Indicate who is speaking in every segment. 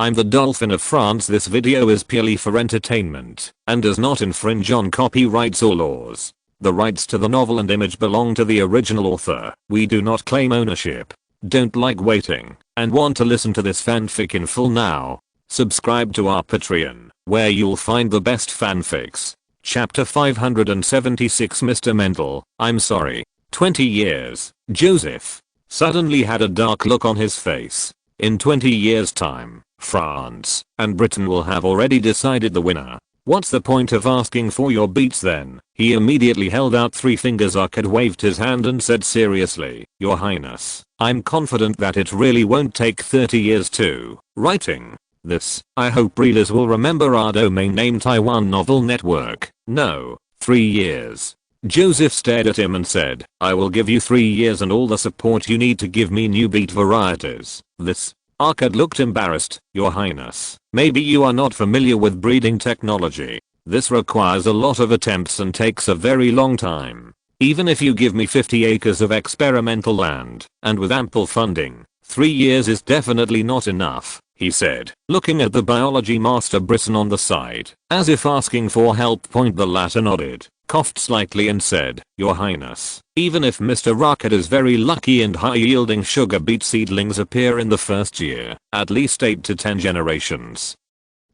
Speaker 1: I'm the Dolphin of France. This video is purely for entertainment and does not infringe on copyrights or laws. The rights to the novel and image belong to the original author. We do not claim ownership. Don't like waiting and want to listen to this fanfic in full now? Subscribe to our Patreon, where you'll find the best fanfics. Chapter 576. Mr. Mendel, I'm sorry. 20 years. Joseph suddenly had a dark look on his face. In 20 years time, France and Britain will have already decided the winner. What's the point of asking for your beats then? He immediately held out 3 fingers. Arkad waved his hand and said seriously, Your Highness, I'm confident that it really won't take 30 years to writing this. I hope readers will remember our domain name Taiwan Novel Network. No, 3 years. Joseph stared at him and said, I will give you 3 years and all the support you need to give me new beat varieties. This. Arkad looked embarrassed. Your Highness, maybe you are not familiar with breeding technology. This requires a lot of attempts and takes a very long time. Even if you give me 50 acres of experimental land, and with ample funding, 3 years is definitely not enough, he said, looking at the biology master Brisson on the side, as if asking for help. The latter nodded, coughed slightly and said, Your Highness, even if Mr. Arkad is very lucky and high-yielding sugar beet seedlings appear in the first year, at least 8 to 10 generations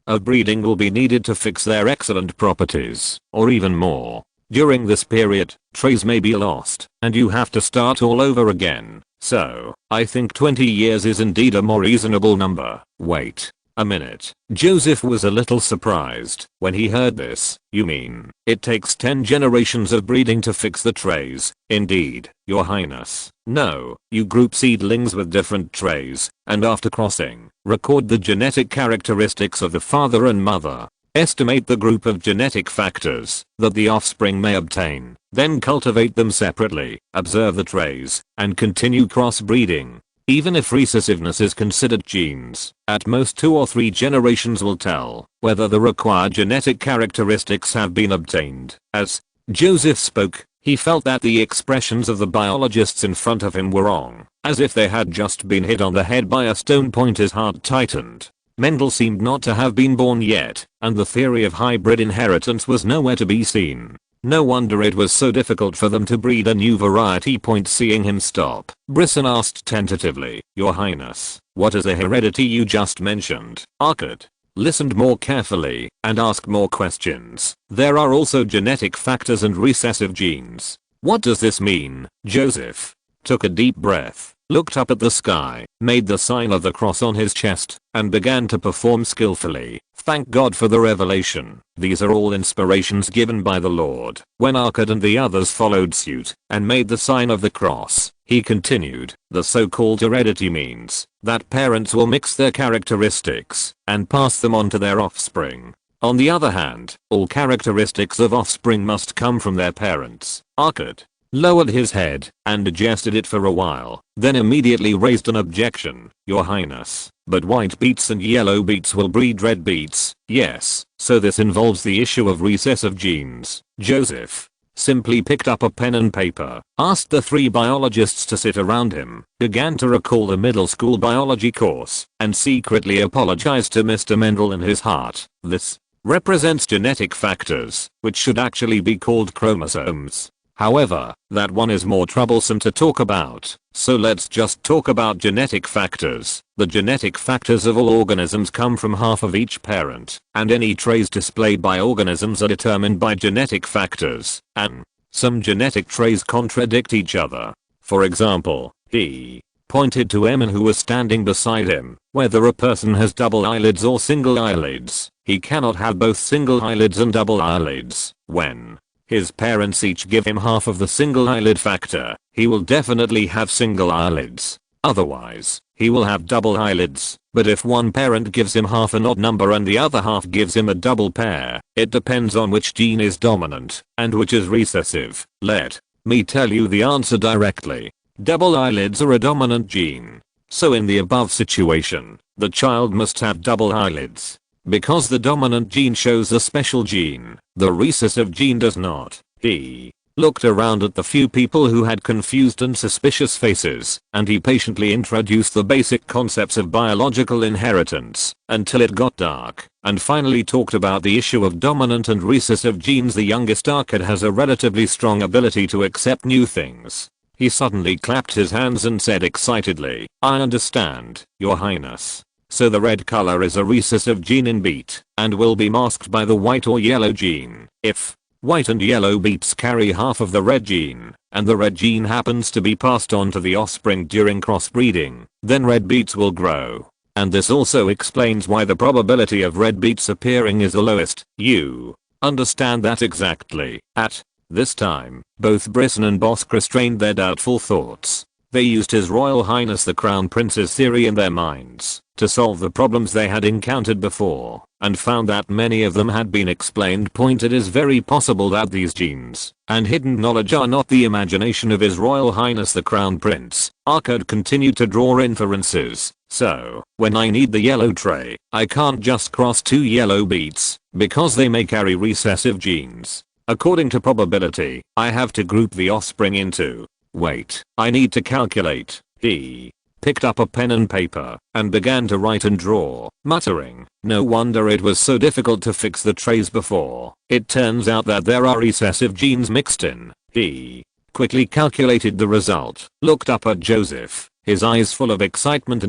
Speaker 1: of breeding will be needed to fix their excellent properties, or even more. During this period, traits may be lost, and you have to start all over again. So, I think 20 years is indeed a more reasonable number. Wait a minute. Joseph was a little surprised when he heard this. You mean, it takes 10 generations of breeding to fix the trays? Indeed, Your Highness. No, you group seedlings with different trays, and after crossing, record the genetic characteristics of the father and mother. Estimate the group of genetic factors that the offspring may obtain, then cultivate them separately, observe the trays, and continue crossbreeding. Even if recessiveness is considered genes, at most 2 or 3 generations will tell whether the required genetic characteristics have been obtained. As Joseph spoke, he felt that the expressions of the biologists in front of him were wrong, as if they had just been hit on the head by a stone. His heart tightened. Mendel seemed not to have been born yet, and the theory of hybrid inheritance was nowhere to be seen. No wonder it was so difficult for them to breed a new variety. Seeing him stop, Brisson asked tentatively, Your Highness, what is the heredity you just mentioned? Arkad listened more carefully and asked more questions. There are also genetic factors and recessive genes. What does this mean? Joseph took a deep breath, looked up at the sky, made the sign of the cross on his chest, and began to perform skillfully. Thank God for the revelation. These are all inspirations given by the Lord. When Arkad and the others followed suit and made the sign of the cross, he continued, the so-called heredity means that parents will mix their characteristics and pass them on to their offspring. On the other hand, all characteristics of offspring must come from their parents. Arkad lowered his head and digested it for a while, then immediately raised an objection. Your Highness, but white beets and yellow beets will breed red beets. Yes, so this involves the issue of recessive genes. Joseph simply picked up a pen and paper, asked the 3 biologists to sit around him, began to recall the middle school biology course, and secretly apologized to Mr. Mendel in his heart. This represents genetic factors, which should actually be called chromosomes. However, that one is more troublesome to talk about, so let's just talk about genetic factors. The genetic factors of all organisms come from half of each parent, and any traits displayed by organisms are determined by genetic factors, and some genetic traits contradict each other. For example, he pointed to Emin, who was standing beside him. Whether a person has double eyelids or single eyelids, he cannot have both single eyelids and double eyelids. When his parents each give him half of the single eyelid factor, he will definitely have single eyelids. Otherwise, he will have double eyelids. But if one parent gives him half an odd number and the other half gives him a double pair, it depends on which gene is dominant and which is recessive. Let me tell you the answer directly. Double eyelids are a dominant gene. So in the above situation, the child must have double eyelids. Because the dominant gene shows a special gene, the recessive gene does not. He looked around at the few people who had confused and suspicious faces, and he patiently introduced the basic concepts of biological inheritance, until it got dark, and finally talked about the issue of dominant and recessive genes. The youngest Arkad has a relatively strong ability to accept new things. He suddenly clapped his hands and said excitedly, "I understand, Your Highness. So the red color is a recessive gene in beet, and will be masked by the white or yellow gene. If white and yellow beets carry half of the red gene, and the red gene happens to be passed on to the offspring during crossbreeding, then red beets will grow. And this also explains why the probability of red beets appearing is the lowest. You understand that exactly." At this time, both Brisson and Bosque restrained their doubtful thoughts. They used His Royal Highness the Crown Prince's theory in their minds to solve the problems they had encountered before, and found that many of them had been explained. It is very possible that these genes and hidden knowledge are not the imagination of His Royal Highness the Crown Prince. Arkad continued to draw inferences. So, when I need the yellow tray, I can't just cross two yellow beets, because they may carry recessive genes. According to probability, I have to group the offspring into. Wait, I need to calculate. He picked up a pen and paper and began to write and draw, muttering, "No wonder it was so difficult to fix the trays before. It turns out that there are recessive genes mixed in." He quickly calculated the result, looked up at Joseph, his eyes full of excitement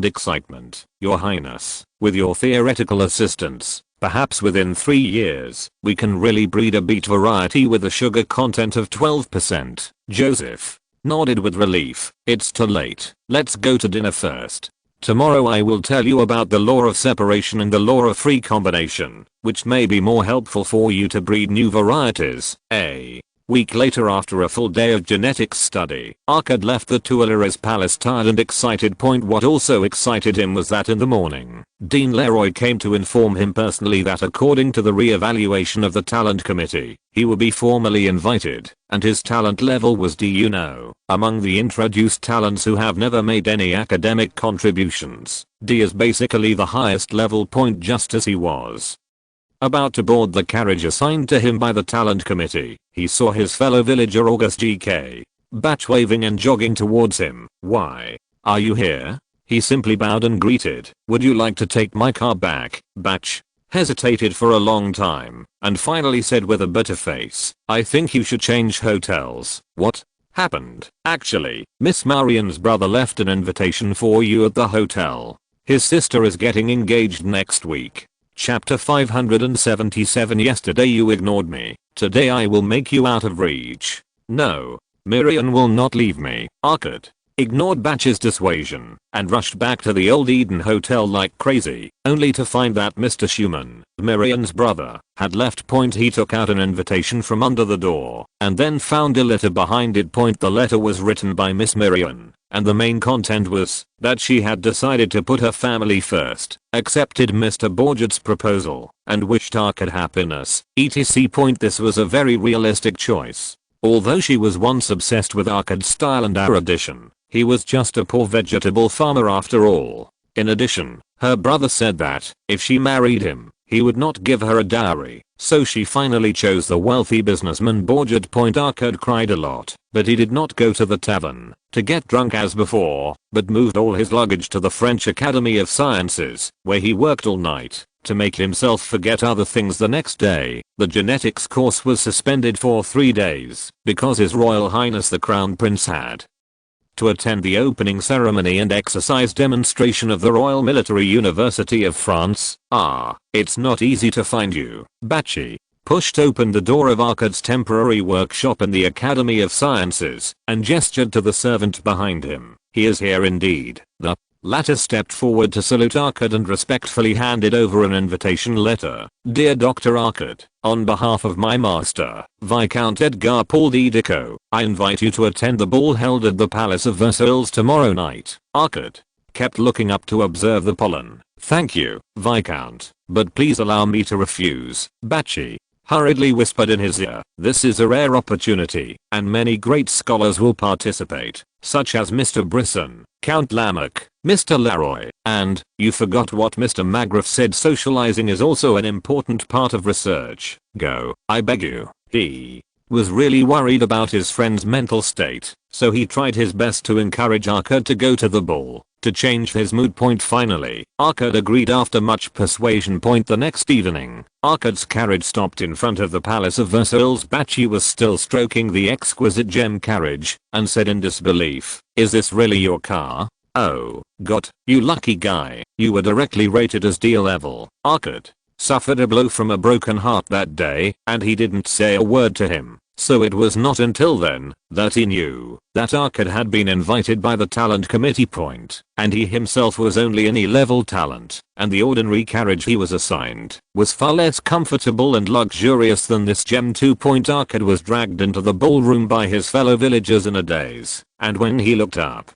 Speaker 1: "Your Highness, with your theoretical assistance, perhaps within 3 years, we can really breed a beet variety with a sugar content of 12%. Joseph nodded with relief. "It's too late. Let's go to dinner first. Tomorrow I will tell you about the law of separation and the law of free combination, which may be more helpful for you to breed new varieties." A week later, after a full day of genetics study, Arkad left the Tuileries Palace tired and excited. What also excited him was that in the morning, Dean Leroy came to inform him personally that according to the re-evaluation of the talent committee, he would be formally invited, and his talent level was D. Among the introduced talents who have never made any academic contributions, D is basically the highest level. Just as he was about to board the carriage assigned to him by the talent committee, he saw his fellow villager August G.K. Batch waving and jogging towards him. "Why, are you here?" He simply bowed and greeted. "Would you like to take my car back?" Batch hesitated for a long time, and finally said with a bitter face, "I think you should change hotels." "What happened?" "Actually, Miss Marian's brother left an invitation for you at the hotel. His sister is getting engaged next week." Chapter 577. Yesterday you ignored me. Today I will make you out of reach. "No, Marian will not leave me." Arkad ignored Batch's dissuasion and rushed back to the Old Eden Hotel like crazy, only to find that Mr. Schumann, Marian's brother, had left. He took out an invitation from under the door and then found a letter behind it. The letter was written by Miss Marian, and the main content was that she had decided to put her family first, accepted Mr. Borget's proposal, and wished Arkad happiness, etc. This was a very realistic choice. Although she was once obsessed with Arkad's style and erudition, he was just a poor vegetable farmer after all. In addition, her brother said that, if she married him, he would not give her a dowry, so she finally chose the wealthy businessman Borget. Arkad cried a lot, but he did not go to the tavern to get drunk as before, but moved all his luggage to the French Academy of Sciences, where he worked all night to make himself forget other things. The next day, the genetics course was suspended for 3 days, because His Royal Highness the Crown Prince had to attend the opening ceremony and exercise demonstration of the Royal Military University of France. It's not easy to find you. Batchy pushed open the door of Arkad's temporary workshop in the Academy of Sciences and gestured to the servant behind him. "He is here indeed." The latter stepped forward to salute Arkad and respectfully handed over an invitation letter. "Dear Dr. Arkad, on behalf of my master, Viscount Edgar Paul de Dico, I invite you to attend the ball held at the Palace of Versailles tomorrow night." Arkad kept looking up to observe the pollen. "Thank you, Viscount, but please allow me to refuse." Batchy hurriedly whispered in his ear, "This is a rare opportunity, and many great scholars will participate, such as Mr. Brisson, Count Lamarck, Mr. Leroy, and, you forgot what Mr. Magrath said, socializing is also an important part of research. Go, I beg you." He was really worried about his friend's mental state, so he tried his best to encourage Arkad to go to the ball. To change his mood. Finally, Arkad agreed after much persuasion. The next evening, Arkad's carriage stopped in front of the Palace of Versailles. Bachi was still stroking the exquisite gem carriage and said in disbelief, "Is this really your car? Oh, God, you lucky guy, you were directly rated as D level." Arkad suffered a blow from a broken heart that day, and he didn't say a word to him. So it was not until then that he knew that Arkad had been invited by the talent committee. And he himself was only an E-level talent, and the ordinary carriage he was assigned was far less comfortable and luxurious than this gem. Arkad was dragged into the ballroom by his fellow villagers in a daze, and when he looked up,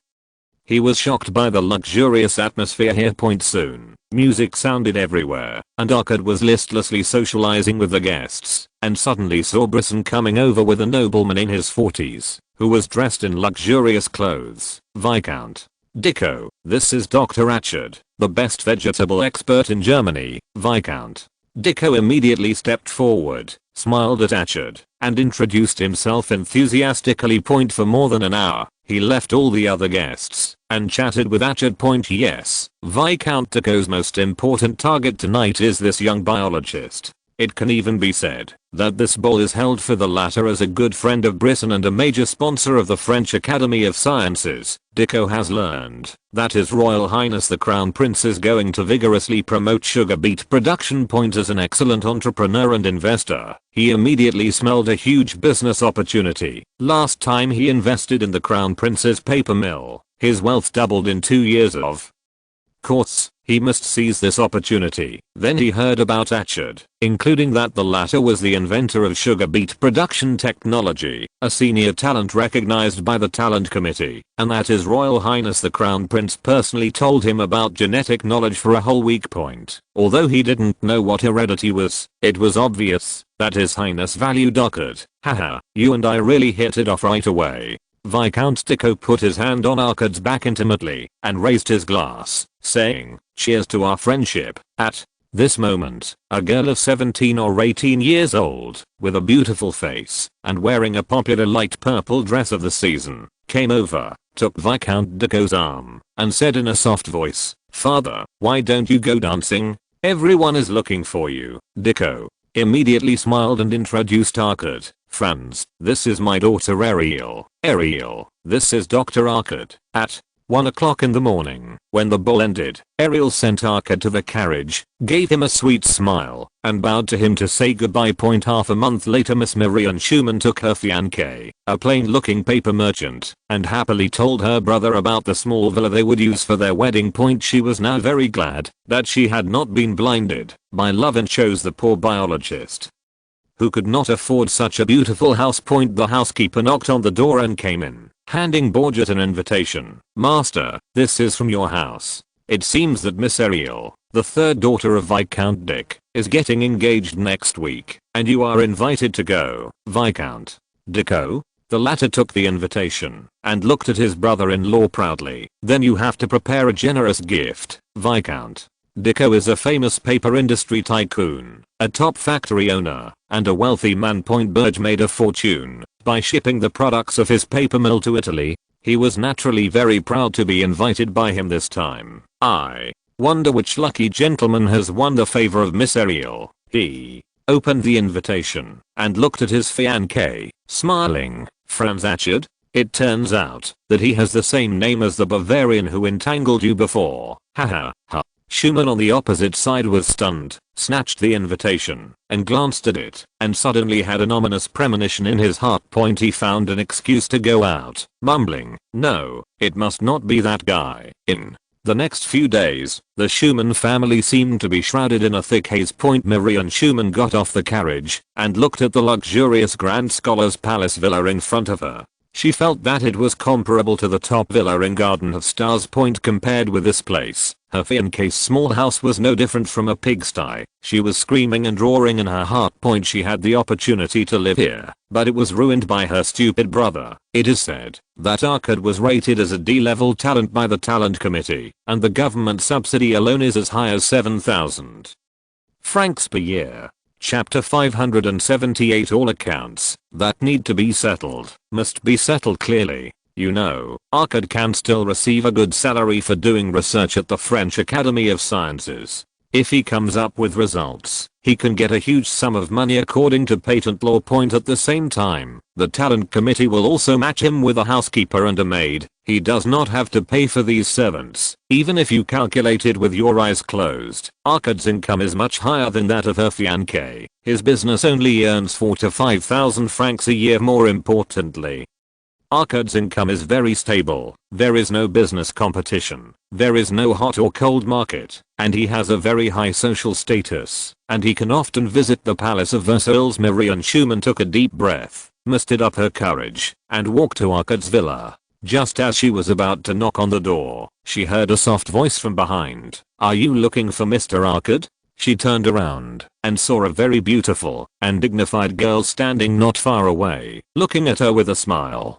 Speaker 1: he was shocked by the luxurious atmosphere here. Soon, music sounded everywhere, and Arkad was listlessly socializing with the guests, and suddenly saw Brisson coming over with a nobleman in his 40s, who was dressed in luxurious clothes. "Viscount Dicko, this is Dr. Achard, the best vegetable expert in Germany." Viscount Dicko immediately stepped forward, smiled at Achard, and introduced himself enthusiastically. For more than an hour, he left all the other guests and chatted with Achard. Yes, Viscount Dicko's most important target tonight is this young biologist. It can even be said that this ball is held for the latter as a good friend of Brisson and a major sponsor of the French Academy of Sciences. Dicko has learned that His Royal Highness the Crown Prince is going to vigorously promote sugar beet production. As an excellent entrepreneur and investor, he immediately smelled a huge business opportunity. Last time he invested in the Crown Prince's paper mill, his wealth doubled in 2 years. Of course, he must seize this opportunity. Then he heard about Achard, including that the latter was the inventor of sugar beet production technology, a senior talent recognized by the talent committee, and that His Royal Highness the Crown Prince personally told him about genetic knowledge for a whole week. Although he didn't know what heredity was, it was obvious that His Highness valued Arkad. "Haha, you and I really hit it off right away." Viscount Dicko put his hand on Arkad's back intimately and raised his glass, saying, "Cheers to our friendship." At this moment, a girl of 17 or 18 years old, with a beautiful face and wearing a popular light purple dress of the season, came over, took Viscount Dicko's arm, and said in a soft voice, "Father, why don't you go dancing? Everyone is looking for you." Dicko immediately smiled and introduced Arkad. "Franz, this is my daughter Ariel. Ariel, this is Dr. Arkad." At 1 o'clock in the morning, when the ball ended, Ariel sent Arkad to the carriage, gave him a sweet smile, and bowed to him to say goodbye. Half a month later, Miss Marion Schumann took her fiancé, a plain-looking paper merchant, and happily told her brother about the small villa they would use for their wedding. She was now very glad that she had not been blinded by love and chose the poor biologist, who could not afford such a beautiful house. The housekeeper knocked on the door and came in, handing Borget an invitation. "Master, this is from your house. It seems that Miss Ariel, the third daughter of Viscount Dick, is getting engaged next week, and you are invited to go." Viscount Dicko? The latter took the invitation and looked at his brother-in-law proudly. "Then you have to prepare a generous gift." Viscount Dicko is a famous paper industry tycoon, a top factory owner, and a wealthy man. Burge made a fortune by shipping the products of his paper mill to Italy. He was naturally very proud to be invited by him this time. "I wonder which lucky gentleman has won the favor of Miss Ariel." He opened the invitation and looked at his fiancé, smiling. "Franz Achard? It turns out that he has the same name as the Bavarian who entangled you before. Haha ha." Schumann on the opposite side was stunned, snatched the invitation, and glanced at it, and suddenly had an ominous premonition in his heart. He found an excuse to go out, mumbling, "No, it must not be that guy." In the next few days, the Schumann family seemed to be shrouded in a thick haze. Marion Schumann got off the carriage and looked at the luxurious Grand Scholars Palace villa in front of her. She felt that it was comparable to the top villa in Garden of Stars. Compared with this place, her fiancé's small house was no different from a pigsty. She was screaming and roaring in her heart. She had the opportunity to live here, but it was ruined by her stupid brother. It is said that Arkad was rated as a D-level talent by the talent committee, and the government subsidy alone is as high as 7,000 francs per year. Chapter 578. All accounts that need to be settled must be settled clearly. You know, Arcad can still receive a good salary for doing research at the French Academy of Sciences. If he comes up with results, he can get a huge sum of money according to patent law. At the same time, the talent committee will also match him with a housekeeper and a maid. He does not have to pay for these servants, even if you calculate it with your eyes closed. Arcad's income is much higher than that of her fiancé. His business only earns 4 to 5,000 francs a year. More importantly, Arcad's income is very stable, there is no business competition, there is no hot or cold market, and he has a very high social status, and he can often visit the Palace of Versailles. Marion Schumann took a deep breath, mustered up her courage, and walked to Arcad's villa. Just as she was about to knock on the door, she heard a soft voice from behind. "Are you looking for Mr. Arcad?" She turned around and saw a very beautiful and dignified girl standing not far away, looking at her with a smile.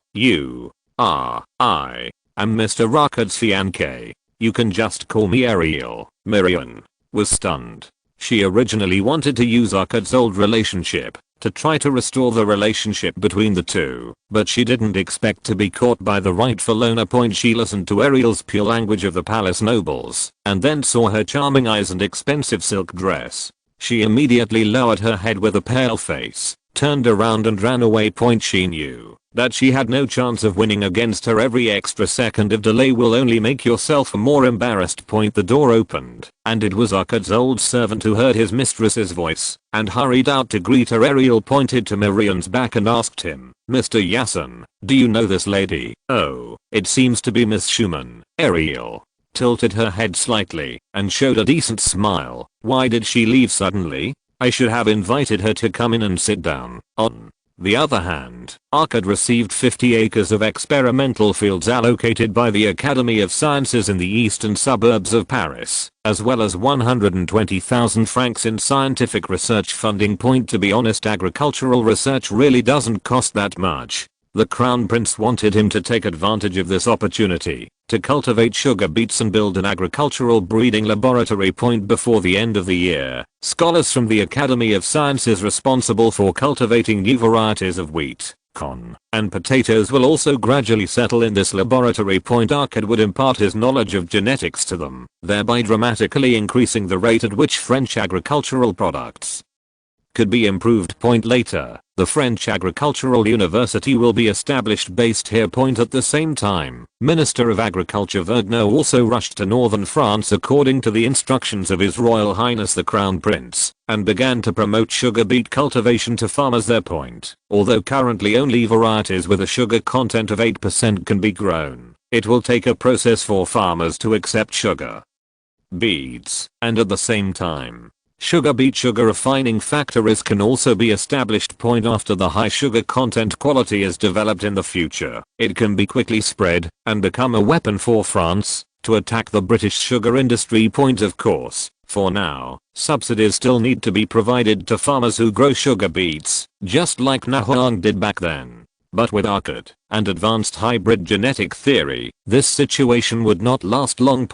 Speaker 1: I am Mr. Arcad's fiancé. You can just call me Ariel." Marion was stunned. She originally wanted to use Arcad's old relationship to try to restore the relationship between the two, but she didn't expect to be caught by the rightful owner. She listened to Ariel's pure language of the palace nobles, and then saw her charming eyes and expensive silk dress. She immediately lowered her head with a pale face, turned around and ran away. She knew that she had no chance of winning against her. Every extra second of delay will only make yourself more embarrassed. The door opened, and it was Arcad's old servant who heard his mistress's voice and hurried out to greet her. Ariel pointed to Marion's back and asked him, "Mr. Yassin, do you know this lady?" "Oh, it seems to be Miss Schumann." Ariel tilted her head slightly and showed a decent smile. "Why did she leave suddenly? I should have invited her to come in and sit down." On the other hand, Arcad received 50 acres of experimental fields allocated by the Academy of Sciences in the eastern suburbs of Paris, as well as 120,000 francs in scientific research funding. To be honest, agricultural research really doesn't cost that much. The Crown Prince wanted him to take advantage of this opportunity to cultivate sugar beets and build an agricultural breeding laboratory. Before the end of the year, scholars from the Academy of Sciences responsible for cultivating new varieties of wheat, corn, and potatoes will also gradually settle in this laboratory. Arcad would impart his knowledge of genetics to them, thereby dramatically increasing the rate at which French agricultural products could be improved. Later, the French Agricultural University will be established based here. At the same time, Minister of Agriculture Vergniaud also rushed to northern France according to the instructions of His Royal Highness the Crown Prince, and began to promote sugar beet cultivation to farmers there. Although currently only varieties with a sugar content of 8% can be grown, it will take a process for farmers to accept sugar beets, and at the same time, sugar beet sugar refining factories can also be established. After the high sugar content quality is developed in the future, it can be quickly spread and become a weapon for France to attack the British sugar industry. Of course, for now, subsidies still need to be provided to farmers who grow sugar beets, just like Napoleon did back then. But with Arcad and advanced hybrid genetic theory, this situation would not last long.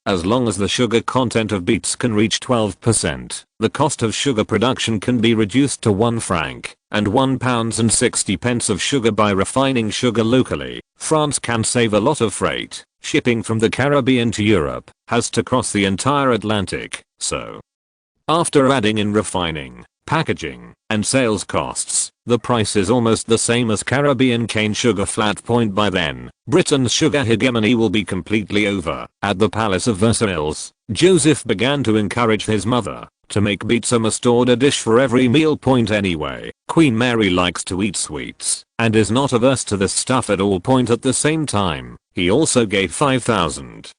Speaker 1: As long as the sugar content of beets can reach 12%, the cost of sugar production can be reduced to 1 franc and 1 pounds and 60 pence of sugar by refining sugar locally. France can save a lot of freight. Shipping from the Caribbean to Europe has to cross the entire Atlantic, so after adding in refining, packaging, and sales costs, the price is almost the same as Caribbean cane sugar. By then, Britain's sugar hegemony will be completely over. At the Palace of Versailles, Joseph began to encourage his mother to make beets a must-order dish for every meal. Anyway, Queen Mary likes to eat sweets and is not averse to this stuff at all. At the same time, he also gave 5,000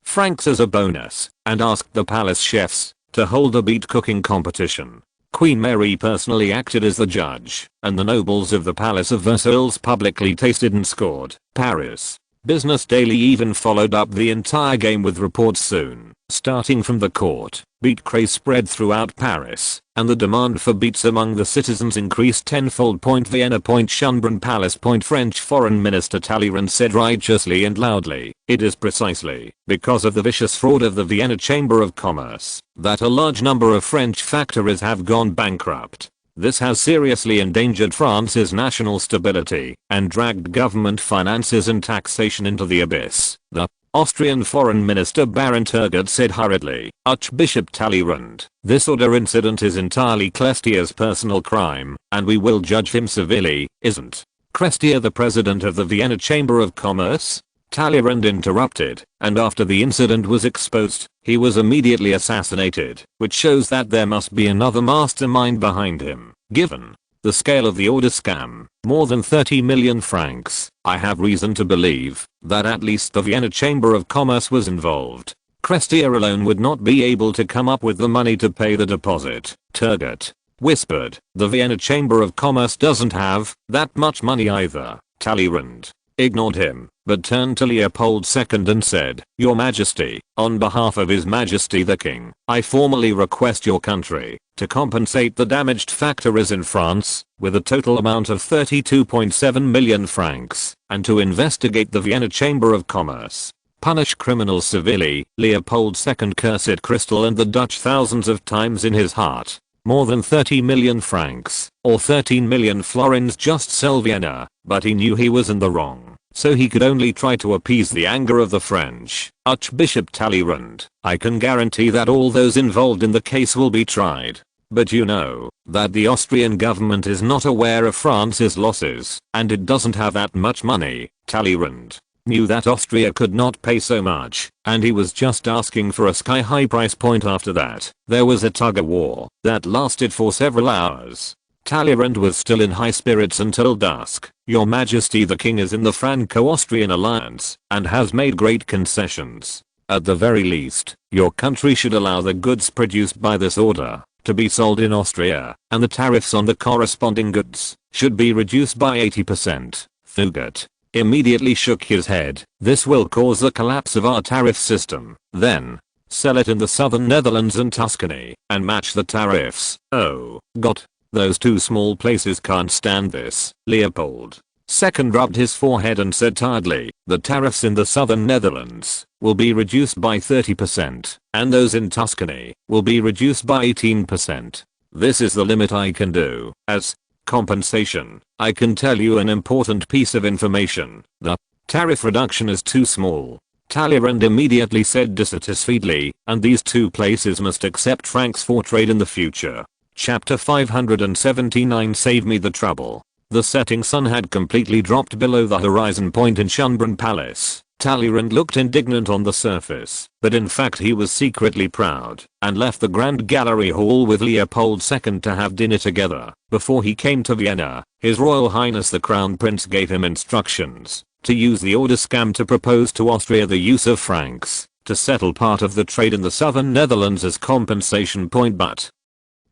Speaker 1: francs as a bonus and asked the palace chefs to hold a beet cooking competition. Queen Mary personally acted as the judge, and the nobles of the Palace of Versailles publicly tasted and scored. Paris. Business Daily even followed up the entire game with reports soon, starting from the court, beet craze spread throughout Paris, and the demand for beets among the citizens increased tenfold. Vienna. Schönbrunn Palace. French Foreign Minister Talleyrand said righteously and loudly, "It is precisely because of the vicious fraud of the Vienna Chamber of Commerce that a large number of French factories have gone bankrupt. This has seriously endangered France's national stability and dragged government finances and taxation into the abyss." The Austrian Foreign Minister Baron Turgot said hurriedly, "Archbishop Talleyrand, this order incident is entirely Clestier's personal crime, and we will judge him severely, isn't Clestier the president of the Vienna Chamber of Commerce?" Talleyrand interrupted, and after the incident was exposed, he was immediately assassinated, which shows that there must be another mastermind behind him. Given the scale of the order scam, more than 30 million francs, I have reason to believe that at least the Vienna Chamber of Commerce was involved. Clestier alone would not be able to come up with the money to pay the deposit. Turgot whispered, "The Vienna Chamber of Commerce doesn't have that much money either." Talleyrand ignored him, but turned to Leopold II and said, "Your Majesty, on behalf of His Majesty the King, I formally request your country to compensate the damaged factories in France with a total amount of 32.7 million francs, and to investigate the Vienna Chamber of Commerce. Punish criminals severely." Leopold II cursed Crystal and the Dutch thousands of times in his heart. More than 30 million francs, or 13 million florins just sell Vienna, but he knew he was in the wrong, so he could only try to appease the anger of the French. "Archbishop Talleyrand, I can guarantee that all those involved in the case will be tried. But you know that the Austrian government is not aware of France's losses, and it doesn't have that much money." Talleyrand knew that Austria could not pay so much, and he was just asking for a sky-high price. After that, there was a tug-of-war that lasted for several hours. Talleyrand was still in high spirits until dusk. "Your Majesty the King is in the Franco-Austrian alliance and has made great concessions. At the very least, your country should allow the goods produced by this order to be sold in Austria, and the tariffs on the corresponding goods should be reduced by 80%. Turgot immediately shook his head. "This will cause the collapse of our tariff system. Then sell it in the southern Netherlands and Tuscany and match the tariffs. Oh God, those two small places can't stand this." Leopold II rubbed his forehead and said tiredly, "The tariffs in the southern Netherlands will be reduced by 30%, and those in Tuscany will be reduced by 18%. This is the limit I can do. As compensation, I can tell you an important piece of information. The tariff reduction is too small." Talleyrand immediately said dissatisfiedly, "And these two places must accept francs for trade in the future." Chapter 579. Save me the trouble. The setting sun had completely dropped below the horizon point in Schönbrunn Palace. Talleyrand looked indignant on the surface, but in fact he was secretly proud, and left the Grand Gallery Hall with Leopold II to have dinner together. Before he came to Vienna, His Royal Highness the Crown Prince gave him instructions to use the order scam to propose to Austria the use of francs to settle part of the trade in the southern Netherlands as compensation. But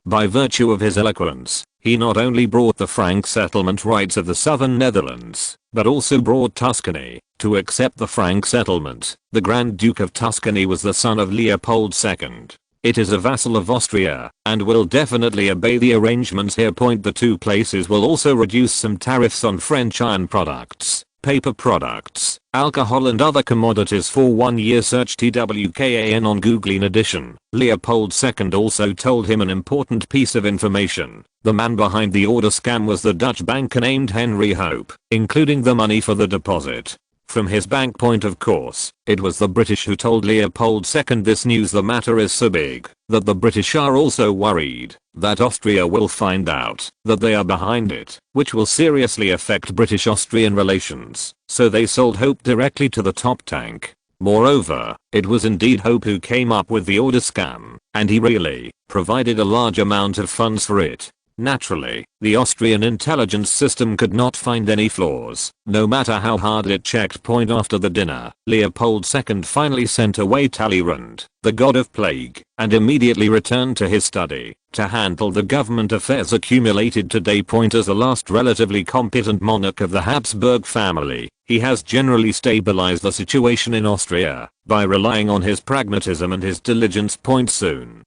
Speaker 1: by virtue of his eloquence, he not only brought the franc settlement rights of the southern Netherlands, but also brought Tuscany to accept the franc settlement. The Grand Duke of Tuscany was the son of Leopold II. It is a vassal of Austria, and will definitely obey the arrangements here. The two places will also reduce some tariffs on French iron products, paper products, alcohol and other commodities for 1 year. Search TWKAN on Google. In addition, Leopold II also told him an important piece of information. The man behind the order scam was the Dutch banker named Henry Hope, including the money for the deposit from his bank. Of course, it was the British who told Leopold II this news. The matter is so big that the British are also worried that Austria will find out that they are behind it, which will seriously affect British-Austrian relations, so they sold Hope directly to the top tank. Moreover, it was indeed Hope who came up with the order scam, and he really provided a large amount of funds for it. Naturally, the Austrian intelligence system could not find any flaws, no matter how hard it checked. After the dinner, Leopold II finally sent away Talleyrand, the god of plague, and immediately returned to his study to handle the government affairs accumulated today. As the last relatively competent monarch of the Habsburg family, he has generally stabilized the situation in Austria by relying on his pragmatism and his diligence. Soon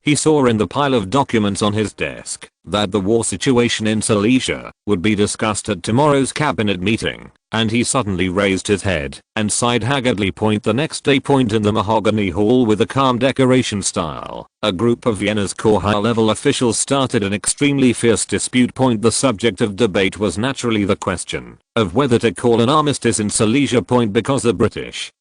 Speaker 1: he saw in the pile of documents on his desk that the war situation in Silesia would be discussed at tomorrow's cabinet meeting, and he suddenly raised his head and sighed haggardly. The next day, in the mahogany hall with a calm decoration style, a group of Vienna's core high-level officials started an extremely fierce dispute. The subject of debate was naturally the question of whether to call an armistice in Silesia. Because the British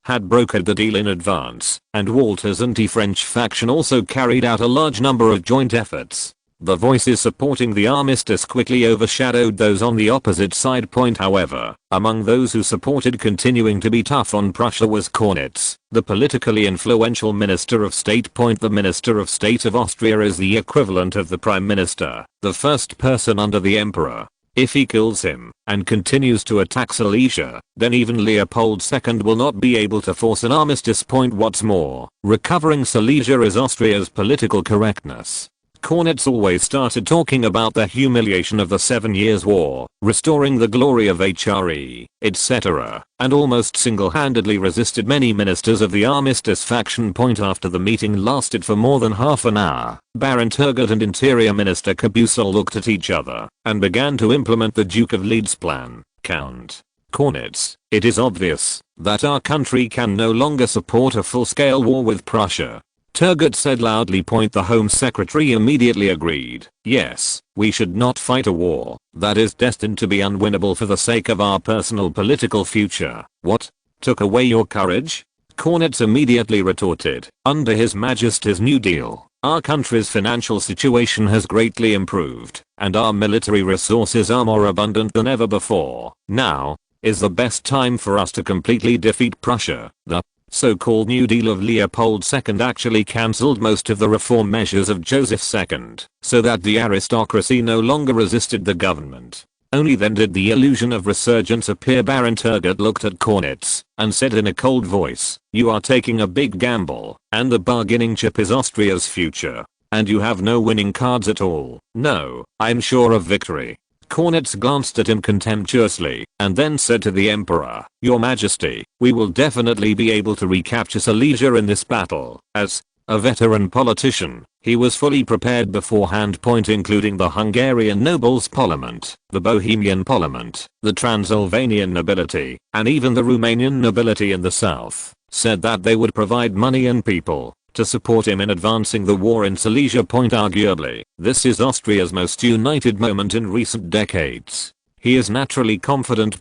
Speaker 1: had brokered the deal in advance, and Walter's anti-French faction also carried out a large number of joint efforts. The voices supporting the armistice quickly overshadowed those on the opposite side. However, among those who supported continuing to be tough on Prussia was Kaunitz, the politically influential Minister of State. The Minister of State of Austria is the equivalent of the Prime Minister, the first person under the Emperor. If he kills him and continues to attack Silesia, then even Leopold II will not be able to force an armistice. What's more, recovering Silesia is Austria's political correctness. Kaunitz always started talking about the humiliation of the 7 Years' War, restoring the glory of HRE, etc., and almost single-handedly resisted many ministers of the armistice faction. After the meeting lasted for more than half an hour, Baron Turgot and Interior Minister Kabusel looked at each other and began to implement the Duke of Leeds' plan. Count Kaunitz, it is obvious that our country can no longer support a full-scale war with Prussia. Turgot said loudly. The Home Secretary immediately agreed. Yes, we should not fight a war that is destined to be unwinnable for the sake of our personal political future. What? Took away your courage? Kaunitz immediately retorted. Under His Majesty's New Deal, our country's financial situation has greatly improved, and our military resources are more abundant than ever before. Now is the best time for us to completely defeat Prussia. The so-called New Deal of Leopold II actually cancelled most of the reform measures of Joseph II, so that the aristocracy no longer resisted the government. Only then did the illusion of resurgence appear. Baron Turgot looked at Kaunitz and said in a cold voice, "You are taking a big gamble, and the bargaining chip is Austria's future. And you have no winning cards at all." "No, I'm sure of victory." Kaunitz glanced at him contemptuously and then said to the Emperor, "Your Majesty, we will definitely be able to recapture Silesia in this battle." As a veteran politician, he was fully prepared beforehand. Including the Hungarian nobles' parliament, the Bohemian parliament, the Transylvanian nobility, and even the Romanian nobility in the south, said that they would provide money and people to support him in advancing the war in Silesia. Arguably, this is Austria's most united moment in recent decades. He is naturally confident.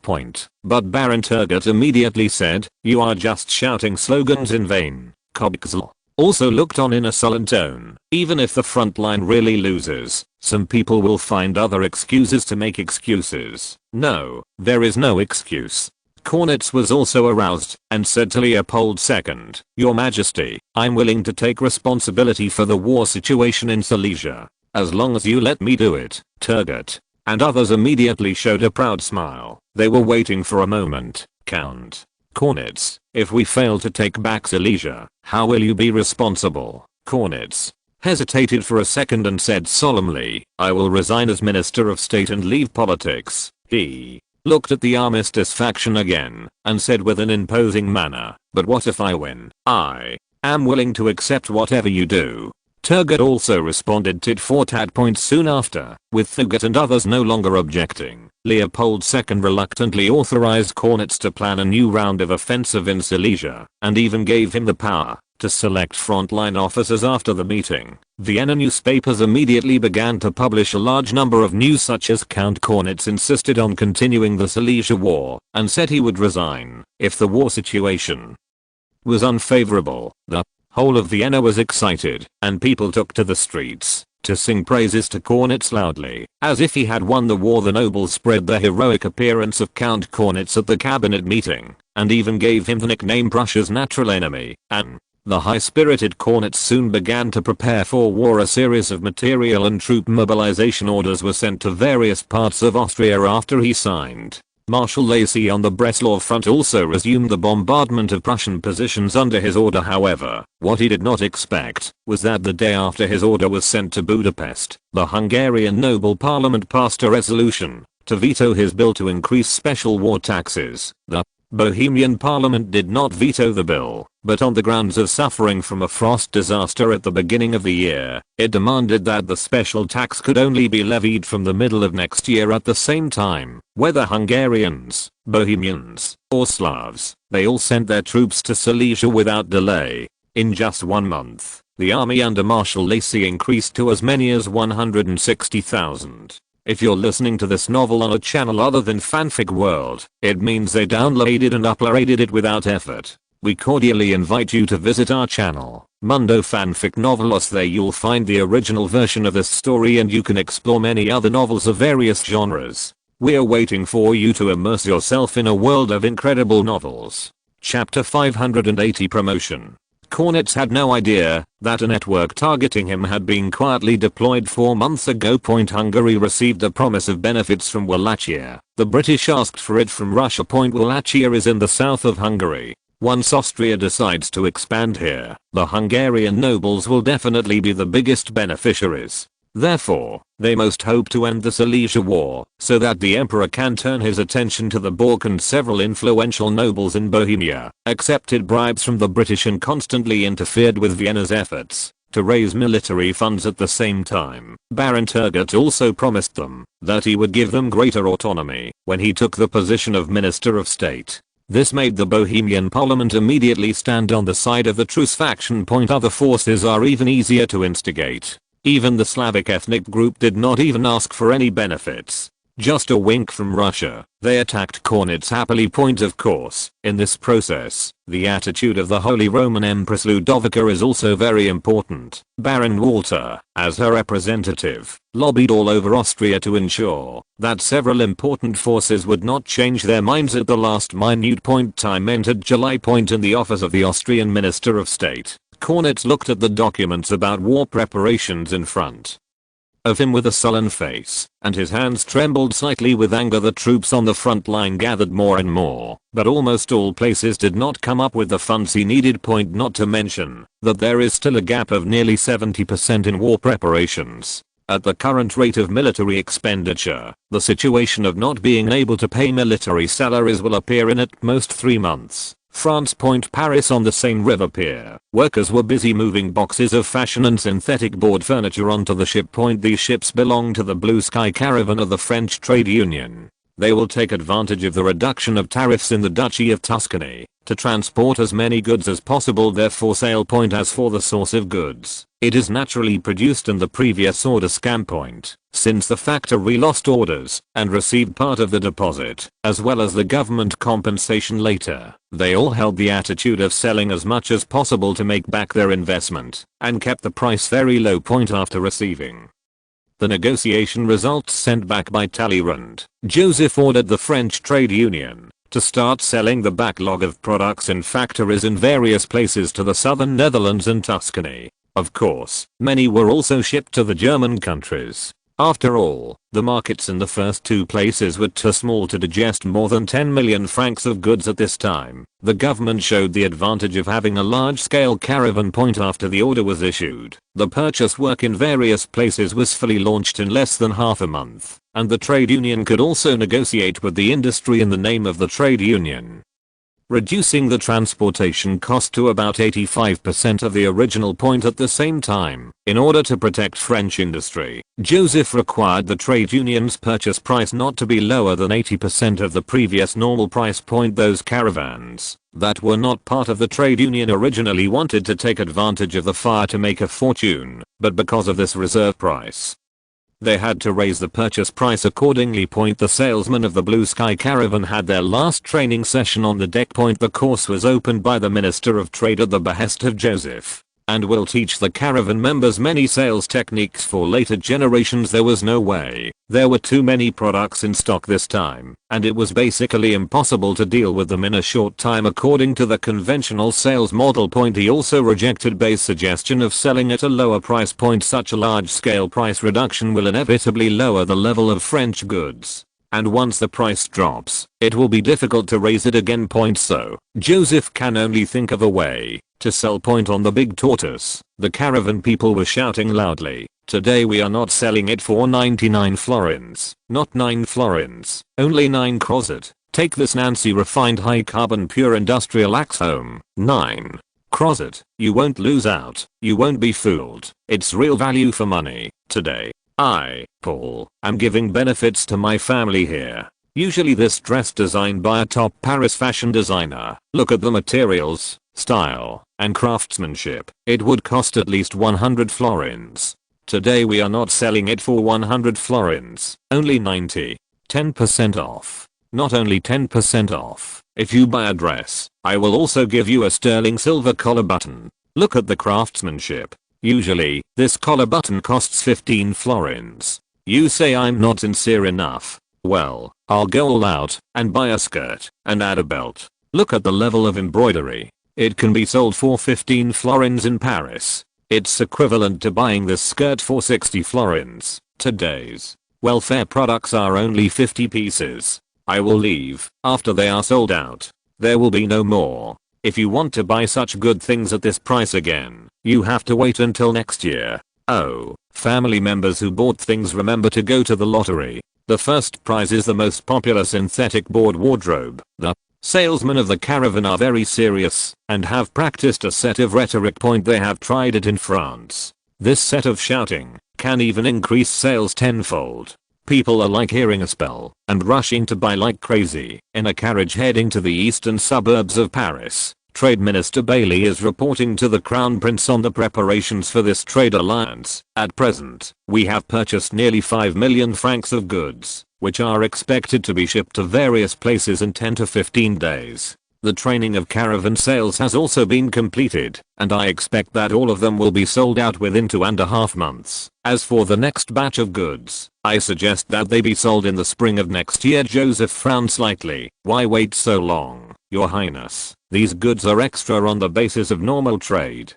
Speaker 1: But Baron Turgot immediately said, "You are just shouting slogans in vain." Kabusel also looked on in a sullen tone. "Even if the front line really loses, some people will find other excuses to make excuses." "No, there is no excuse." Kaunitz was also aroused and said to Leopold II, "Your Majesty, I'm willing to take responsibility for the war situation in Silesia, as long as you let me do it." Turgot and others immediately showed a proud smile. They were waiting for a moment. "Count Kaunitz, if we fail to take back Silesia, how will you be responsible?" Kaunitz hesitated for a second and said solemnly, "I will resign as Minister of State and leave politics." He looked at the armistice faction again and said with an imposing manner, "But what if I win? I am willing to accept whatever you do." Turgot also responded tit for tat. Soon after, with Turgot and others no longer objecting, Leopold II reluctantly authorized Kaunitz to plan a new round of offensive in Silesia, and even gave him the power to select frontline officers. After the meeting, Vienna newspapers immediately began to publish a large number of news such as Count Kaunitz insisted on continuing the Silesia war and said he would resign if the war situation was unfavorable. The whole of Vienna was excited, and people took to the streets to sing praises to Kaunitz loudly. As if he had won the war, the nobles spread the heroic appearance of Count Kaunitz at the cabinet meeting, and even gave him the nickname Prussia's natural enemy, and The high-spirited cornets soon began to prepare for war. A series of material and troop mobilization orders were sent to various parts of Austria after he signed. Marshal Lacy on the Breslau front also resumed the bombardment of Prussian positions under his order. However, what he did not expect was that the day after his order was sent to Budapest, the Hungarian noble parliament passed a resolution to veto his bill to increase special war taxes. The Bohemian parliament did not veto the bill, but on the grounds of suffering from a frost disaster at the beginning of the year, it demanded that the special tax could only be levied from the middle of next year. At the same time, whether Hungarians, Bohemians, or Slavs, they all sent their troops to Silesia without delay. In just 1 month, the army under Marshal Lacy increased to as many as 160,000. If you're listening to this novel on a channel other than Fanfic World, it means they downloaded and uploaded it without effort. We cordially invite you to visit our channel, Mundo Fanfic Novelos. There you'll find the original version of this story and you can explore many other novels of various genres. We're waiting for you to immerse yourself in a world of incredible novels. Chapter 580 Promotion. Cornets had no idea that a network targeting him had been quietly deployed 4 months ago. Hungary received a promise of benefits from Wallachia. The British asked for it from Russia. Wallachia is in the south of Hungary. Once Austria decides to expand here, the Hungarian nobles will definitely be the biggest beneficiaries. Therefore, they most hope to end the Silesia War, so that the emperor can turn his attention to the Balkans. Several influential nobles in Bohemia accepted bribes from the British and constantly interfered with Vienna's efforts to raise military funds. At the same time, Baron Turgot also promised them that he would give them greater autonomy when he took the position of Minister of State. This made the Bohemian parliament immediately stand on the side of the truce faction. Other forces are even easier to instigate. Even the Slavic ethnic group did not even ask for any benefits. Just a wink from Russia, they attacked Cornets happily. Of course, in this process, the attitude of the Holy Roman Empress Ludovica is also very important. Baron Walter, as her representative, lobbied all over Austria to ensure that several important forces would not change their minds at the last minute point. Time entered July. In the office of the Austrian Minister of State, Cornets looked at the documents about war preparations in front of him with a sullen face, and his hands trembled slightly with anger. The troops on the front line gathered more and more, but almost all places did not come up with the funds he needed. Not to mention that there is still a gap of nearly 70% in war preparations. At the current rate of military expenditure, the situation of not being able to pay military salaries will appear in at most 3 months. France. Paris. On the Seine River pier, workers were busy moving boxes of fashion and synthetic board furniture onto the ship. These ships belong to the Blue Sky Caravan of the French trade union. They will take advantage of the reduction of tariffs in the Duchy of Tuscany to transport as many goods as possible there for sale. As for the source of goods, it is naturally produced in the previous order scam. Since the factory lost orders and received part of the deposit, as well as the government compensation later, they all held the attitude of selling as much as possible to make back their investment, and kept the price very low. After receiving the negotiation results sent back by Talleyrand, Joseph ordered the French trade union to start selling the backlog of products in factories in various places to the southern Netherlands and Tuscany. Of course, many were also shipped to the German countries. After all, the markets in the first 2 places were too small to digest more than 10 million francs of goods at this time. The government showed the advantage of having a large-scale caravan. After the order was issued, the purchase work in various places was fully launched in less than half a month, and the trade union could also negotiate with the industry in the name of the trade union, reducing the transportation cost to about 85% of the original. At the same time, in order to protect French industry, Joseph required the trade union's purchase price not to be lower than 80% of the previous normal price. Those caravans that were not part of the trade union originally wanted to take advantage of the fire to make a fortune, but because of this reserve price, they had to raise the purchase price accordingly. The salesmen of the Blue Sky Caravan had their last training session on the deck. The course was opened by the Minister of Trade at the behest of Joseph. and will teach the caravan members many sales techniques for later generations. There was no way. There were too many products in stock this time, and it was basically impossible to deal with them in a short time according to the conventional sales model. He also rejected Bay's suggestion of selling at a lower price point. Such a large scale price reduction will inevitably lower the level of French goods. And once the price drops, it will be difficult to raise it again. So, Joseph can only think of a way to sell on the big tortoise. The caravan people were shouting loudly, "Today we are not selling it for 99 florins, not 9 florins, only 9 crozet. Take this Nancy refined high carbon pure industrial axe home, 9 crozet. You won't lose out, you won't be fooled. It's real value for money. Today, I, Paul, am giving benefits to my family here. Usually this dress designed by a top Paris fashion designer. Look at the materials, style, and craftsmanship. It would cost at least 100 florins. Today we are not selling it for 100 florins, only 90. 10% off. Not only 10% off. If you buy a dress, I will also give you a sterling silver collar button. Look at the craftsmanship. Usually, this collar button costs 15 florins. You say I'm not sincere enough. Well, I'll go all out and buy a skirt and add a belt. Look at the level of embroidery. It can be sold for 15 florins in Paris. It's equivalent to buying this skirt for 60 florins. Today's welfare products are only 50 pieces. I will leave after they are sold out. There will be no more. If you want to buy such good things at this price again, you have to wait until next year. Oh, family members who bought things, remember to go to the lottery. The first prize is the most popular synthetic board wardrobe. The salesmen of the caravan are very serious and have practiced a set of rhetoric. They have tried it in France. This set of shouting can even increase sales tenfold. People are like hearing a spell and rushing to buy like crazy. In a carriage heading to the eastern suburbs of Paris, Trade Minister Bailey is reporting to the Crown Prince on the preparations for this trade alliance. At present, we have purchased nearly 5 million francs of goods, which are expected to be shipped to various places in 10 to 15 days. The training of caravan sales has also been completed, and I expect that all of them will be sold out within 2.5 months. As for the next batch of goods, I suggest that they be sold in the spring of next year. Joseph frowned slightly. Why wait so long, Your Highness? These goods are extra on the basis of normal trade.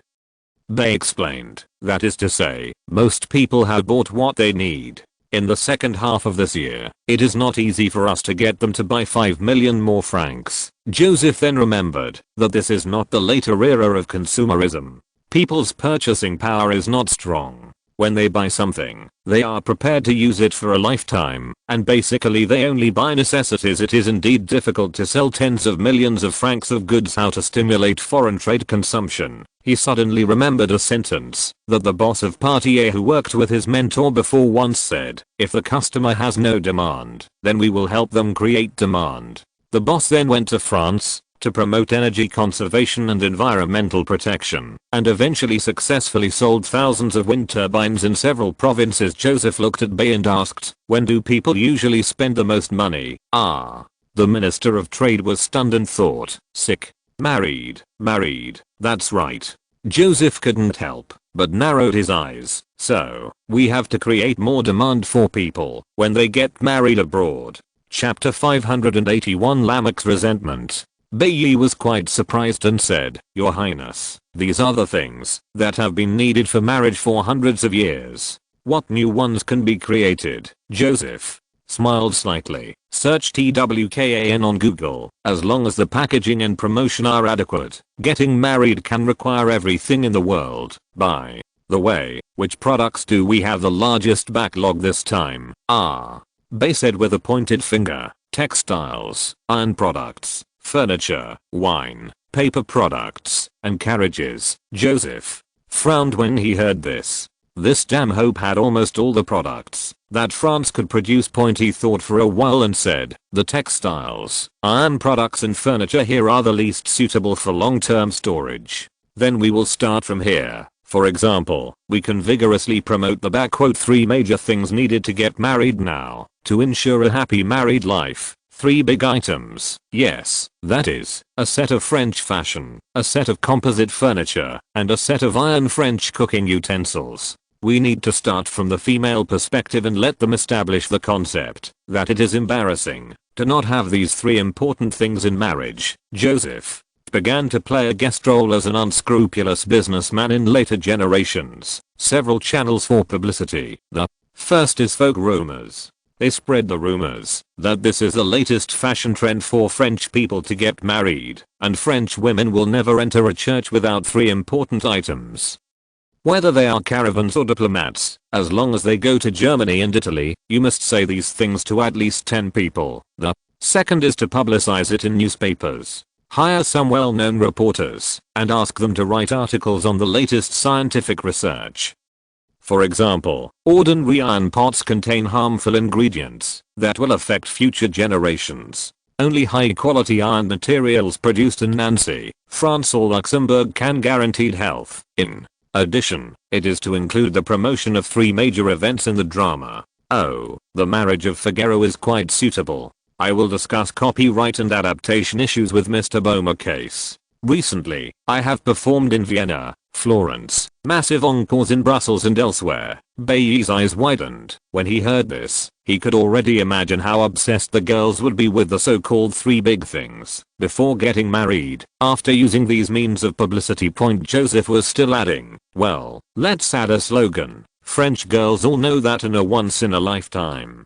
Speaker 1: Bay explained. That is to say, most people have bought what they need. In the second half of this year, it is not easy for us to get them to buy 5 million more francs. Joseph then remembered that this is not the later era of consumerism. People's purchasing power is not strong. When they buy something, they are prepared to use it for a lifetime, and basically they only buy necessities. It is indeed difficult to sell tens of millions of francs of goods. How to stimulate foreign trade consumption? He suddenly remembered a sentence that the boss of Partier, who worked with his mentor before, once said. If the customer has no demand, then we will help them create demand. The boss then went to France to promote energy conservation and environmental protection, and eventually successfully sold thousands of wind turbines in several provinces. Joseph looked at Bay and asked, when do people usually spend the most money? The Minister of Trade was stunned and thought, sick. Married, that's right. Joseph couldn't help but narrowed his eyes. So, we have to create more demand for people when they get married abroad. Chapter 581. Lamech's resentment. Bailly was quite surprised and said, Your Highness, these are the things that have been needed for marriage for hundreds of years. What new ones can be created? Joseph smiled slightly. Search TWKAN on Google. As long as the packaging and promotion are adequate, getting married can require everything in the world. By the way, which products do we have the largest backlog this time? Bay said with a pointed finger. Textiles, iron products, furniture, wine, paper products, and carriages. Joseph frowned when he heard this. This damn hope had almost all the products that France could produce. He thought for a while and said, the textiles, iron products and furniture here are the least suitable for long-term storage. Then we will start from here. For example, we can vigorously promote the 3 major things needed to get married now, to ensure a happy married life. 3 big items. Yes, that is, a set of French fashion, a set of composite furniture, and a set of iron French cooking utensils. We need to start from the female perspective and let them establish the concept that it is embarrassing to not have these 3 important things in marriage. Joseph began to play a guest role as an unscrupulous businessman in later generations. Several channels for publicity. The first is folk rumors. They spread the rumors that this is the latest fashion trend for French people to get married, and French women will never enter a church without 3 important items. Whether they are caravans or diplomats, as long as they go to Germany and Italy, you must say these things to at least 10 people. The second is to publicize it in newspapers. Hire some well-known reporters and ask them to write articles on the latest scientific research. For example, ordinary iron pots contain harmful ingredients that will affect future generations. Only high-quality iron materials produced in Nancy, France or Luxembourg can guarantee health. In addition, it is to include the promotion of 3 major events in the drama. Oh, the marriage of Figaro is quite suitable. I will discuss copyright and adaptation issues with Mr. Boehmer case. Recently, I have performed in Vienna, Florence, massive encores in Brussels and elsewhere. Bay's eyes widened. When he heard this, he could already imagine how obsessed the girls would be with the so-called 3 big things before getting married. After using these means of publicity, Joseph was still adding, well, let's add a slogan. French girls all know that in a once-in-a-lifetime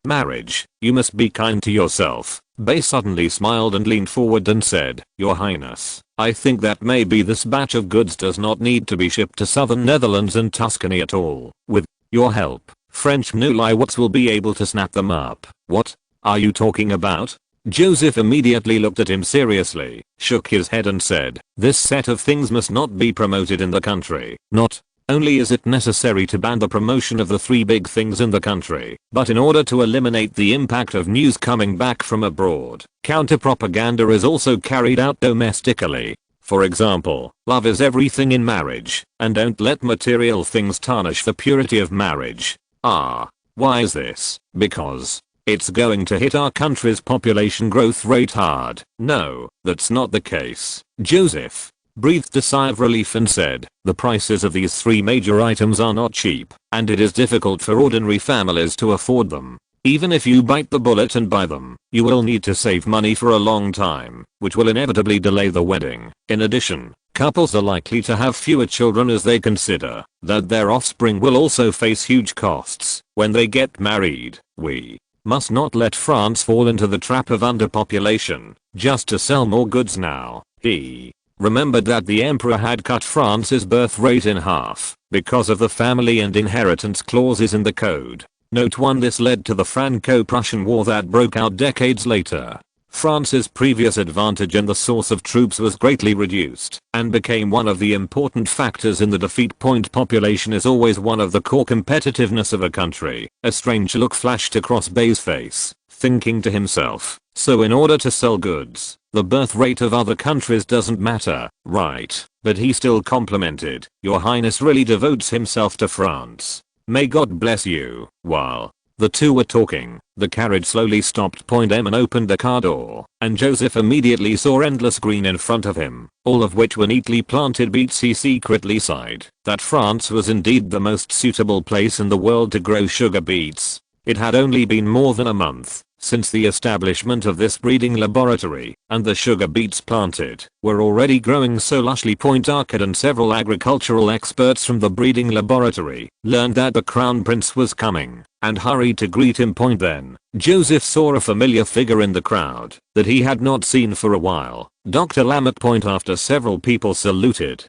Speaker 1: marriage, you must be kind to yourself. Bay suddenly smiled and leaned forward and said, Your Highness, I think that maybe this batch of goods does not need to be shipped to southern Netherlands and Tuscany at all. With your help, French newlyweds will be able to snap them up. What are you talking about? Joseph immediately looked at him seriously, shook his head and said, This set of things must not be promoted in the country. Not only is it necessary to ban the promotion of the 3 big things in the country, but in order to eliminate the impact of news coming back from abroad, counter-propaganda is also carried out domestically. For example, love is everything in marriage, and don't let material things tarnish the purity of marriage. Ah, why is this? Because it's going to hit our country's population growth rate hard. No, that's not the case. Joseph breathed a sigh of relief and said, the prices of these 3 major items are not cheap, and it is difficult for ordinary families to afford them. Even if you bite the bullet and buy them, you will need to save money for a long time, which will inevitably delay the wedding. In addition, couples are likely to have fewer children as they consider that their offspring will also face huge costs when they get married. We must not let France fall into the trap of underpopulation just to sell more goods now. He remembered that the emperor had cut France's birth rate in half because of the family and inheritance clauses in the code. Note 1. This led to the Franco-Prussian War that broke out decades later. France's previous advantage in the source of troops was greatly reduced and became one of the important factors in the defeat. Population is always one of the core competitiveness of a country. A strange look flashed across Bay's face, thinking to himself, so in order to sell goods, the birth rate of other countries doesn't matter, right? But he still complimented, Your Highness really devotes himself to France. May God bless you. While the two were talking, the carriage slowly stopped. Eamon opened the car door, and Joseph immediately saw endless green in front of him, all of which were neatly planted beets. He secretly sighed that France was indeed the most suitable place in the world to grow sugar beets. It had only been more than a month since the establishment of this breeding laboratory, and the sugar beets planted were already growing so lushly. Arcad and several agricultural experts from the breeding laboratory learned that the crown prince was coming and hurried to greet him. Then Joseph saw a familiar figure in the crowd that he had not seen for a while. Dr. Lamont. After several people saluted,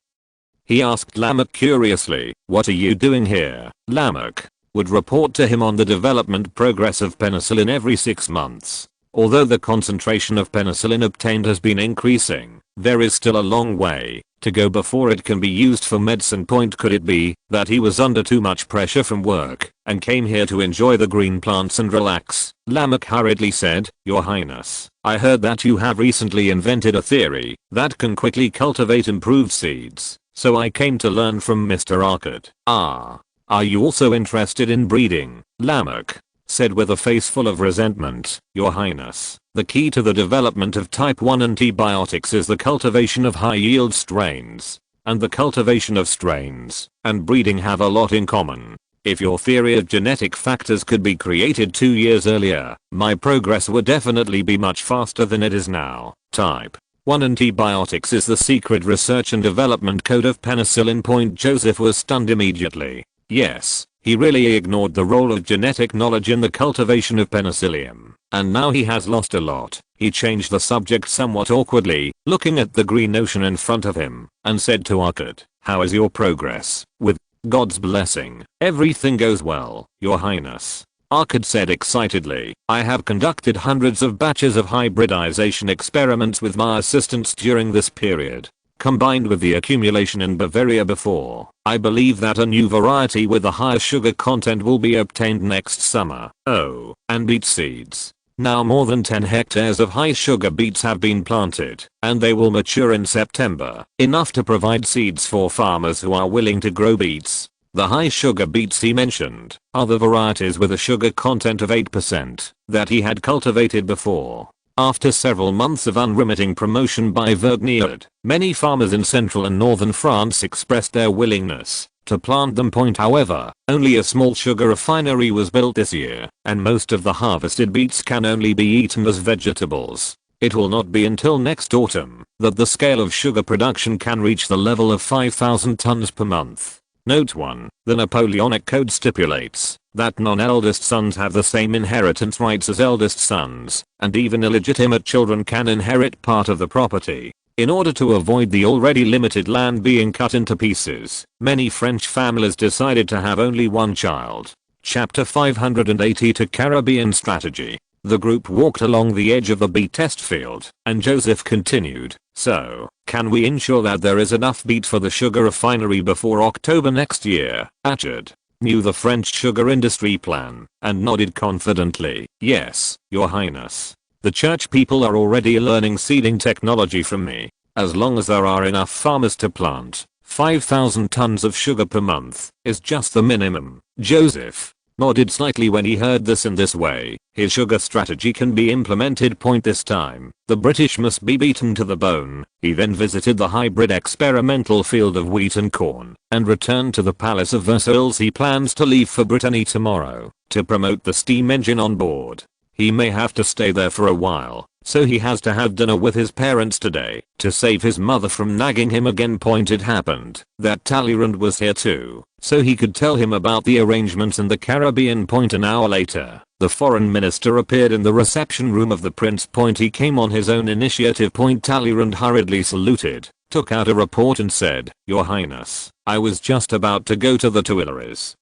Speaker 1: he asked Lamont curiously, What are you doing here? Lamont would report to him on the development progress of penicillin every 6 months. Although the concentration of penicillin obtained has been increasing, there is still a long way to go before it can be used for medicine. Could it be that he was under too much pressure from work and came here to enjoy the green plants and relax? Lamont hurriedly said, Your Highness, I heard that you have recently invented a theory that can quickly cultivate improved seeds, so I came to learn from Mr. Arcad. Ah. Are you also interested in breeding? Lamont said with a face full of resentment, "Your Highness, the key to the development of type 1 antibiotics is the cultivation of high-yield strains. And the cultivation of strains and breeding have a lot in common. If your theory of genetic factors could be created 2 years earlier, my progress would definitely be much faster than it is now. Type 1 antibiotics is the secret research and development code of penicillin. Joseph was stunned immediately. Yes, he really ignored the role of genetic knowledge in the cultivation of penicillium, and now he has lost a lot. He changed the subject somewhat awkwardly, looking at the green ocean in front of him, and said to Arkad, "How is your progress? With God's blessing, everything goes well, Your Highness." Arkad said excitedly, "I have conducted hundreds of batches of hybridization experiments with my assistants during this period. Combined with the accumulation in Bavaria before, I believe that a new variety with a higher sugar content will be obtained next summer. Oh, and beet seeds. Now more than 10 hectares of high sugar beets have been planted, and they will mature in September, enough to provide seeds for farmers who are willing to grow beets." The high sugar beets he mentioned are the varieties with a sugar content of 8% that he had cultivated before. After several months of unremitting promotion by Reincarnated, many farmers in central and northern France expressed their willingness to plant them. However, only a small sugar refinery was built this year, and most of the harvested beets can only be eaten as vegetables. It will not be until next autumn that the scale of sugar production can reach the level of 5,000 tons per month. Note 1. The Napoleonic Code stipulates that non-eldest sons have the same inheritance rights as eldest sons, and even illegitimate children can inherit part of the property. In order to avoid the already limited land being cut into pieces, many French families decided to have only one child. Chapter 580 to Caribbean Strategy. The group walked along the edge of the beet test field, and Joseph continued, "So, can we ensure that there is enough beet for the sugar refinery before October next year?" Achard knew the French sugar industry plan, and nodded confidently, "Yes, Your Highness. The church people are already learning seeding technology from me. As long as there are enough farmers to plant, 5,000 tons of sugar per month is just the minimum." Joseph nodded slightly when he heard this. In this way, his sugar strategy can be implemented. This time, the British must be beaten to the bone. He then visited the hybrid experimental field of wheat and corn, and returned to the Palace of Versailles. He plans to leave for Brittany tomorrow to promote the steam engine on board. He may have to stay there for a while, so he has to have dinner with his parents today to save his mother from nagging him again. It happened that Talleyrand was here too, so he could tell him about the arrangements in the Caribbean. An hour later, the foreign minister appeared in the reception room of the prince. He came on his own initiative. Talleyrand hurriedly saluted, took out a report and said, "Your Highness, I was just about to go to the Tuileries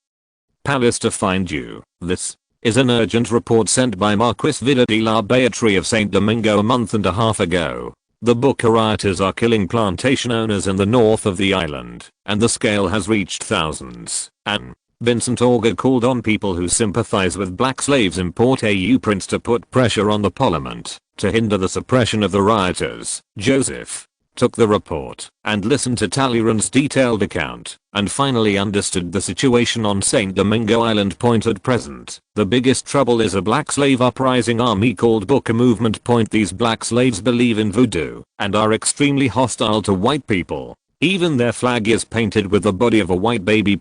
Speaker 1: Palace to find you. This is an urgent report sent by Marquis Vida de la Beatriz of St. Domingo a month and a half ago. The book rioters are killing plantation owners in the north of the island, and the scale has reached thousands. And Vincent Auger called on people who sympathize with black slaves import AU prints to put pressure on the parliament to hinder the suppression of the rioters." Joseph took the report and listened to Talleyrand's detailed account, and finally understood the situation on St. Domingo Island. At present, the biggest trouble is a black slave uprising army called Booker Movement. These black slaves believe in voodoo and are extremely hostile to white people. Even their flag is painted with the body of a white baby.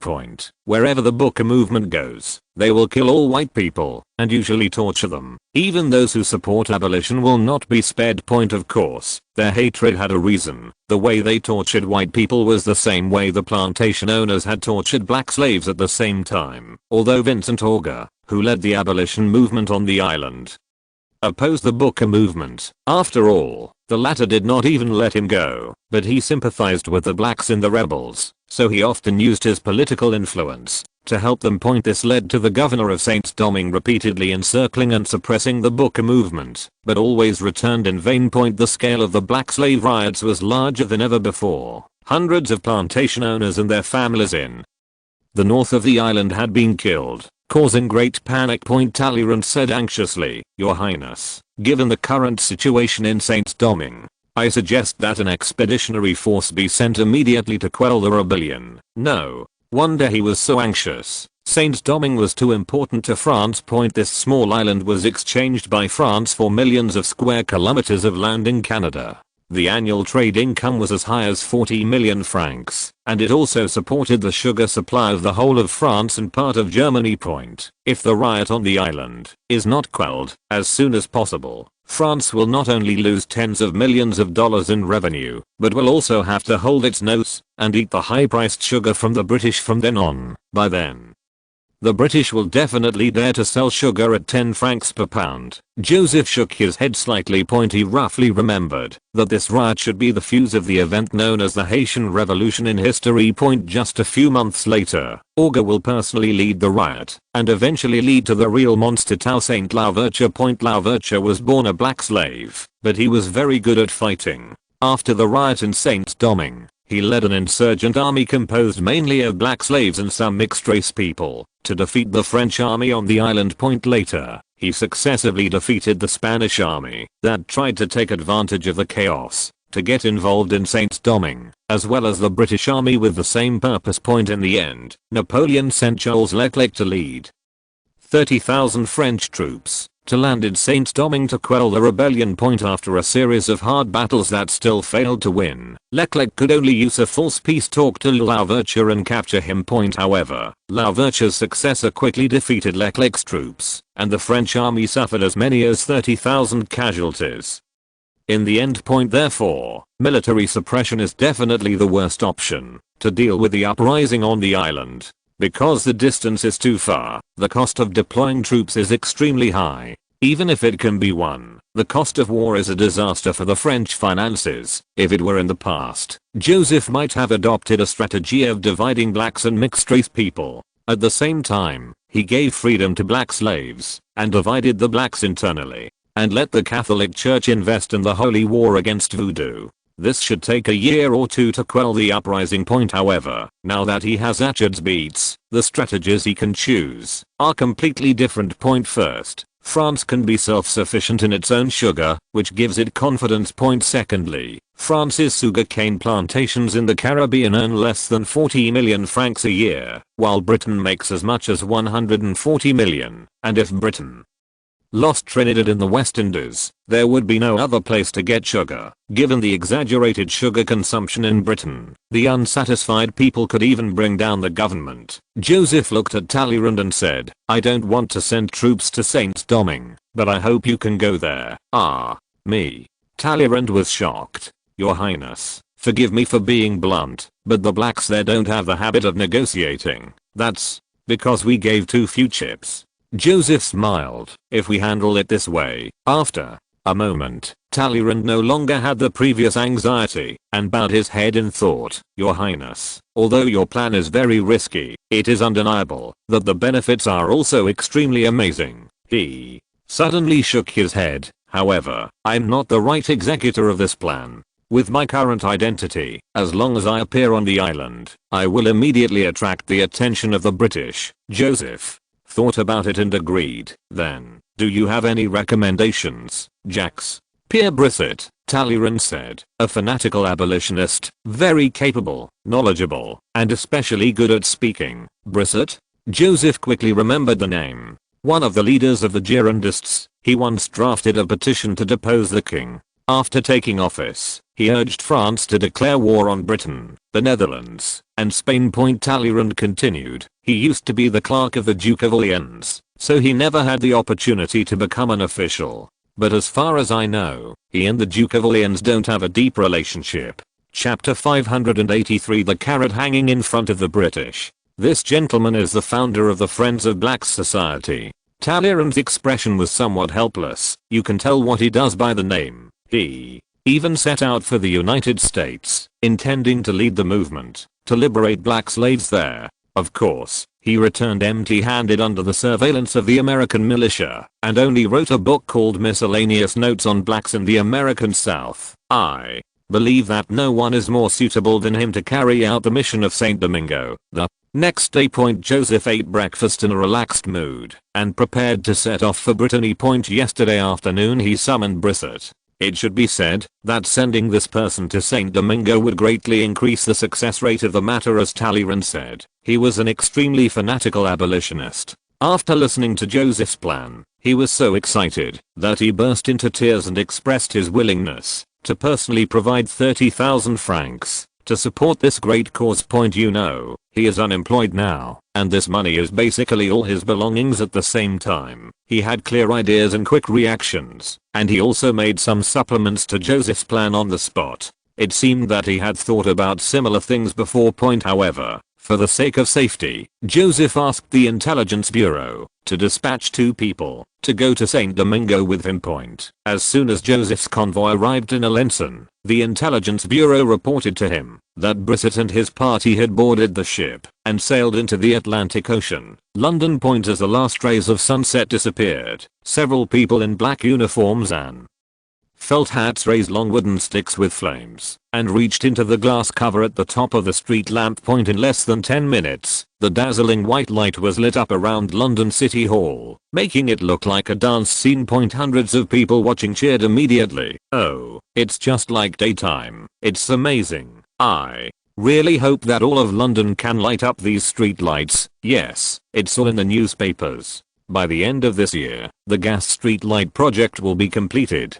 Speaker 1: Wherever the Booker Movement goes, they will kill all white people and usually torture them. Even those who support abolition will not be spared. Of course, their hatred had a reason. The way they tortured white people was the same way the plantation owners had tortured black slaves at the same time. Although Vincent Auger, who led the abolition movement on the island, opposed the Booker Movement. After all, the latter did not even let him go, but he sympathized with the blacks in the rebels, so he often used his political influence to help them. This led to the governor of St. Domingue repeatedly encircling and suppressing the Booker Movement, but always returned in vain. The scale of the black slave riots was larger than ever before. Hundreds of plantation owners and their families in the north of the island had been killed, causing great panic. Talleyrand said anxiously, "Your Highness, given the current situation in St. Domingue, I suggest that an expeditionary force be sent immediately to quell the rebellion." No wonder he was so anxious. Saint-Domingue was too important to France. This small island was exchanged by France for millions of square kilometers of land in Canada. The annual trade income was as high as 40 million francs, and it also supported the sugar supply of the whole of France and part of Germany. If the riot on the island is not quelled as soon as possible, France will not only lose tens of millions of dollars in revenue, but will also have to hold its nose and eat the high-priced sugar from the British from then on. By then, the British will definitely dare to sell sugar at 10 francs per pound. Joseph shook his head slightly. He roughly remembered that this riot should be the fuse of the event known as the Haitian Revolution in history. Just a few months later, Auger will personally lead the riot and eventually lead to the real monster Toussaint Louverture. Louverture was born a black slave, but he was very good at fighting. After the riot in Saint-Domingue, he led an insurgent army composed mainly of black slaves and some mixed-race people to defeat the French army on the island. Later, he successively defeated the Spanish army that tried to take advantage of the chaos to get involved in Saint-Domingue, as well as the British army with the same purpose. In the end, Napoleon sent Charles Leclerc to lead 30,000 French troops to land in Saint-Domingue to quell the rebellion. After a series of hard battles that still failed to win, Leclerc could only use a false peace talk to Louverture and capture him. However, Louverture's successor quickly defeated Leclerc's troops, and the French army suffered as many as 30,000 casualties. In the end. Therefore, military suppression is definitely the worst option to deal with the uprising on the island. Because the distance is too far, the cost of deploying troops is extremely high. Even if it can be won, the cost of war is a disaster for the French finances. If it were in the past, Joseph might have adopted a strategy of dividing blacks and mixed-race people. At the same time, he gave freedom to black slaves and divided the blacks internally, and let the Catholic Church invest in the holy war against voodoo. This should take a year or two to quell the uprising. However, now that he has Achard's beats, the strategies he can choose are completely different. First, France can be self-sufficient in its own sugar, which gives it confidence. Secondly, France's sugarcane plantations in the Caribbean earn less than 40 million francs a year, while Britain makes as much as 140 million, and if Britain lost Trinidad in the West Indies, there would be no other place to get sugar. Given the exaggerated sugar consumption in Britain, the unsatisfied people could even bring down the government. Joseph looked at Talleyrand and said, "I don't want to send troops to Saint-Domingue, but I hope you can go there." Me. Talleyrand was shocked. "Your Highness, forgive me for being blunt, but the blacks there don't have the habit of negotiating. That's because we gave too few chips." Joseph smiled. "If we handle it this way." After a moment, Talleyrand no longer had the previous anxiety and bowed his head in thought. "Your Highness, although your plan is very risky, it is undeniable that the benefits are also extremely amazing." He suddenly shook his head. "However, I'm not the right executor of this plan. With my current identity, as long as I appear on the island, I will immediately attract the attention of the British." Joseph thought about it and agreed. "Then, do you have any recommendations, Jacques?" "Pierre Brisset," Talleyrand said, "a fanatical abolitionist, very capable, knowledgeable, and especially good at speaking." "Brisset?" Joseph quickly remembered the name. One of the leaders of the Girondists. He once drafted a petition to depose the king. After taking office, he urged France to declare war on Britain, the Netherlands, and Spain. Talleyrand continued. "He used to be the clerk of the Duke of Orleans, so he never had the opportunity to become an official. But as far as I know, he and the Duke of Orleans don't have a deep relationship." Chapter 583. The carrot hanging in front of the British. "This gentleman is the founder of the Friends of Blacks Society." Talleyrand's expression was somewhat helpless. "You can tell what he does by the name. He even set out for the United States, intending to lead the movement to liberate black slaves there. Of course, he returned empty-handed under the surveillance of the American militia, and only wrote a book called Miscellaneous Notes on Blacks in the American South. I believe that no one is more suitable than him to carry out the mission of Saint Domingo." The next day. Joseph ate breakfast in a relaxed mood and prepared to set off for Brittany. Yesterday afternoon he summoned Brisset It should be said that sending this person to Saint Domingo would greatly increase the success rate of the matter, as Talleyrand said. He was an extremely fanatical abolitionist. After listening to Joseph's plan, he was so excited that he burst into tears and expressed his willingness to personally provide 30,000 francs to support this great cause. He is unemployed now, and this money is basically all his belongings. At the same time, he had clear ideas and quick reactions, and he also made some supplements to Joseph's plan on the spot. It seemed that he had thought about similar things before. However, for the sake of safety, Joseph asked the intelligence bureau to dispatch 2 people to go to Saint Domingo with him. As soon as Joseph's convoy arrived in Alençon, the intelligence bureau reported to him that Brisset and his party had boarded the ship and sailed into the Atlantic Ocean. London. As the last rays of sunset disappeared, several people in black uniforms and felt hats raised long wooden sticks with flames and reached into the glass cover at the top of the street lamp. In less than 10 minutes, the dazzling white light was lit up around London City Hall, making it look like a dance scene. Hundreds of people watching cheered immediately. Oh, it's just like daytime. It's amazing. I really hope that all of London can light up these street lights. Yes, it's all in the newspapers. By the end of this year, the gas street light project will be completed.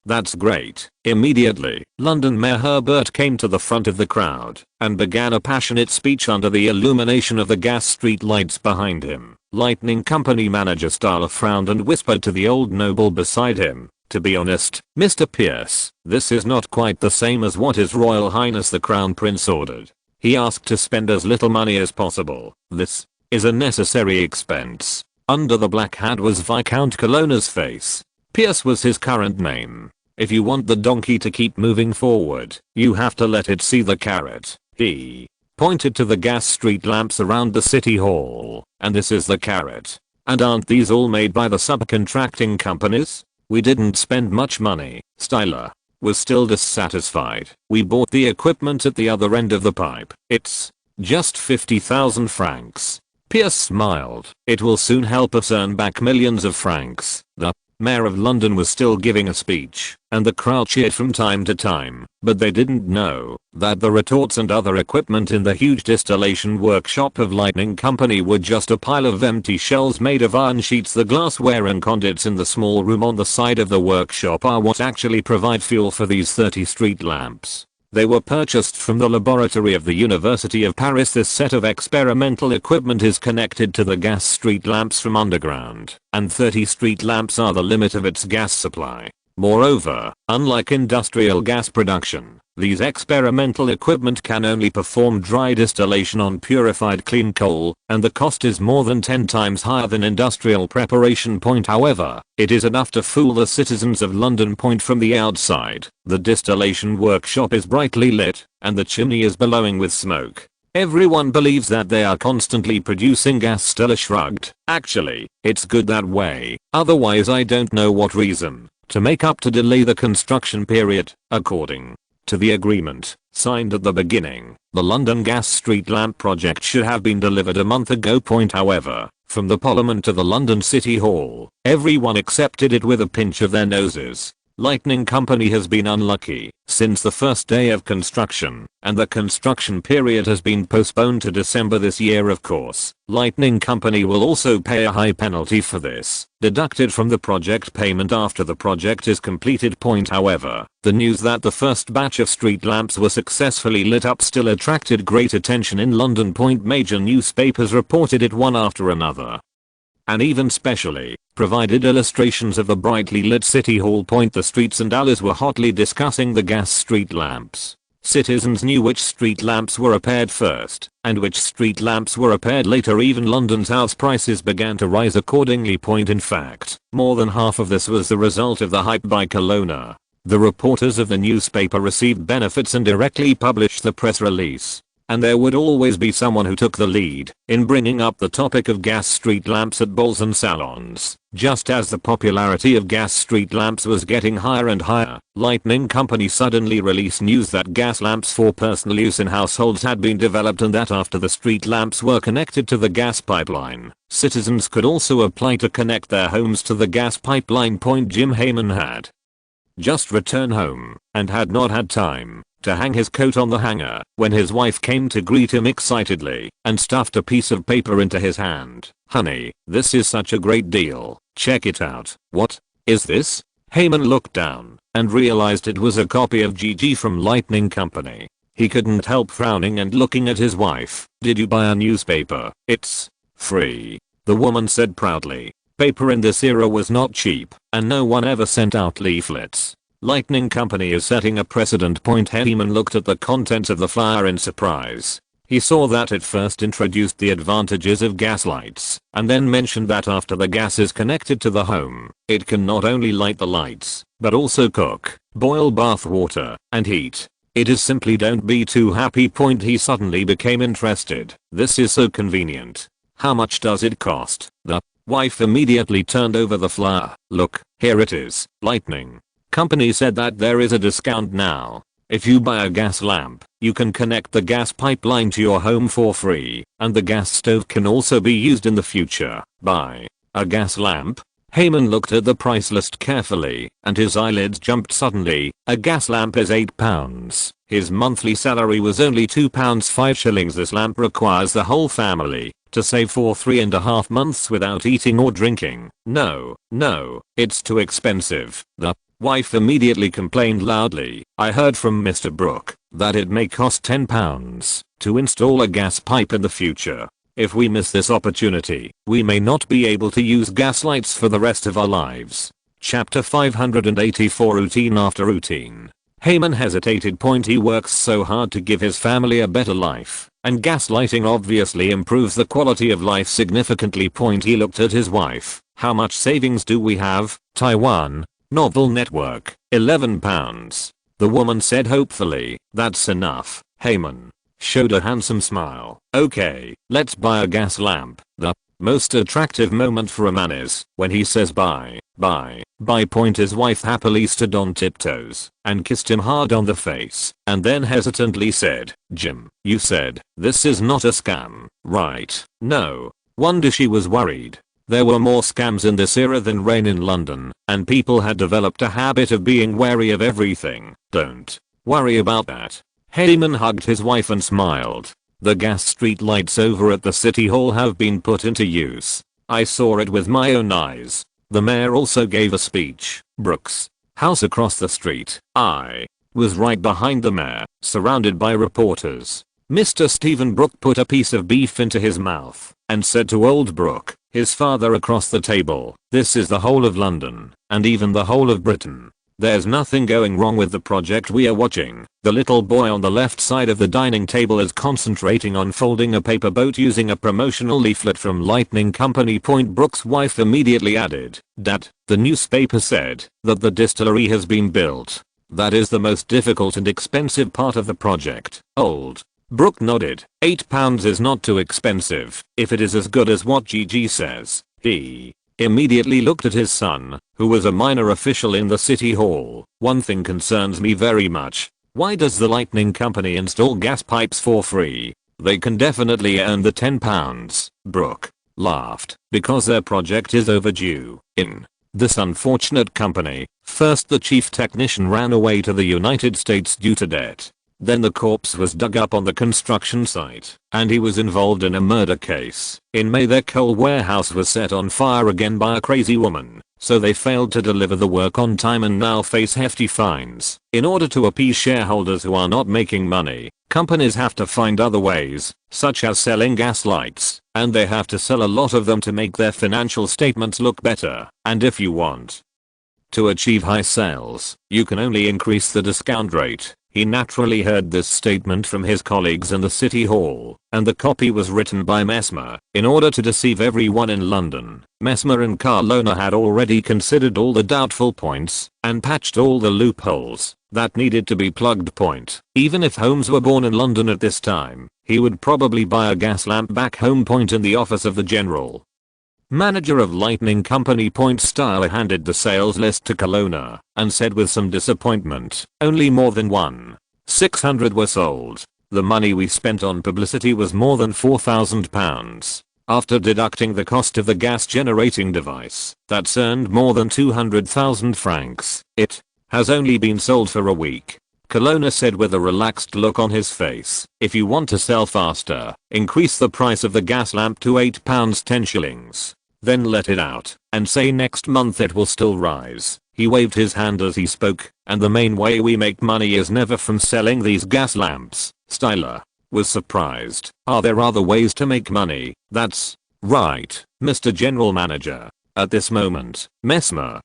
Speaker 1: That's great. Immediately, London Mayor Herbert came to the front of the crowd and began a passionate speech under the illumination of the gas street lights behind him. Lightning Company manager Starr frowned and whispered to the old noble beside him, "To be honest, Mr. Pierce, this is not quite the same as what His Royal Highness the Crown Prince ordered. He asked to spend as little money as possible. This is a necessary expense." Under the black hat was Viscount Colonna's face. Pierce was his current name. If you want the donkey to keep moving forward, you have to let it see the carrot. He pointed to the gas street lamps around the city hall. And this is the carrot. And aren't these all made by the subcontracting companies? We didn't spend much money. Styler was still dissatisfied. We bought the equipment at the other end of the pipe. It's just 50,000 francs. Pierce smiled. It will soon help us earn back millions of francs. The Mayor of London was still giving a speech, and the crowd cheered from time to time, but they didn't know that the retorts and other equipment in the huge distillation workshop of Lightning Company were just a pile of empty shells made of iron sheets. The glassware and conduits in the small room on the side of the workshop are what actually provide fuel for these 30 street lamps. They were purchased from the laboratory of the University of Paris. This set of experimental equipment is connected to the gas street lamps from underground, and 30 street lamps are the limit of its gas supply. Moreover, unlike industrial gas production, these experimental equipment can only perform dry distillation on purified clean coal, and the cost is more than 10 times higher than industrial preparation. However, it is enough to fool the citizens of London. From the outside, the distillation workshop is brightly lit, and the chimney is billowing with smoke. Everyone believes that they are constantly producing gas. Stella shrugged. Actually, it's good that way. Otherwise I don't know what reason to make up to delay the construction period. According to the agreement signed at the beginning, the London gas street lamp project should have been delivered a month ago. However, from the Parliament to the London City Hall, everyone accepted it with a pinch of their noses. Lightning Company has been unlucky since the first day of construction, and the construction period has been postponed to December this year. Of course, Lightning Company will also pay a high penalty for this, deducted from the project payment after the project is completed. However, the news that the first batch of street lamps were successfully lit up still attracted great attention in London. Major newspapers reported it one after another, and even specially provided illustrations of the brightly lit City Hall. The streets and alleys were hotly discussing the gas street lamps. Citizens knew which street lamps were repaired first, and which street lamps were repaired later. Even London's house prices began to rise accordingly. In fact, more than half of this was the result of the hype by Colonna. The reporters of the newspaper received benefits and directly published the press release. And there would always be someone who took the lead in bringing up the topic of gas street lamps at balls and salons. Just as the popularity of gas street lamps was getting higher and higher, Lightning Company suddenly released news that gas lamps for personal use in households had been developed, and that after the street lamps were connected to the gas pipeline, citizens could also apply to connect their homes to the gas pipeline. Jim Hayman had just returned home and had not had time to hang his coat on the hanger when his wife came to greet him excitedly and stuffed a piece of paper into his hand. "Honey, this is such a great deal. Check it out." "What is this?" Haman looked down and realized it was a copy of GG from Lightning Company. He couldn't help frowning and looking at his wife. "Did you buy a newspaper?" "It's free," the woman said proudly. Paper in this era was not cheap, and no one ever sent out leaflets. Lightning Company is setting a precedent. Haman looked at the contents of the flyer in surprise. He saw that it first introduced the advantages of gas lights, and then mentioned that after the gas is connected to the home, it can not only light the lights, but also cook, boil bath water, and heat. It is simply don't be too happy. He suddenly became interested. This is so convenient. How much does it cost? The wife immediately turned over the flyer. "Look, here it is. Lightning Company said that there is a discount now. If you buy a gas lamp, you can connect the gas pipeline to your home for free, and the gas stove can also be used in the future. Buy a gas lamp." Haman looked at the price list carefully, and his eyelids jumped suddenly. A gas lamp is £8. His monthly salary was only £2.05. This lamp requires the whole family to save for 3.5 months without eating or drinking. No, it's too expensive. The wife immediately complained loudly. "I heard from Mr. Brooke that it may cost £10 to install a gas pipe in the future. If we miss this opportunity, we may not be able to use gas lights for the rest of our lives." Chapter 584. Routine after routine. Haman hesitated. He works so hard to give his family a better life, and gaslighting obviously improves the quality of life significantly. He looked at his wife. "How much savings do we have?" "Taiwan Novel Network, £11. The woman said hopefully. "That's enough." Haman showed a handsome smile. "Okay, let's buy a gas lamp." The most attractive moment for a man is when he says buy. His wife happily stood on tiptoes and kissed him hard on the face, and then hesitantly said, "Jim, you said this is not a scam, right?" "No." Wonder she was worried. There were more scams in this era than rain in London, and people had developed a habit of being wary of everything. "Don't worry about that." Haman hugged his wife and smiled. "The gas street lights over at the city hall have been put into use. I saw it with my own eyes." The mayor also gave a speech. Brooks' house across the street. I was right behind the mayor, surrounded by reporters. Mr. Stephen Brooke put a piece of beef into his mouth and said to old Brooke, his father across the table, "This is the whole of London, and even the whole of Britain. There's nothing going wrong with the project we are watching." The little boy on the left side of the dining table is concentrating on folding a paper boat using a promotional leaflet from Lightning Company. Brooks' wife immediately added, "Dad, the newspaper said that the distillery has been built. That is the most difficult and expensive part of the project." Old Brooke nodded. £8 is not too expensive if it is as good as what GG says. He immediately looked at his son, who was a minor official in the city hall. "One thing concerns me very much. Why does the Lightning Company install gas pipes for free? They can definitely earn the £10. Brooke laughed. "Because their project is overdue. In this unfortunate company, first the chief technician ran away to the United States due to debt. Then the corpse was dug up on the construction site, and he was involved in a murder case. In May their coal warehouse was set on fire again by a crazy woman, so they failed to deliver the work on time and now face hefty fines. In order to appease shareholders who are not making money, companies have to find other ways, such as selling gas lights, and they have to sell a lot of them to make their financial statements look better. And if you want to achieve high sales, you can only increase the discount rate." He naturally heard this statement from his colleagues in the city hall, and the copy was written by Mesmer in order to deceive everyone in London. Mesmer and Carlona had already considered all the doubtful points and patched all the loopholes that needed to be plugged. Even if Holmes were born in London at this time, he would probably buy a gas lamp back home. In the office of the general manager of Lightning Company. Styler handed the sales list to Colonna and said with some disappointment, "Only more than 1,600 were sold. The money we spent on publicity was more than £4,000. After deducting the cost of the gas generating device, that's earned more than 200,000 francs. It has only been sold for a week. Colonna said with a relaxed look on his face. If you want to sell faster, increase the price of the gas lamp to £8 10 shillings. Then let it out, and say next month it will still rise. He waved his hand as he spoke, and the main way we make money is never from selling these gas lamps. Styler was surprised. Are there other ways to make money? That's right, Mr. General Manager. At this moment, Mesmer,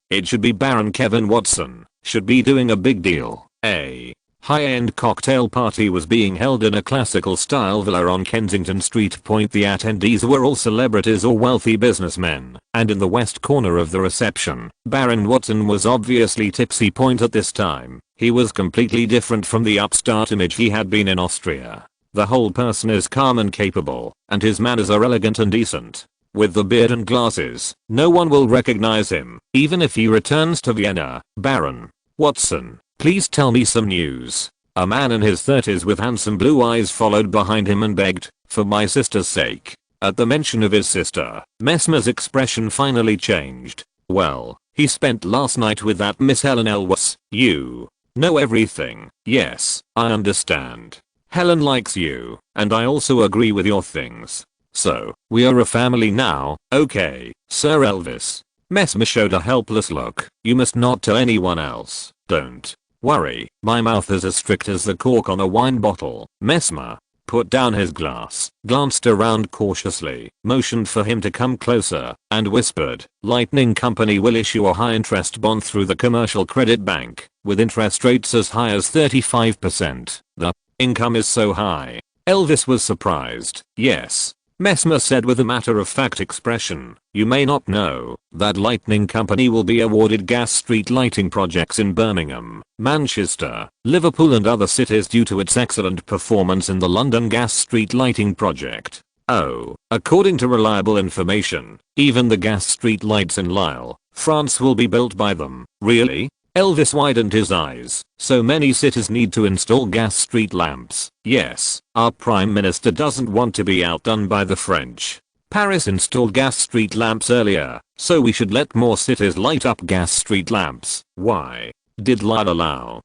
Speaker 1: it should be Baron Kevin Watson, should be doing a big deal. A high-end cocktail party was being held in a classical-style villa on Kensington Street. The attendees were all celebrities or wealthy businessmen, and in the west corner of the reception, Baron Watson was obviously tipsy. At this time, he was completely different from the upstart image he had been in Austria. The whole person is calm and capable, and his manners are elegant and decent. With the beard and glasses, no one will recognize him, even if he returns to Vienna. Baron Watson, please tell me some news. A man in his 30s with handsome blue eyes followed behind him and begged, for my sister's sake. At the mention of his sister, Mesmer's expression finally changed. Well, he spent last night with that Miss Helen Elwes. You know everything. Yes, I understand. Helen likes you, and I also agree with your things. So, we are a family now, okay, Sir Elvis. Mesmer showed a helpless look. You must not tell anyone else. Don't worry, my mouth is as strict as the cork on a wine bottle. Mesmer put down his glass, glanced around cautiously, motioned for him to come closer, and whispered, Lightning Company will issue a high-interest bond through the Commercial Credit Bank, with interest rates as high as 35%. The income is so high. Elvis was surprised. Yes, Mesmer said with a matter-of-fact expression. You may not know that Lightning Company will be awarded gas street lighting projects in Birmingham, Manchester, Liverpool and other cities due to its excellent performance in the London gas street lighting project. Oh, according to reliable information, even the gas street lights in Lille, France will be built by them. Really? Elvis widened his eyes. So many cities need to install gas street lamps. Yes, our Prime Minister doesn't want to be outdone by the French. Paris installed gas street lamps earlier, so we should let more cities light up gas street lamps. Why did Lille allow?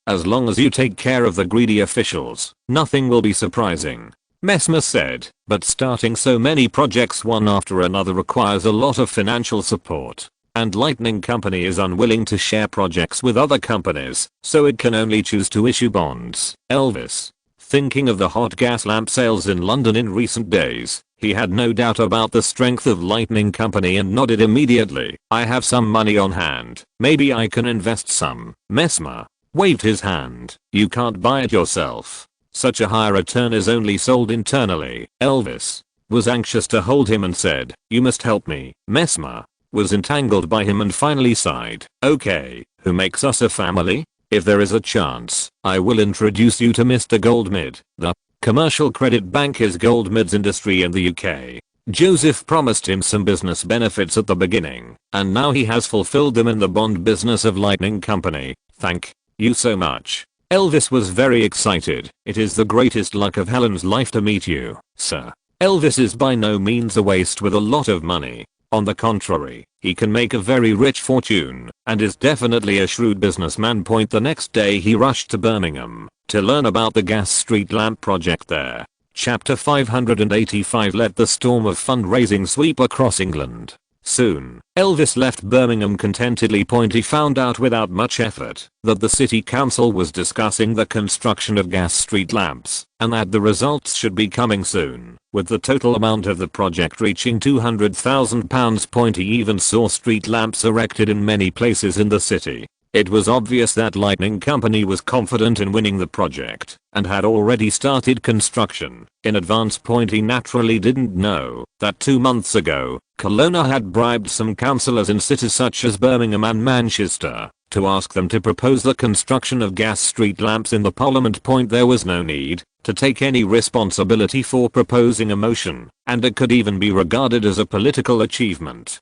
Speaker 1: As long as you take care of the greedy officials, nothing will be surprising. Mesmer said, but starting so many projects one after another requires a lot of financial support. And Lightning Company is unwilling to share projects with other companies, so it can only choose to issue bonds. Elvis, thinking of the hot gas lamp sales in London in recent days, he had no doubt about the strength of Lightning Company and nodded immediately. I have some money on hand, maybe I can invest some. Mesmer waved his hand. You can't buy it yourself. Such a high return is only sold internally. Elvis was anxious to hold him and said, you must help me. Mesmer was entangled by him and finally sighed. Okay, who makes us a family? If there is a chance, I will introduce you to Mr. Goldmid. The Commercial Credit Bank is Goldmid's industry in the UK. Joseph promised him some business benefits at the beginning, and now he has fulfilled them in the bond business of Lightning Company. Thank you so much. Elvis was very excited. It is the greatest luck of Helen's life to meet you, sir. Elvis is by no means a waste with a lot of money. On the contrary, he can make a very rich fortune, and is definitely a shrewd businessman. The next day he rushed to Birmingham, to learn about the gas street lamp project there. Chapter 585 let the storm of fundraising sweep across England. Soon, Elvis left Birmingham contentedly. He found out without much effort that the city council was discussing the construction of gas street lamps, and that the results should be coming soon, with the total amount of the project reaching £200,000. He even saw street lamps erected in many places in the city. It was obvious that Lightning Company was confident in winning the project, and had already started construction in advance. He naturally didn't know that 2 months ago, Colonna had bribed some councillors in cities such as Birmingham and Manchester to ask them to propose the construction of gas street lamps in the Parliament. There was no need to take any responsibility for proposing a motion, and it could even be regarded as a political achievement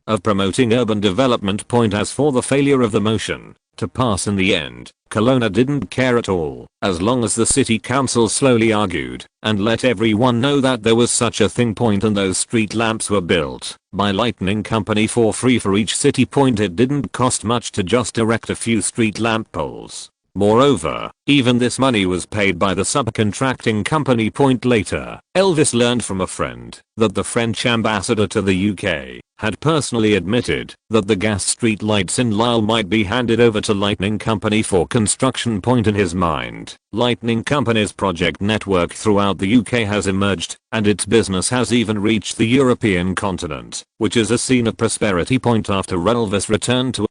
Speaker 1: of promoting urban development. As for the failure of the motion to pass in the end. Kelowna didn't care at all, as long as the city council slowly argued and let everyone know that there was such a thing point, and those street lamps were built by Lightning Company for free for each city point. It didn't cost much to just erect a few street lamp poles. Moreover, even this money was paid by the subcontracting company. Point later, Elvis learned from a friend that the French ambassador to the UK had personally admitted that the gas street lights in Lyle might be handed over to Lightning Company for construction. Point in his mind, Lightning Company's project network throughout the UK has emerged, and its business has even reached the European continent, which is a scene of prosperity. Point after Elvis returned to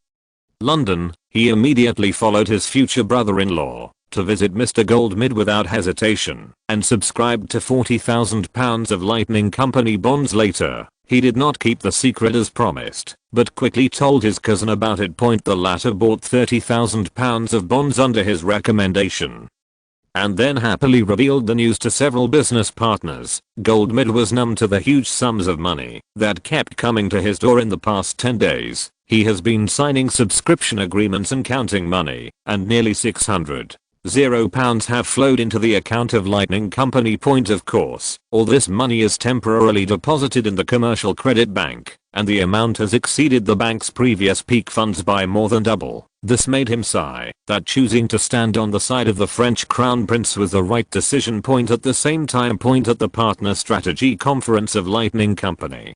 Speaker 1: London, he immediately followed his future brother-in-law to visit Mr. Goldmid without hesitation and subscribed to £40,000 of Lightning Company bonds. Later, he did not keep the secret as promised, but quickly told his cousin about it. Point the latter bought £30,000 of bonds under his recommendation and then happily revealed the news to several business partners. Goldmid was numb to the huge sums of money that kept coming to his door in the past 10 days. He has been signing subscription agreements and counting money, and nearly £600,000 have flowed into the account of Lightning Company. Point of course, all this money is temporarily deposited in the commercial credit bank, and the amount has exceeded the bank's previous peak funds by more than double. This made him sigh that choosing to stand on the side of the French Crown Prince was the right decision. Point at the same time. Point at the partner strategy conference of Lightning Company,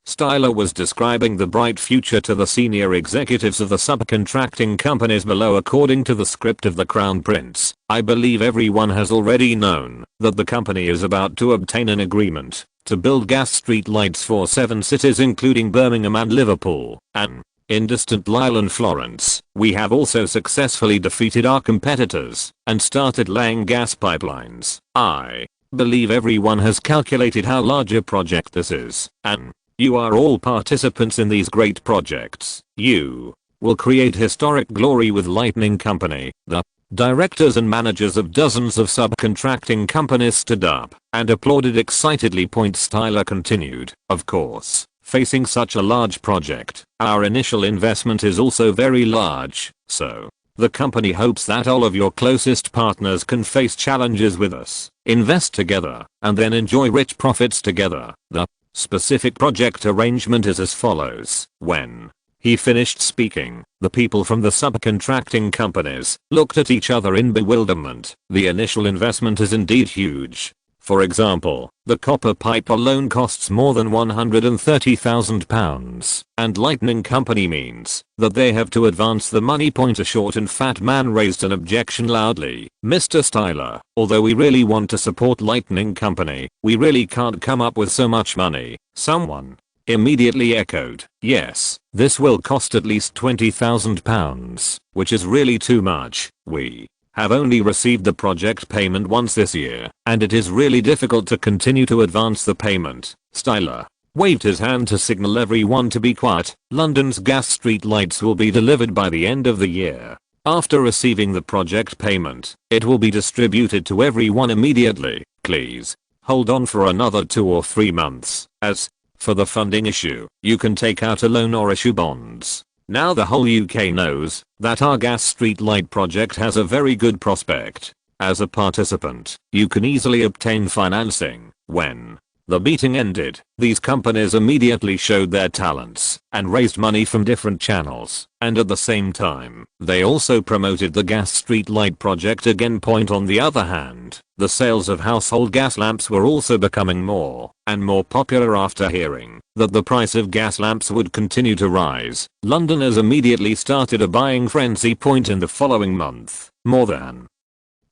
Speaker 1: Styler was describing the bright future to the senior executives of the subcontracting companies below. According to the script of the Crown Prince, I believe everyone has already known that the company is about to obtain an agreement to build gas street lights for 7 cities including Birmingham and Liverpool, and in distant Lille and Florence. We have also successfully defeated our competitors and started laying gas pipelines. I believe everyone has calculated how large a project this is, and you are all participants in these great projects. You will create historic glory with Lightning Company. The directors and managers of dozens of subcontracting companies stood up and applauded excitedly. Styler continued, of course, facing such a large project, our initial investment is also very large, so the company hopes that all of your closest partners can face challenges with us, invest together, and then enjoy rich profits together. The specific project arrangement is as follows. When he finished speaking, the people from the subcontracting companies looked at each other in bewilderment. The initial investment is indeed huge. For example, the copper pipe alone costs more than £130,000, and Lightning Company means that they have to advance the money. A short and fat man raised an objection loudly. Mr. Styler, although we really want to support Lightning Company, we really can't come up with so much money. Someone immediately echoed, yes, this will cost at least £20,000, which is really too much. We have only received the project payment once this year, and it is really difficult to continue to advance the payment. Styler waved his hand to signal everyone to be quiet. London's gas street lights will be delivered by the end of the year. After receiving the project payment, it will be distributed to everyone immediately. Please hold on for another 2 or 3 months. As for the funding issue, you can take out a loan or issue bonds. Now the whole UK knows that our gas street light project has a very good prospect. As a participant, you can easily obtain financing. When the meeting ended, these companies immediately showed their talents and raised money from different channels, and at the same time, they also promoted the gas street light project again. On the other hand, the sales of household gas lamps were also becoming more and more popular. After hearing that the price of gas lamps would continue to rise, Londoners immediately started a buying frenzy. In the following month, more than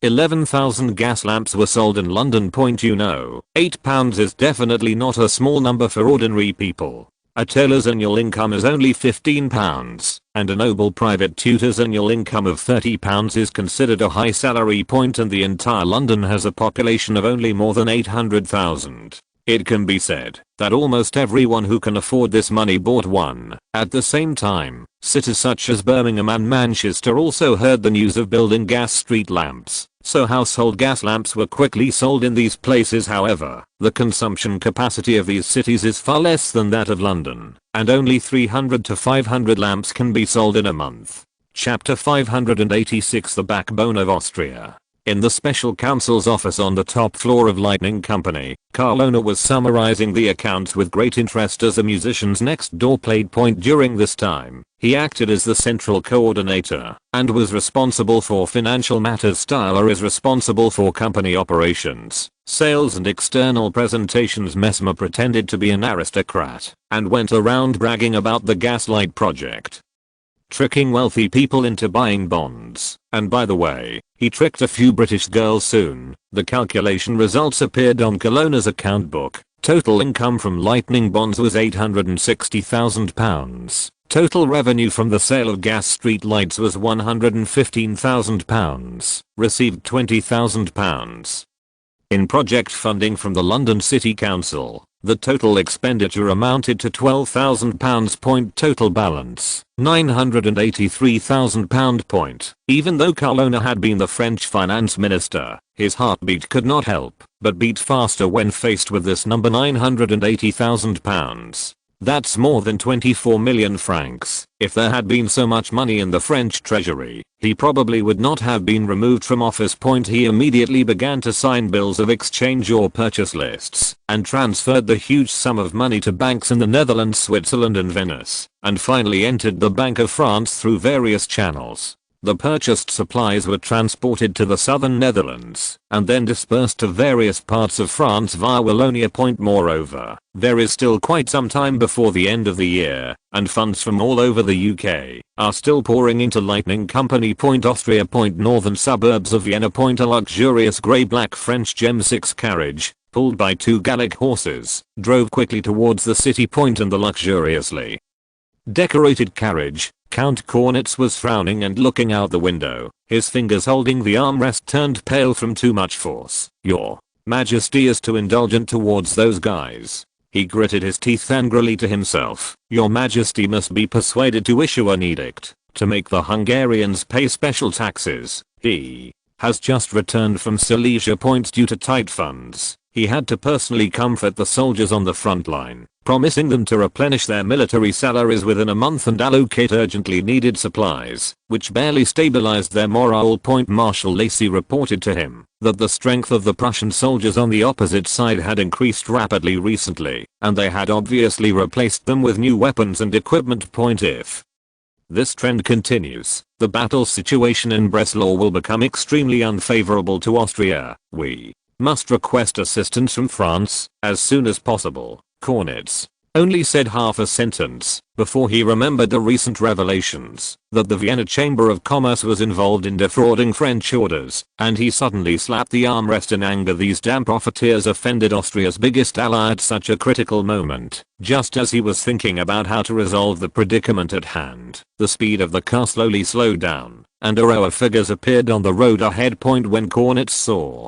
Speaker 1: 11,000 gas lamps were sold in London. You know, £8 is definitely not a small number for ordinary people. A tailor's annual income is only £15, and a noble private tutor's annual income of £30 is considered a high salary. And the entire London has a population of only more than 800,000. It can be said that almost everyone who can afford this money bought one. At the same time, cities such as Birmingham and Manchester also heard the news of building gas street lamps, so household gas lamps were quickly sold in these places. However, the consumption capacity of these cities is far less than that of London, and only 300 to 500 lamps can be sold in a month. Chapter 586, The Backbone of Austria. In the special counsel's office on the top floor of Lightning Company, Colonna was summarizing the accounts with great interest as a musician's next door played point during this time. He acted as the central coordinator and was responsible for financial matters. Styler is responsible for company operations, sales and external presentations. Mesmer pretended to be an aristocrat and went around bragging about the gaslight project, tricking wealthy people into buying bonds. And by the way, he tricked a few British girls soon. The calculation results appeared on Colonna's account book. Total income from Lightning bonds was £860,000. Total revenue from the sale of gas street lights was £115,000. Received £20,000 in project funding from the London City Council. The total expenditure amounted to £12,000. Total balance, £983,000. Even though Colonna had been the French finance minister, his heartbeat could not help but beat faster when faced with this number, £980,000. That's more than 24 million francs. If there had been so much money in the French treasury, he probably would not have been removed from office. He immediately began to sign bills of exchange or purchase lists and transferred the huge sum of money to banks in the Netherlands, Switzerland and Venice, and finally entered the Bank of France through various channels. The purchased supplies were transported to the southern Netherlands and then dispersed to various parts of France via Wallonia. Moreover, there is still quite some time before the end of the year, and funds from all over the UK are still pouring into Lightning Company. Austria. Northern suburbs of Vienna. A luxurious grey-black French Gem 6 carriage, pulled by two Gallic horses, drove quickly towards the city. In the luxuriously decorated carriage, Count Cornetz was frowning and looking out the window. His fingers holding the armrest turned pale from too much force. "Your Majesty is too indulgent towards those guys." He gritted his teeth angrily to himself. "Your Majesty must be persuaded to issue an edict to make the Hungarians pay special taxes. He has just returned from Silesia. Due to tight funds, he had to personally comfort the soldiers on the front line, promising them to replenish their military salaries within a month and allocate urgently needed supplies, which barely stabilized their morale. Marshal Lacy reported to him that the strength of the Prussian soldiers on the opposite side had increased rapidly recently, and they had obviously replaced them with new weapons and equipment. If this trend continues, the battle situation in Breslau will become extremely unfavorable to Austria. We must request assistance from France as soon as possible." Cornetz only said half a sentence before he remembered the recent revelations that the Vienna Chamber of Commerce was involved in defrauding French orders, and he suddenly slapped the armrest in anger. These damn profiteers offended Austria's biggest ally at such a critical moment. Just as he was thinking about how to resolve the predicament at hand, the speed of the car slowly slowed down, and a row of figures appeared on the road ahead. When Cornetz saw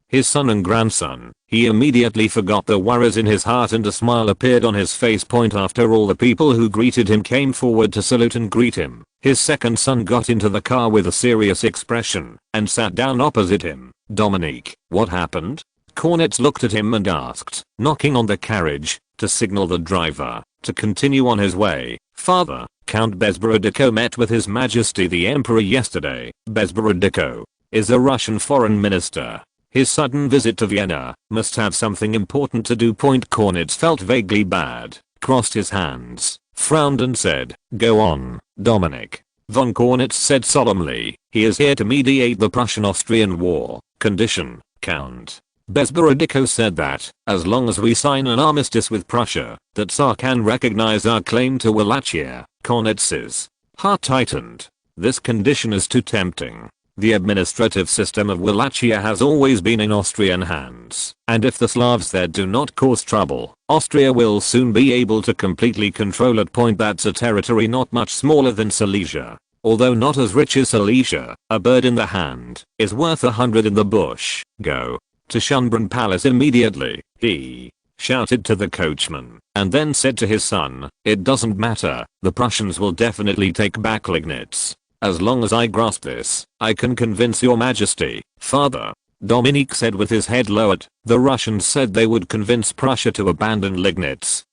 Speaker 1: his son and grandson, he immediately forgot the worries in his heart and a smile appeared on his face. After all, the people who greeted him came forward to salute and greet him. His second son got into the car with a serious expression and sat down opposite him. "Dominique, what happened?" Cornetz looked at him and asked, knocking on the carriage to signal the driver to continue on his way. "Father, Count Bezborodiko met with His Majesty the Emperor yesterday." Bezborodiko is a Russian foreign minister. His sudden visit to Vienna must have something important to do. Cornetz felt vaguely bad, crossed his hands, frowned and said, "Go on, Dominic." Von Cornetz said solemnly, "He is here to mediate the Prussian-Austrian war. Condition, Count." Bezborodiko said that, as long as we sign an armistice with Prussia, that Tsar can recognize our claim to Wallachia. Cornetz's heart tightened. This condition is too tempting. The administrative system of Wallachia has always been in Austrian hands, and if the Slavs there do not cause trouble, Austria will soon be able to completely control it. That's a territory not much smaller than Silesia. Although not as rich as Silesia, a bird in the hand is worth 100 in the bush. "Go to Schönbrunn Palace immediately," he shouted to the coachman, and then said to his son, "It doesn't matter, the Prussians will definitely take back Liegnitz. As long as I grasp this, I can convince your Majesty." "Father," Dominique said with his head lowered, "the Russians said they would convince Prussia to abandon Liegnitz.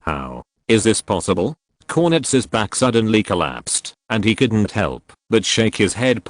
Speaker 1: How is this possible?" Cornets' back suddenly collapsed, and he couldn't help but shake his head.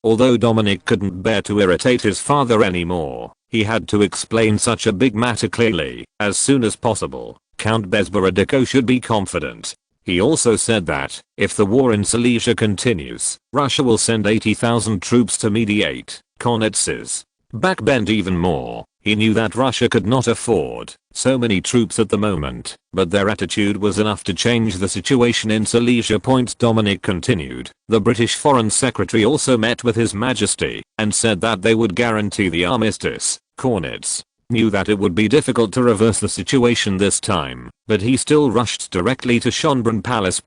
Speaker 1: Although Dominic couldn't bear to irritate his father anymore, he had to explain such a big matter clearly. As soon as possible, Count Bezborodico should be confident. He also said that, if the war in Silesia continues, Russia will send 80,000 troops to mediate. Cornets' back bent even more. He knew that Russia could not afford so many troops at the moment, but their attitude was enough to change the situation in Silesia. Dominic continued. The British Foreign Secretary also met with His Majesty and said that they would guarantee the armistice. Cornets knew that it would be difficult to reverse the situation this time, but he still rushed directly to Schönbrunn Palace.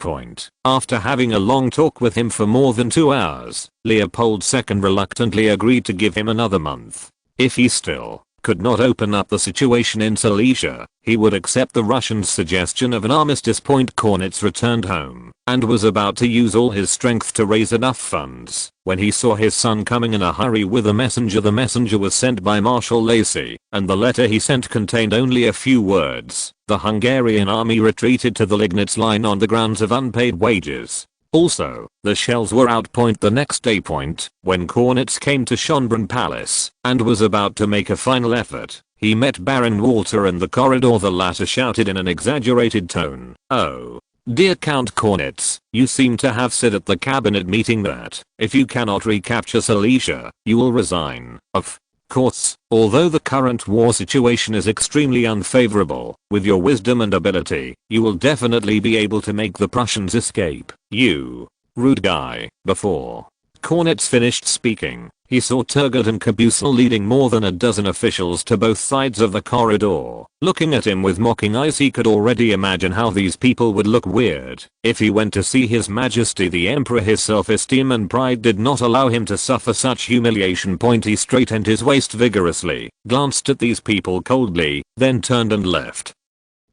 Speaker 1: After having a long talk with him for more than 2 hours, Leopold II reluctantly agreed to give him another month. If he still could not open up the situation in Silesia, he would accept the Russians' suggestion of an armistice. Cornets returned home and was about to use all his strength to raise enough funds when he saw his son coming in a hurry with a messenger. The messenger was sent by Marshal Lacy, and the letter he sent contained only a few words. The Hungarian army retreated to the Liegnitz line on the grounds of unpaid wages. Also, the shells were out. The next day, when Cornets came to Schönbrunn Palace and was about to make a final effort, he met Baron Walter in the corridor. The latter shouted in an exaggerated tone, "Oh, dear Count Cornets, you seem to have said at the cabinet meeting that, if you cannot recapture Silesia, you will resign." Of course, although the current war situation is extremely unfavorable, with your wisdom and ability, you will definitely be able to make the Prussians escape. You rude guy. Before Cornets finished speaking, he saw Turgot and Kabusel leading more than a dozen officials to both sides of the corridor. Looking at him with mocking eyes, he could already imagine how these people would look weird if he went to see His Majesty the Emperor. His self-esteem and pride did not allow him to suffer such humiliation. He straightened his waist vigorously, glanced at these people coldly, then turned and left.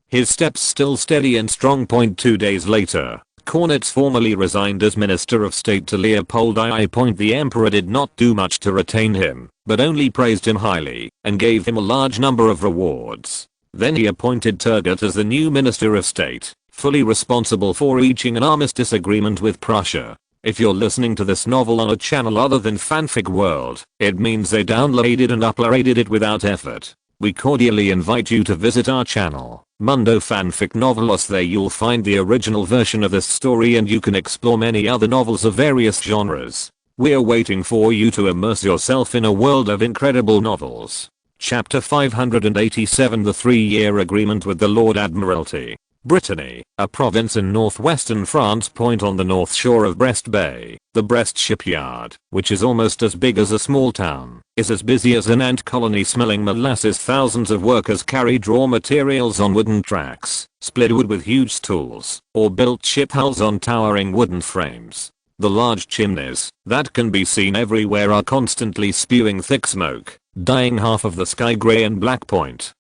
Speaker 1: His steps still steady and strong. 2 days later, Cornets formally resigned as Minister of State to Leopold II. The Emperor did not do much to retain him, but only praised him highly and gave him a large number of rewards. Then he appointed Turgot as the new Minister of State, fully responsible for reaching an armistice agreement with Prussia. If you're listening to this novel on a channel other than Fanfic World, it means they downloaded and uploaded it without effort. We cordially invite you to visit our channel, Mundo Fanfic Novelos. There you'll find the original version of this story, and you can explore many other novels of various genres. We're waiting for you to immerse yourself in a world of incredible novels. Chapter 587, The 3-Year Agreement with the Lord Admiralty. Brittany, a province in northwestern France. On the north shore of Brest Bay, the Brest shipyard, which is almost as big as a small town, is as busy as an ant colony smelling molasses. Thousands of workers carried raw materials on wooden tracks, split wood with huge tools, or built ship hulls on towering wooden frames. The large chimneys that can be seen everywhere are constantly spewing thick smoke, dyeing half of the sky grey and black.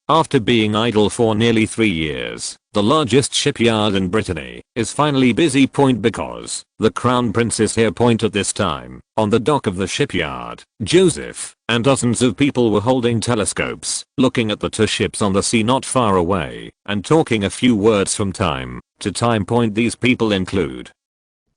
Speaker 1: After being idle for nearly 3 years, the largest shipyard in Brittany is finally busy. Because the Crown Prince is here. At this time, on the dock of the shipyard, Joseph and dozens of people were holding telescopes, looking at the 2 ships on the sea not far away, and talking a few words from time to time. These people include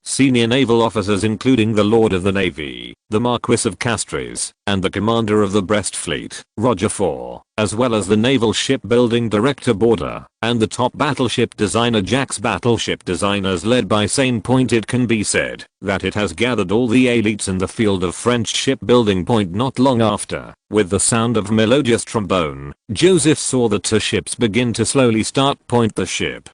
Speaker 1: senior naval officers including the Lord of the Navy, the Marquis of Castres, and the commander of the Brest Fleet, Roger IV, as well as the naval shipbuilding director Border, and the top battleship designer Jack's battleship designers led by Sane. It can be said that it has gathered all the elites in the field of French shipbuilding. Not long after, with the sound of melodious trombone, Joseph saw the 2 ships begin to slowly start. The ship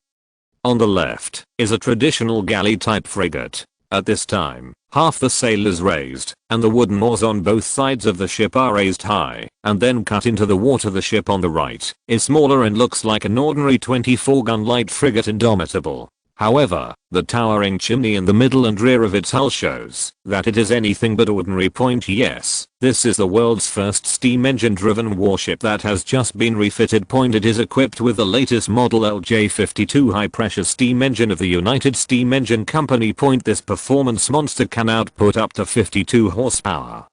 Speaker 1: on the left is a traditional galley-type frigate. At this time, half the sail is raised, and the wooden oars on both sides of the ship are raised high and then cut into the water. The ship on the right is smaller and looks like an ordinary 24-gun light frigate, Indomitable. However, the towering chimney in the middle and rear of its hull shows that it is anything but ordinary. Yes, this is the world's first steam engine driven warship that has just been refitted. It is equipped with the latest model LJ52 high pressure steam engine of the United Steam Engine Company. This performance monster can output up to 52 horsepower.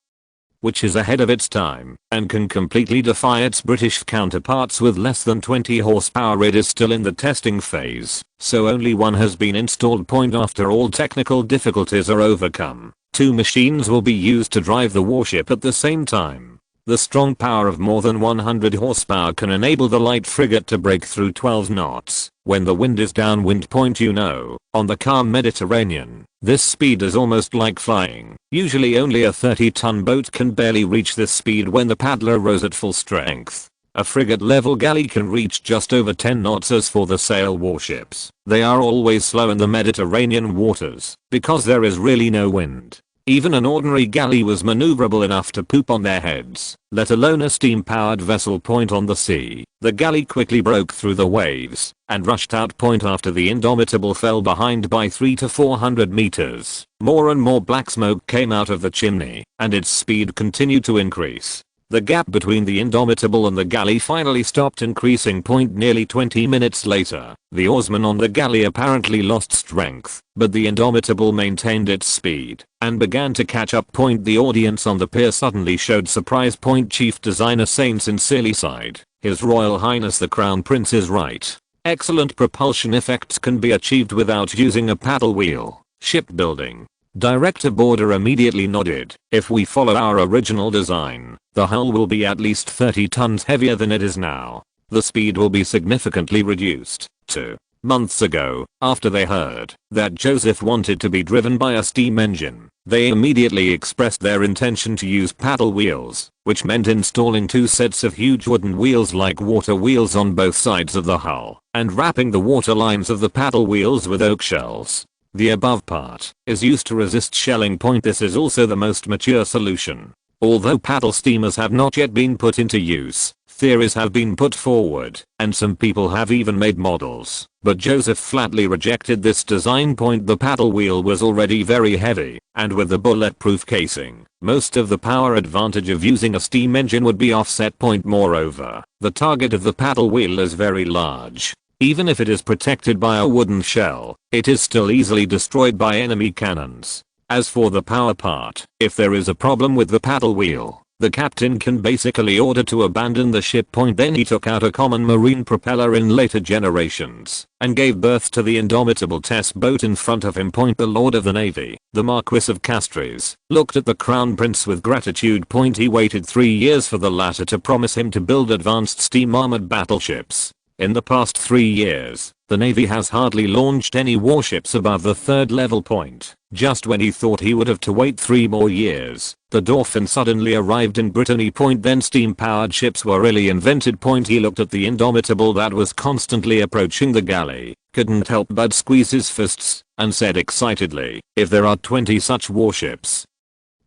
Speaker 1: which is ahead of its time and can completely defy its British counterparts with less than 20 horsepower. It is still in the testing phase, so only one has been installed. After all technical difficulties are overcome, 2 machines will be used to drive the warship at the same time. The strong power of more than 100 horsepower can enable the light frigate to break through 12 knots when the wind is downwind. On the calm Mediterranean, this speed is almost like flying. Usually only a 30-ton boat can barely reach this speed when the paddler rows at full strength. A frigate-level galley can reach just over 10 knots. As for the sail warships, they are always slow in the Mediterranean waters because there is really no wind. Even an ordinary galley was maneuverable enough to poop on their heads, let alone a steam-powered vessel. On the sea, the galley quickly broke through the waves and rushed out. After the Indomitable fell behind by 300 to 400 meters, more and more black smoke came out of the chimney, and its speed continued to increase. The gap between the Indomitable and the galley finally stopped increasing. Nearly 20 minutes later, the oarsmen on the galley apparently lost strength, but the Indomitable maintained its speed and began to catch up. The audience on the pier suddenly showed surprise. Chief Designer Saint sincerely sighed. His Royal Highness the Crown Prince is right. Excellent propulsion effects can be achieved without using a paddle wheel. Shipbuilding. Director Border immediately nodded. If we follow our original design, the hull will be at least 30 tons heavier than it is now. The speed will be significantly reduced. 2 months ago, after they heard that Joseph wanted to be driven by a steam engine, they immediately expressed their intention to use paddle wheels, which meant installing 2 sets of huge wooden wheels like water wheels on both sides of the hull, and wrapping the water lines of the paddle wheels with oak shells. The above part is used to resist shelling. This is also the most mature solution. Although paddle steamers have not yet been put into use, theories have been put forward, and some people have even made models, but Joseph flatly rejected this design. The paddle wheel was already very heavy, and with the bulletproof casing, most of the power advantage of using a steam engine would be offset. Moreover, the target of the paddle wheel is very large. Even if it is protected by a wooden shell, it is still easily destroyed by enemy cannons. As for the power part, if there is a problem with the paddle wheel, the captain can basically order to abandon the ship. Then he took out a common marine propeller in later generations and gave birth to the Indomitable test boat in front of him. The Lord of the Navy, the Marquis of Castries, looked at the Crown Prince with gratitude. He waited 3 years for the latter to promise him to build advanced steam-armored battleships. In the past 3 years, the Navy has hardly launched any warships above the 3rd level point. Just when he thought he would have to wait 3 more years, the Dauphin suddenly arrived in Brittany. Then steam-powered ships were really invented. He looked at the Indomitable that was constantly approaching the galley, couldn't help but squeeze his fists, and said excitedly, "If there are 20 such warships,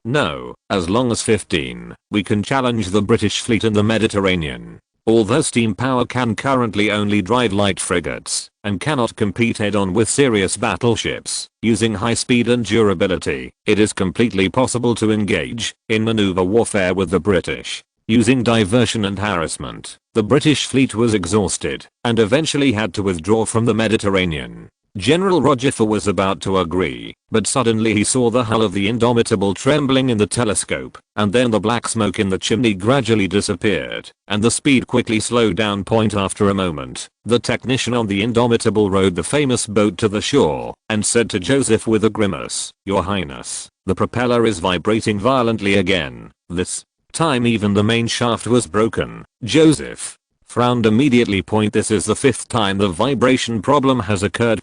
Speaker 1: no, as long as 15, we can challenge the British fleet in the Mediterranean." Although steam power can currently only drive light frigates and cannot compete head-on with serious battleships, using high speed and durability, it is completely possible to engage in maneuver warfare with the British. Using diversion and harassment, the British fleet was exhausted and eventually had to withdraw from the Mediterranean. General Roger was about to agree, but suddenly he saw the hull of the Indomitable trembling in the telescope, and then the black smoke in the chimney gradually disappeared, and the speed quickly slowed down. After a moment, the technician on the Indomitable rowed the famous boat to the shore, and said to Joseph with a grimace, "Your Highness, the propeller is vibrating violently again. This time even the main shaft was broken." Joseph frowned immediately. This is the 5th time the vibration problem has occurred.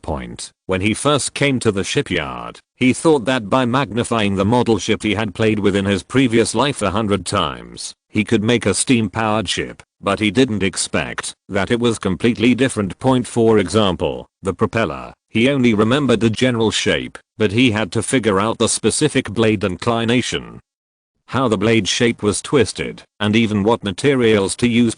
Speaker 1: When he first came to the shipyard, he thought that by magnifying the model ship he had played with in his previous life 100 times, he could make a steam-powered ship, but he didn't expect that it was completely different. For example, the propeller, he only remembered the general shape, but he had to figure out the specific blade inclination, how the blade shape was twisted, and even what materials to use.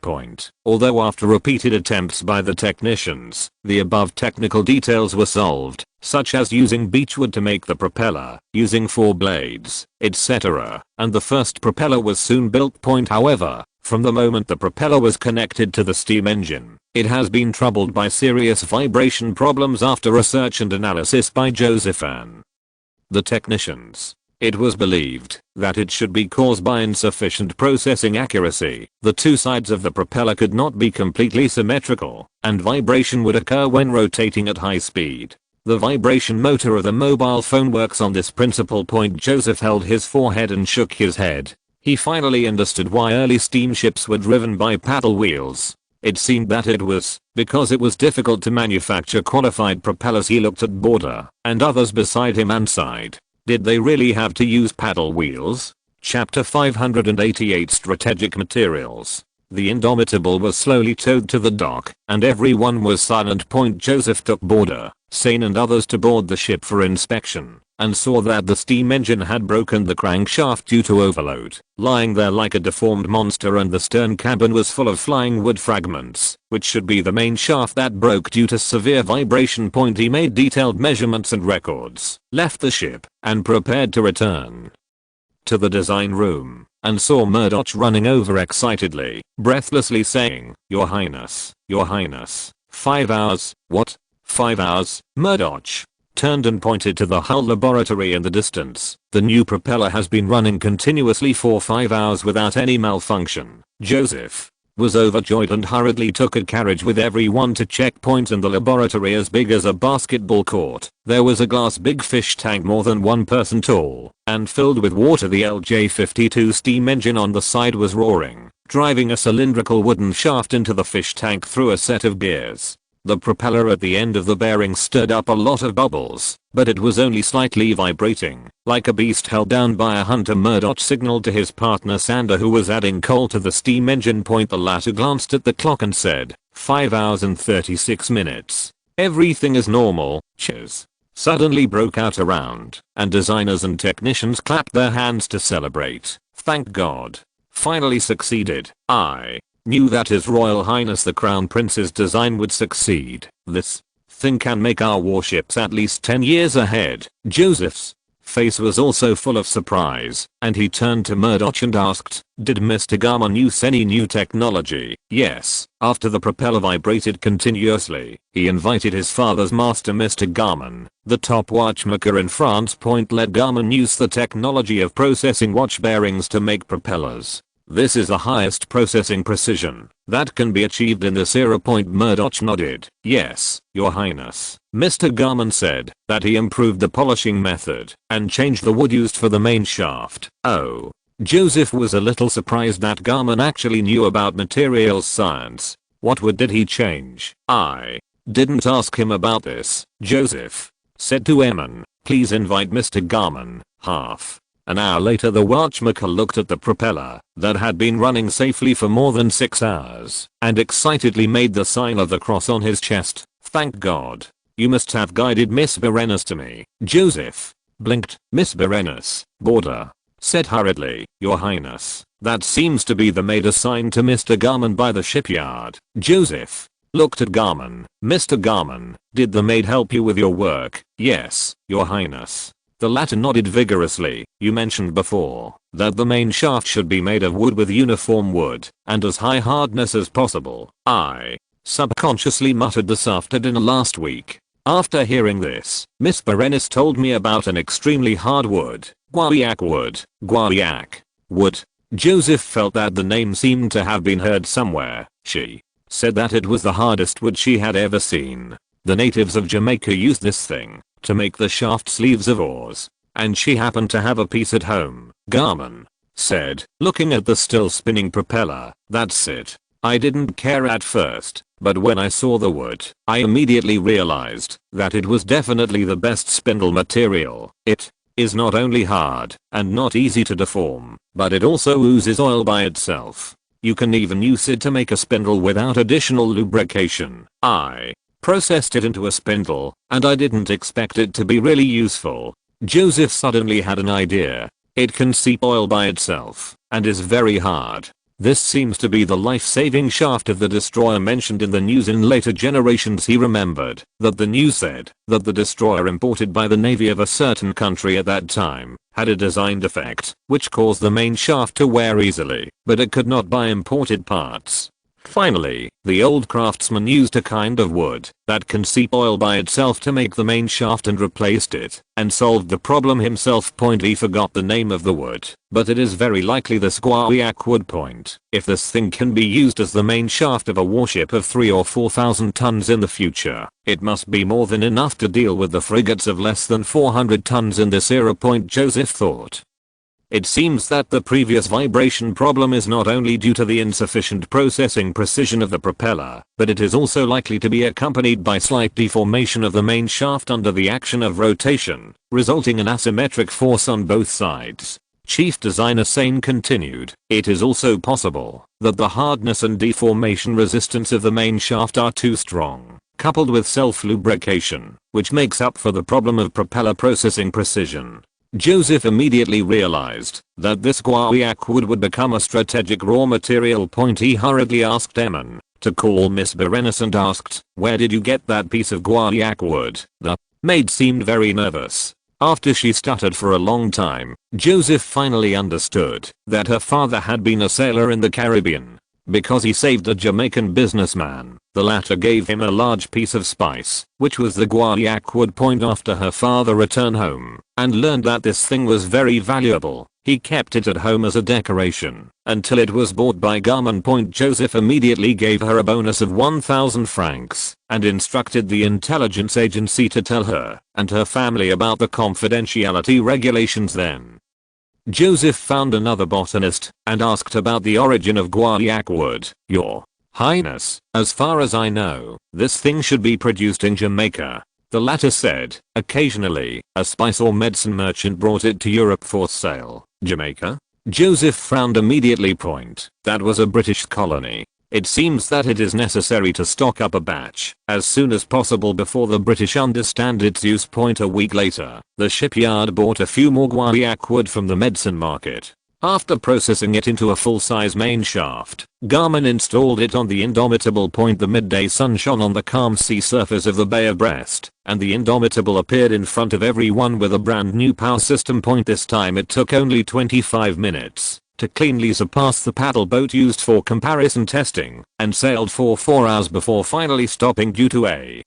Speaker 1: Although after repeated attempts by the technicians, the above technical details were solved, such as using beechwood to make the propeller, using 4 blades, etc., and the first propeller was soon built. However, from the moment the propeller was connected to the steam engine, it has been troubled by serious vibration problems after research and analysis by Joseph and the technicians. It was believed that it should be caused by insufficient processing accuracy. The two sides of the propeller could not be completely symmetrical, and vibration would occur when rotating at high speed. The vibration motor of the mobile phone works on this principle. Joseph held his forehead and shook his head. He finally understood why early steamships were driven by paddle wheels. It seemed that it was because it was difficult to manufacture qualified propellers. He looked at Border and others beside him and sighed. Did they really have to use paddle wheels? Chapter 588 Strategic Materials. The Indomitable was slowly towed to the dock, and everyone was silent. Joseph took Border, Sane and others to board the ship for inspection, and saw that the steam engine had broken the crankshaft due to overload, lying there like a deformed monster, and the stern cabin was full of flying wood fragments, which should be the main shaft that broke due to severe vibration. He made detailed measurements and records, left the ship, and prepared to return to the design room, and saw Murdoch running over excitedly, breathlessly saying, Your Highness, 5 hours, what? 5 hours? Murdoch turned and pointed to the hull laboratory in the distance. The new propeller has been running continuously for 5 hours without any malfunction. Joseph was overjoyed and hurriedly took a carriage with everyone to checkpoint in the laboratory as big as a basketball court. There was a glass big fish tank more than 1 person tall and filled with water. The LJ-52 steam engine on the side was roaring, driving a cylindrical wooden shaft into the fish tank through a set of gears. The propeller at the end of the bearing stirred up a lot of bubbles, but it was only slightly vibrating, like a beast held down by a hunter. Murdoch signaled to his partner Sander, who was adding coal to the steam engine. The latter glanced at the clock and said, 5 hours and 36 minutes. Everything is normal. Cheers suddenly broke out around, and designers and technicians clapped their hands to celebrate. Thank God. Finally succeeded. I knew that His Royal Highness the Crown Prince's design would succeed. This thing can make our warships at least 10 years ahead. Joseph's face was also full of surprise, and he turned to Murdoch and asked, Did Mr. Garman use any new technology? Yes. After the propeller vibrated continuously, he invited his father's master Mr. Garman, the top watchmaker in France. Let Garman use the technology of processing watch bearings to make propellers. This is the highest processing precision that can be achieved in this era. Murdoch nodded. Yes, Your Highness. Mr. Garman said that he improved the polishing method and changed the wood used for the main shaft. Oh. Joseph was a little surprised that Garman actually knew about materials science. What wood did he change? I didn't ask him about this. Joseph said to Eamon, Please invite Mr. Garman. Half an hour later, the watchmaker looked at the propeller that had been running safely for more than 6 hours and excitedly made the sign of the cross on his chest. Thank God. You must have guided Miss Berenice to me. Joseph blinked. Miss Berenice, Border said hurriedly, Your Highness, that seems to be the maid assigned to Mr. Garman by the shipyard. Joseph looked at Garman. Mr. Garman, did the maid help you with your work? Yes, Your Highness. The latter nodded vigorously. You mentioned before that the main shaft should be made of wood with uniform wood and as high hardness as possible. I subconsciously muttered this after dinner last week. After hearing this, Miss Berenice told me about an extremely hard wood. Guaiac wood. Guaiac wood. Joseph felt that the name seemed to have been heard somewhere. She said that it was the hardest wood she had ever seen. The natives of Jamaica used this thing to make the shaft sleeves of oars, and she happened to have a piece at home. Garman said, looking at the still spinning propeller. That's it. I didn't care at first, but when I saw the wood, I immediately realized that it was definitely the best spindle material. It is not only hard and not easy to deform, but it also oozes oil by itself. You can even use it to make a spindle without additional lubrication. I processed it into a spindle, and I didn't expect it to be really useful. Joseph suddenly had an idea. It can seep oil by itself, and is very hard. This seems to be the life-saving shaft of the destroyer mentioned in the news in later generations. He remembered that the news said that the destroyer imported by the navy of a certain country at that time had a design defect which caused the main shaft to wear easily, but it could not buy imported parts. Finally, the old craftsman used a kind of wood that can seep oil by itself to make the main shaft and replaced it, and solved the problem himself. He forgot the name of the wood, but it is very likely the Squawiac wood. If this thing can be used as the main shaft of a warship of 3 or 4,000 tons in the future, it must be more than enough to deal with the frigates of less than 400 tons in this era. Joseph thought. It seems that the previous vibration problem is not only due to the insufficient processing precision of the propeller, but it is also likely to be accompanied by slight deformation of the main shaft under the action of rotation, resulting in asymmetric force on both sides. Chief Designer Sane continued, it is also possible that the hardness and deformation resistance of the main shaft are too strong, coupled with self-lubrication, which makes up for the problem of propeller processing precision. Joseph immediately realized that this Squawiac wood would become a strategic raw material. He hurriedly asked Emmon to call Miss Berenice and asked, where did you get that piece of Squawiac wood? The maid seemed very nervous. After she stuttered for a long time, Joseph finally understood that her father had been a sailor in the Caribbean. Because he saved a Jamaican businessman, the latter gave him a large piece of spice, which was the Squawiac wood. After her father returned home and learned that this thing was very valuable, he kept it at home as a decoration until it was bought by Garmin. Joseph immediately gave her a bonus of 1,000 francs and instructed the intelligence agency to tell her and her family about the confidentiality regulations. Then Joseph found another botanist and asked about the origin of Squawiac wood. Your Highness, as far as I know, this thing should be produced in Jamaica, the latter said. Occasionally, a spice or medicine merchant brought it to Europe for sale. Jamaica? Joseph frowned immediately. That was a British colony. It seems that it is necessary to stock up a batch as soon as possible before the British understand its use. A week later, the shipyard bought a few more Squawiac wood from the medicine market. After processing it into a full-size main shaft, Garmin installed it on the Indomitable. The midday sun shone on the calm sea surface of the Bay of Brest, and the Indomitable appeared in front of everyone with a brand new power system. This time it took only 25 minutes to cleanly surpass the paddle boat used for comparison testing, and sailed for 4 hours before finally stopping due to a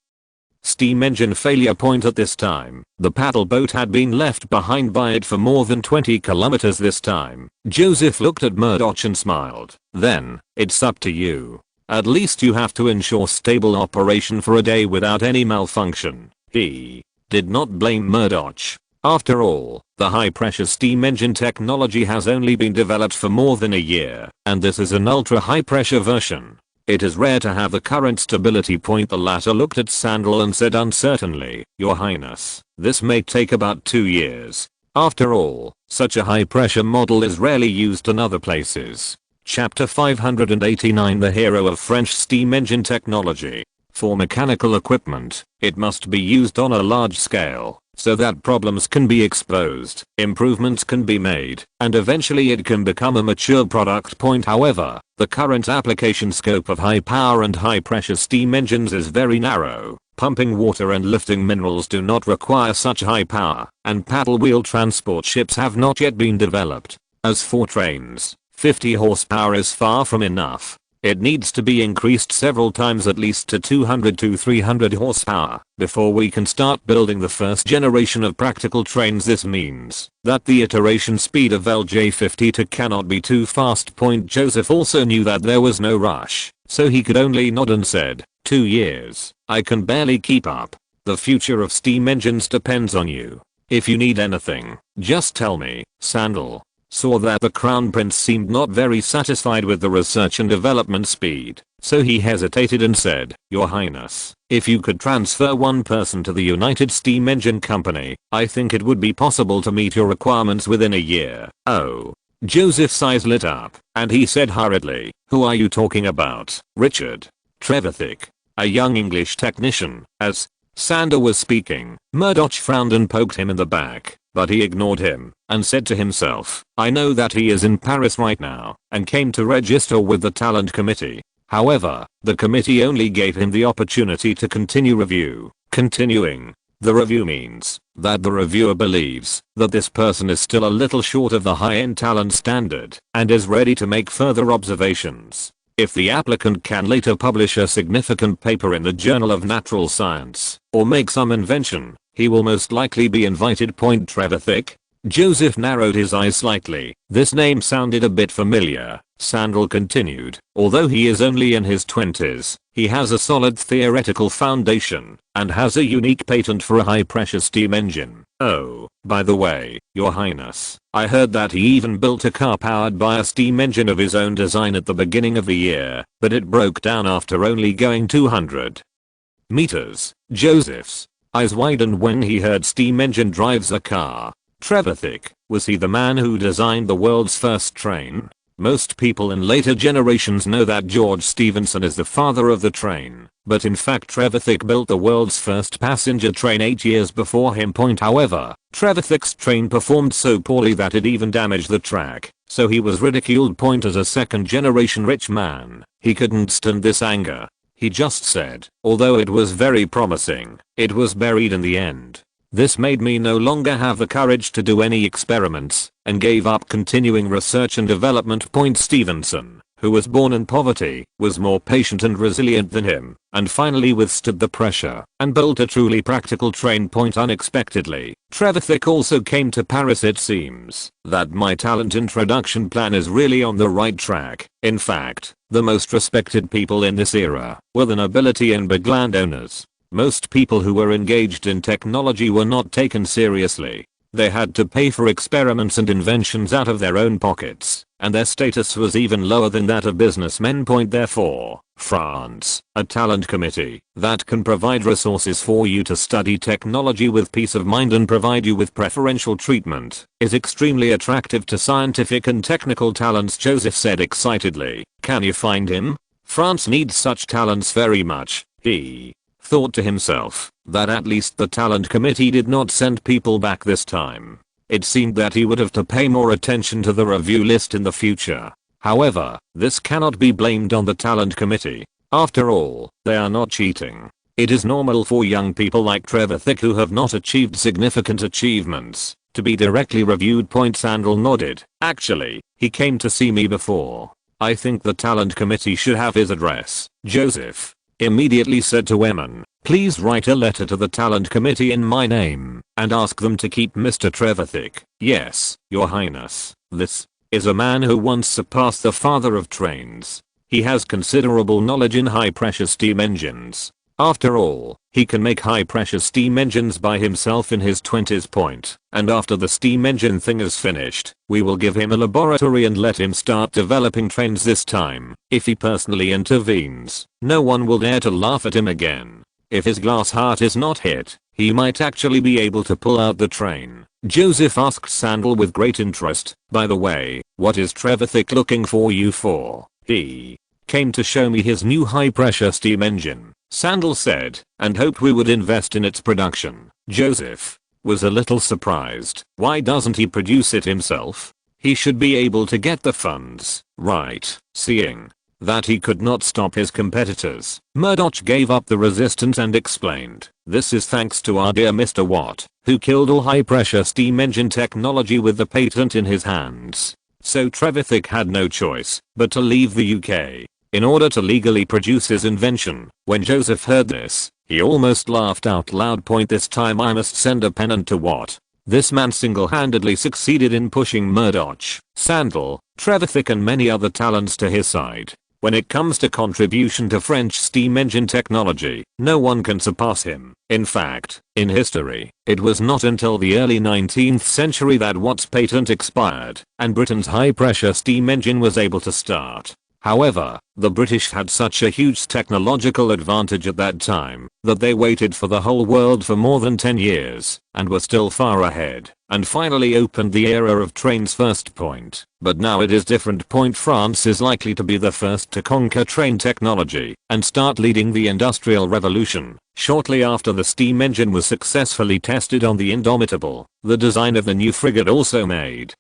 Speaker 1: steam engine failure. At this time, the paddle boat had been left behind by it for more than 20 kilometers. This time, Joseph looked at Murdoch and smiled. Then, it's up to you. At least you have to ensure stable operation for a day without any malfunction. He did not blame Murdoch. After all, the high-pressure steam engine technology has only been developed for more than a year, and this is an ultra-high-pressure version. It is rare to have the current stability. The latter looked at Sandal and said uncertainly, Your Highness, this may take about 2 years. After all, such a high-pressure model is rarely used in other places. Chapter 589 The hero of French steam engine technology. For mechanical equipment, it must be used on a large scale, so that problems can be exposed, improvements can be made, and eventually it can become a mature product. However, the current application scope of high power and high pressure steam engines is very narrow. Pumping water and lifting minerals do not require such high power, and paddle wheel transport ships have not yet been developed. As for trains, 50 horsepower is far from enough. It needs to be increased several times, at least to 200 to 300 horsepower, before we can start building the first generation of practical trains. This means that the iteration speed of LJ52 cannot be too fast. Joseph also knew that there was no rush, so he could only nod and said, 2 years, I can barely keep up. The future of steam engines depends on you. If you need anything, just tell me. Sandal saw that the Crown Prince seemed not very satisfied with the research and development speed, so he hesitated and said, Your Highness, if you could transfer one person to the United Steam Engine Company, I think it would be possible to meet your requirements within a year. Oh. Joseph's eyes lit up, and he said hurriedly, Who are you talking about? Richard Trevithick, a young English technician. As Sander was speaking, Murdoch frowned and poked him in the back, but he ignored him and said to himself, I know that he is in Paris right now and came to register with the talent committee. However, the committee only gave him the opportunity to continue review. Continuing the review means that the reviewer believes that this person is still a little short of the high-end talent standard and is ready to make further observations. If the applicant can later publish a significant paper in the Journal of Natural Science, or make some invention, he will most likely be invited. Trevithick? Joseph narrowed his eyes slightly. This name sounded a bit familiar. Sandal continued. Although he is only in his 20s, he has a solid theoretical foundation, and has a unique patent for a high-pressure steam engine. Oh, by the way, Your Highness, I heard that he even built a car powered by a steam engine of his own design at the beginning of the year, but it broke down after only going 200 meters. Joseph's eyes widened when he heard steam engine drives a car. Trevithick, was he the man who designed the world's first train? Most people in later generations know that George Stephenson is the father of the train, but in fact Trevithick built the world's first passenger train 8 years before him. However, Trevithick's train performed so poorly that it even damaged the track, so he was ridiculed. As a second generation rich man, he couldn't stand this anger. He just said, although it was very promising, it was buried in the end. This made me no longer have the courage to do any experiments, and gave up continuing research and development. Stephenson, who was born in poverty, was more patient and resilient than him, and finally withstood the pressure, and built a truly practical train. Unexpectedly, Trevithick also came to Paris. It seems that my talent introduction plan is really on the right track. In fact, the most respected people in this era were the nobility and big landowners. Most people who were engaged in technology were not taken seriously. They had to pay for experiments and inventions out of their own pockets, and their status was even lower than that of businessmen. Therefore, France, a talent committee that can provide resources for you to study technology with peace of mind and provide you with preferential treatment, is extremely attractive to scientific and technical talents. Joseph said excitedly. Can you find him? France needs such talents very much. He thought to himself that at least the talent committee did not send people back this time. It seemed that he would have to pay more attention to the review list in the future. However, this cannot be blamed on the talent committee. After all, they are not cheating. It is normal for young people like Trevithick who have not achieved significant achievements to be directly reviewed. Sandal nodded. Actually, he came to see me before. I think the talent committee should have his address. Joseph immediately said to Emin, please write a letter to the talent committee in my name, and ask them to keep Mr. Trevithick. Yes, Your Highness. This is a man who once surpassed the father of trains. He has considerable knowledge in high pressure steam engines. After all, he can make high pressure steam engines by himself in his 20s. And after the steam engine thing is finished, we will give him a laboratory and let him start developing trains this time. If he personally intervenes, no one will dare to laugh at him again. If his glass heart is not hit, he might actually be able to pull out the train. Joseph asked Sandal with great interest. By the way, what is Trevithick looking for you for? He came to show me his new high pressure steam engine, Sandal said, and hoped we would invest in its production. Joseph was a little surprised. Why doesn't he produce it himself? He should be able to get the funds, right? Seeing that he could not stop his competitors, Murdoch gave up the resistance and explained, this is thanks to our dear Mr. Watt, who killed all high pressure steam engine technology with the patent in his hands. So Trevithick had no choice but to leave the UK in order to legally produce his invention. When Joseph heard this, he almost laughed out loud. This time I must send a pennant to Watt. This man single-handedly succeeded in pushing Murdoch, Sandal, Trevithick and many other talents to his side. When it comes to contribution to French steam engine technology, no one can surpass him. In fact, in history, it was not until the early 19th century that Watt's patent expired, and Britain's high-pressure steam engine was able to start. However, the British had such a huge technological advantage at that time that they waited for the whole world for more than 10 years and were still far ahead, and finally opened the era of trains first. But now it is different. France is likely to be the first to conquer train technology and start leading the Industrial Revolution. Shortly after the steam engine was successfully tested on the Indomitable, the design of the new frigate also made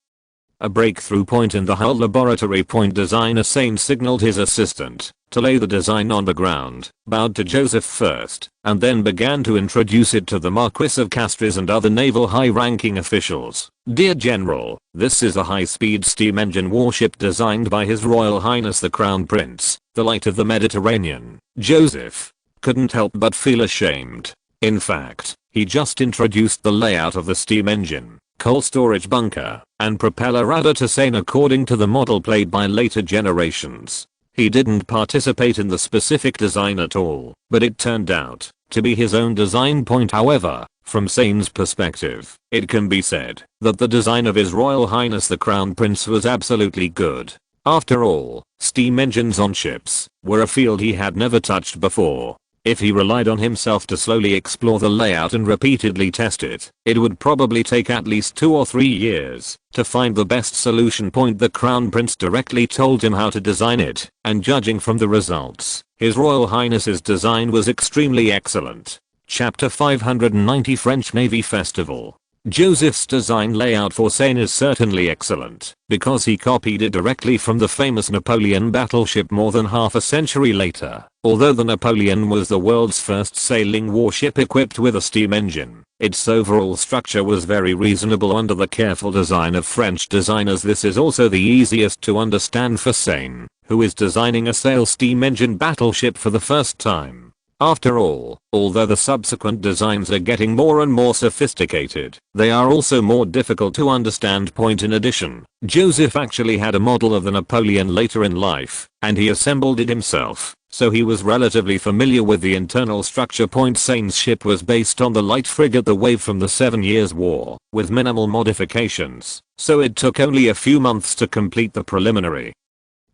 Speaker 1: A breakthrough point in the hull laboratory point designer Sain signaled his assistant to lay the design on the ground, bowed to Joseph first, and then began to introduce it to the Marquis of Castries and other naval high-ranking officials. Dear General, this is a high-speed steam engine warship designed by His Royal Highness the Crown Prince, the Light of the Mediterranean. Joseph couldn't help but feel ashamed. In fact, he just introduced the layout of the steam engine, coal storage bunker, and propeller rudder to Sain according to the model played by later generations. He didn't participate in the specific design at all, but it turned out to be his own design point. However, from Sain's perspective, it can be said that the design of His Royal Highness the Crown Prince was absolutely good. After all, steam engines on ships were a field he had never touched before. If he relied on himself to slowly explore the layout and repeatedly test it, it would probably take at least 2 or 3 years to find the best solution point. The Crown Prince directly told him how to design it, and judging from the results, His Royal Highness's design was extremely excellent. Chapter 590 French Navy Festival. Joseph's design layout for Sain is certainly excellent, because he copied it directly from the famous Napoleon battleship more than half a century later. Although the Napoleon was the world's first sailing warship equipped with a steam engine, its overall structure was very reasonable under the careful design of French designers. This is also the easiest to understand for Sain, who is designing a sail steam engine battleship for the first time. After all, although the subsequent designs are getting more and more sophisticated, they are also more difficult to understand. In addition, Joseph actually had a model of the Napoleon later in life, and he assembled it himself, so he was relatively familiar with the internal structure. Sain's ship was based on the light frigate The Wave from the 7 Years' War, with minimal modifications, so it took only a few months to complete the preliminary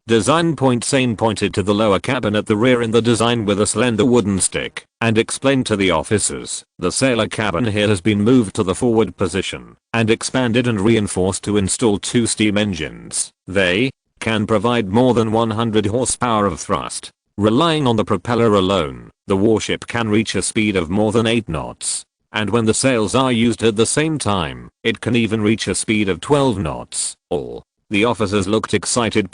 Speaker 1: design. Sain pointed to the lower cabin at the rear in the design with a slender wooden stick, and explained to the officers, the sailor cabin here has been moved to the forward position, and expanded and reinforced to install 2 steam engines. They can provide more than 100 horsepower of thrust. Relying on the propeller alone, the warship can reach a speed of more than 8 knots. And when the sails are used at the same time, it can even reach a speed of 12 knots. All the officers looked excited.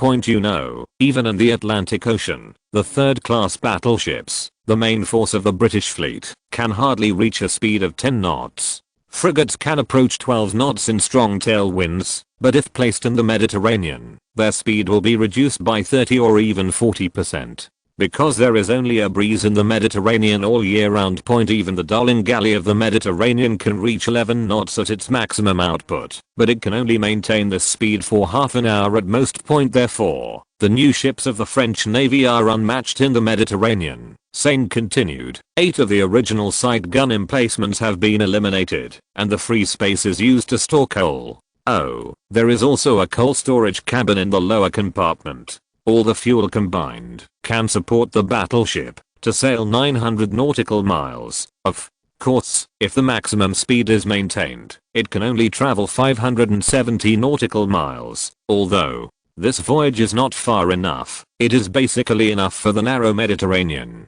Speaker 1: Even in the Atlantic Ocean, the third-class battleships, the main force of the British fleet, can hardly reach a speed of 10 knots. Frigates can approach 12 knots in strong tailwinds, but if placed in the Mediterranean, their speed will be reduced by 30 or even 40%. Because there is only a breeze in the Mediterranean all year round. Even the Darling galley of the Mediterranean can reach 11 knots at its maximum output, but it can only maintain this speed for half an hour at most. Therefore, the new ships of the French Navy are unmatched in the Mediterranean. Sain continued, 8 of the original side gun emplacements have been eliminated, and the free space is used to store coal. Oh, there is also a coal storage cabin in the lower compartment. All the fuel combined can support the battleship to sail 900 nautical miles. Of course, if the maximum speed is maintained, it can only travel 570 nautical miles. Although this voyage is not far enough, it is basically enough for the narrow Mediterranean.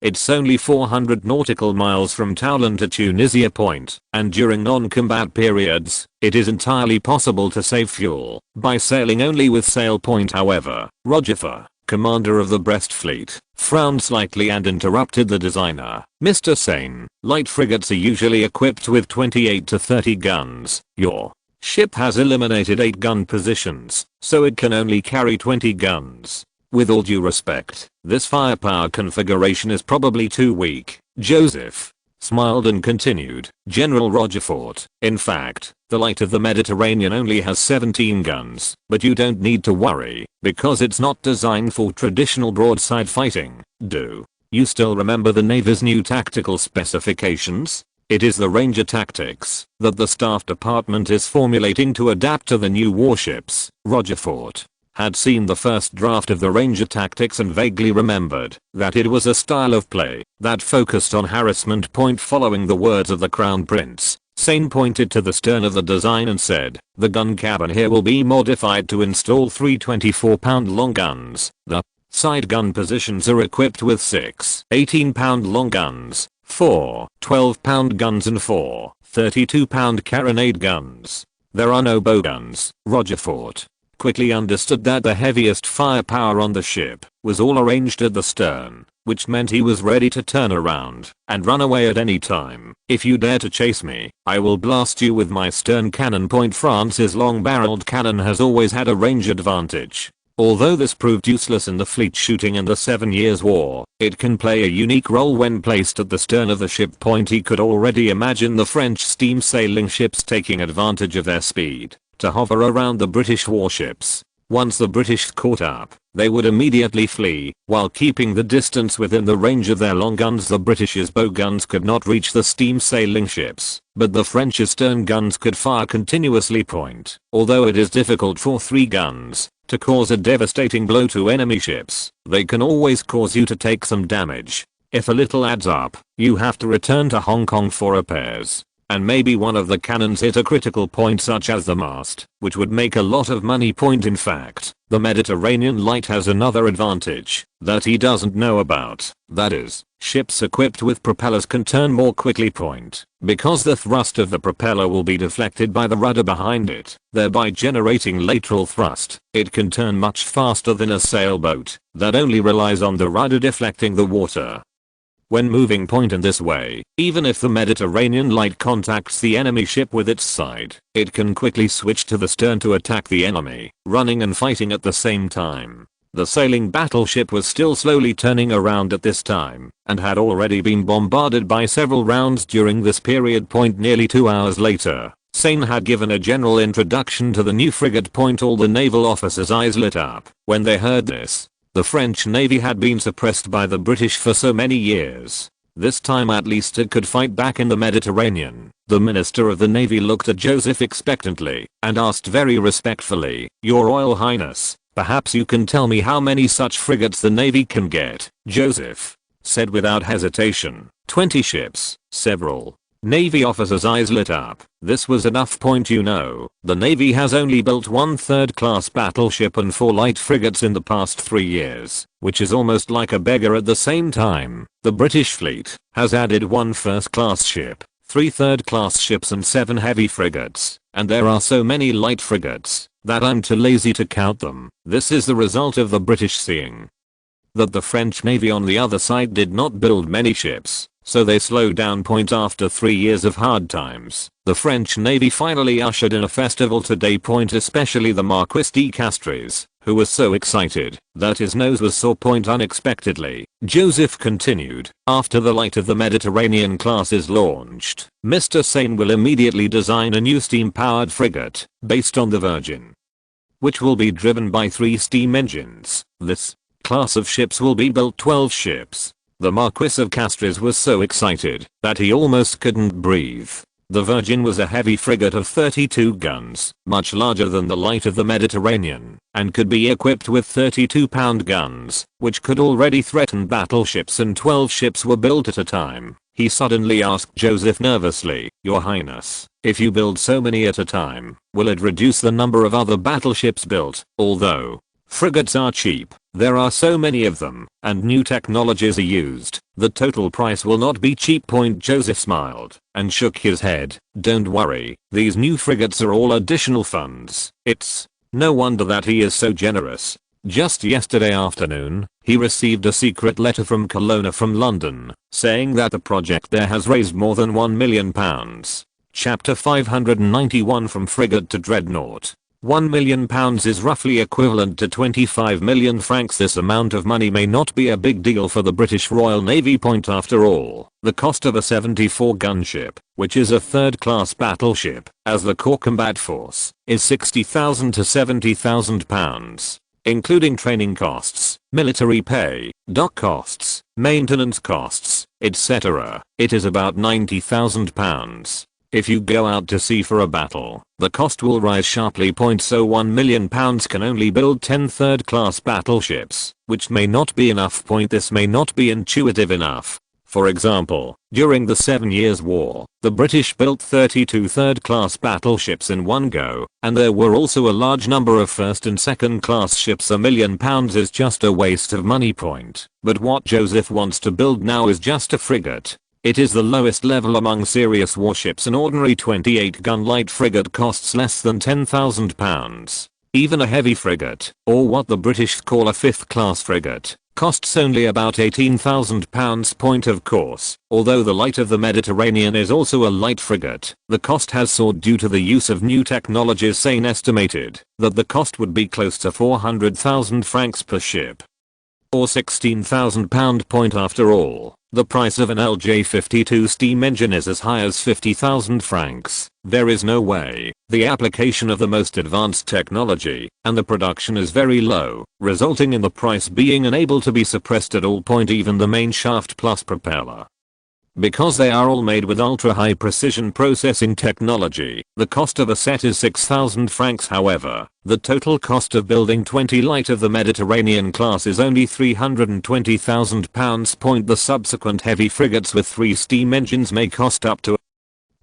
Speaker 1: It's only 400 nautical miles from Toulon to Tunisia Point, and during non-combat periods, it is entirely possible to save fuel by sailing only with sail. However, Roger, commander of the Brest fleet, frowned slightly and interrupted the designer. Mr. Sain, light frigates are usually equipped with 28 to 30 guns. Your ship has eliminated 8 gun positions, so it can only carry 20 guns. With all due respect, this firepower configuration is probably too weak. Joseph smiled and continued, General Rochefort, in fact, the Light of the Mediterranean only has 17 guns, but you don't need to worry, because it's not designed for traditional broadside fighting. Do you still remember the Navy's new tactical specifications? It is the Ranger tactics that the Staff Department is formulating to adapt to the new warships. Rochefort had seen the first draft of the Ranger tactics and vaguely remembered that it was a style of play that focused on harassment. Following the words of the Crown Prince, Sain pointed to the stern of the design and said, the gun cabin here will be modified to install 3 24-pound long guns. The side gun positions are equipped with 6 18-pound long guns, 4 12-pound guns and 4 32-pound carronade guns. There are no bowguns, Roger thought. Quickly understood that the heaviest firepower on the ship was all arranged at the stern, which meant he was ready to turn around and run away at any time. If you dare to chase me, I will blast you with my stern cannon. France's long-barreled cannon has always had a range advantage. Although this proved useless in the fleet shooting in the 7 Years' War, it can play a unique role when placed at the stern of the ship. He could already imagine the French steam sailing ships taking advantage of their speed to hover around the British warships. Once the British caught up, they would immediately flee, while keeping the distance within the range of their long guns. The British's bow guns could not reach the steam sailing ships, but the French's stern guns could fire continuously. Although it is difficult for 3 guns to cause a devastating blow to enemy ships, they can always cause you to take some damage. If a little adds up, you have to return to Hong Kong for repairs. And maybe one of the cannons hit a critical point such as the mast, which would make a lot of money. In fact, the Mediterranean Light has another advantage that he doesn't know about. That is, ships equipped with propellers can turn more quickly. Because the thrust of the propeller will be deflected by the rudder behind it, thereby generating lateral thrust. It can turn much faster than a sailboat that only relies on the rudder deflecting the water. When moving in this way, even if the Mediterranean Light contacts the enemy ship with its side, it can quickly switch to the stern to attack the enemy, running and fighting at the same time. The sailing battleship was still slowly turning around at this time, and had already been bombarded by several rounds during this period. Nearly 2 hours later, Sane had given a general introduction to the new frigate. All the naval officers' eyes lit up when they heard this. The French Navy had been suppressed by the British for so many years. This time at least it could fight back in the Mediterranean. The Minister of the Navy looked at Joseph expectantly and asked very respectfully, "Your Royal Highness, perhaps you can tell me how many such frigates the Navy can get?" Joseph said without hesitation, 20 ships, several. Navy officers' eyes lit up. This was enough. You know, the Navy has only built 1 third-class battleship and 4 light frigates in the past 3 years, which is almost like a beggar. At the same time, the British fleet has added 1 first-class ship, 3 third-class ships and 7 heavy frigates, and there are so many light frigates that I'm too lazy to count them. This is the result of the British seeing that the French Navy on the other side did not build many ships, so they slowed down. After 3 years of hard times, the French Navy finally ushered in a festival today. Especially the Marquis de Castres, who was so excited that his nose was sore. Unexpectedly, Joseph continued, after the Light of the Mediterranean class is launched, Mr. Sane will immediately design a new steam-powered frigate based on the Virgin, which will be driven by 3 steam engines. This class of ships will be built 12 ships. The Marquis of Castres was so excited that he almost couldn't breathe. The Virgin was a heavy frigate of 32 guns, much larger than the Light of the Mediterranean, and could be equipped with 32-pound guns, which could already threaten battleships, and 12 ships were built at a time. He suddenly asked Joseph nervously, "Your Highness, if you build so many at a time, will it reduce the number of other battleships built? Although frigates are cheap, there are so many of them, and new technologies are used, the total price will not be cheap." Joseph smiled and shook his head. "Don't worry, these new frigates are all additional funds." It's no wonder that he is so generous. Just yesterday afternoon, he received a secret letter from Kelowna from London, saying that the project there has raised more than £1 million. Chapter 591 From Frigate to Dreadnought. £1 million is roughly equivalent to 25 million francs. This amount of money may not be a big deal for the British Royal Navy. After all, the cost of a 74-gun ship, which is a third-class battleship, as the core combat force, is £60,000 to £70,000, including training costs, military pay, dock costs, maintenance costs, etc. It is about £90,000. If you go out to sea for a battle, the cost will rise sharply. So £1 million can only build 10 third-class battleships, which may not be enough. This may not be intuitive enough. For example, during the 7 Years' War, the British built 32 third-class battleships in one go, and there were also a large number of first and second-class ships. £1 million is just a waste of money. But what Joseph wants to build now is just a frigate. It is the lowest level among serious warships. An ordinary 28-gun light frigate costs less than £10,000. Even a heavy frigate, or what the British call a 5th class frigate, costs only about £18,000. Of course, although the Light of the Mediterranean is also a light frigate, the cost has soared due to the use of new technologies. SYN estimated that the cost would be close to 400,000 francs per ship, or £16,000. After all, the price of an LJ52 steam engine is as high as 50,000 francs. There is no way. The application of the most advanced technology and the production is very low, resulting in the price being unable to be suppressed at all. Even the main shaft plus propeller, because they are all made with ultra high precision processing technology, the cost of a set is 6,000 francs. However, the total cost of building 20 Light of the Mediterranean class is only £320,000. The subsequent heavy frigates with 3 steam engines may cost up to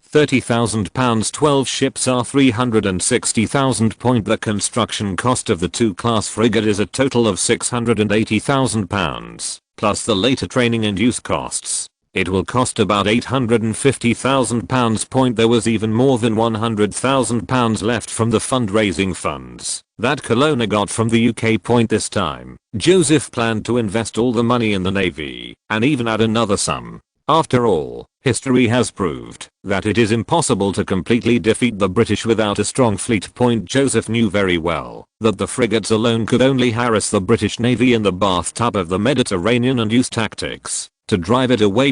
Speaker 1: £30,000. 12 ships are £360,000. The construction cost of the 2-class frigate is a total of £680,000, plus the later training and use costs. It will cost about £850,000. There was even more than £100,000 left from the fundraising funds that Colonna got from the UK. This time, Joseph planned to invest all the money in the navy, and even add another sum. After all, history has proved that it is impossible to completely defeat the British without a strong fleet. Joseph knew very well that the frigates alone could only harass the British Navy in the bathtub of the Mediterranean and use tactics to drive it away.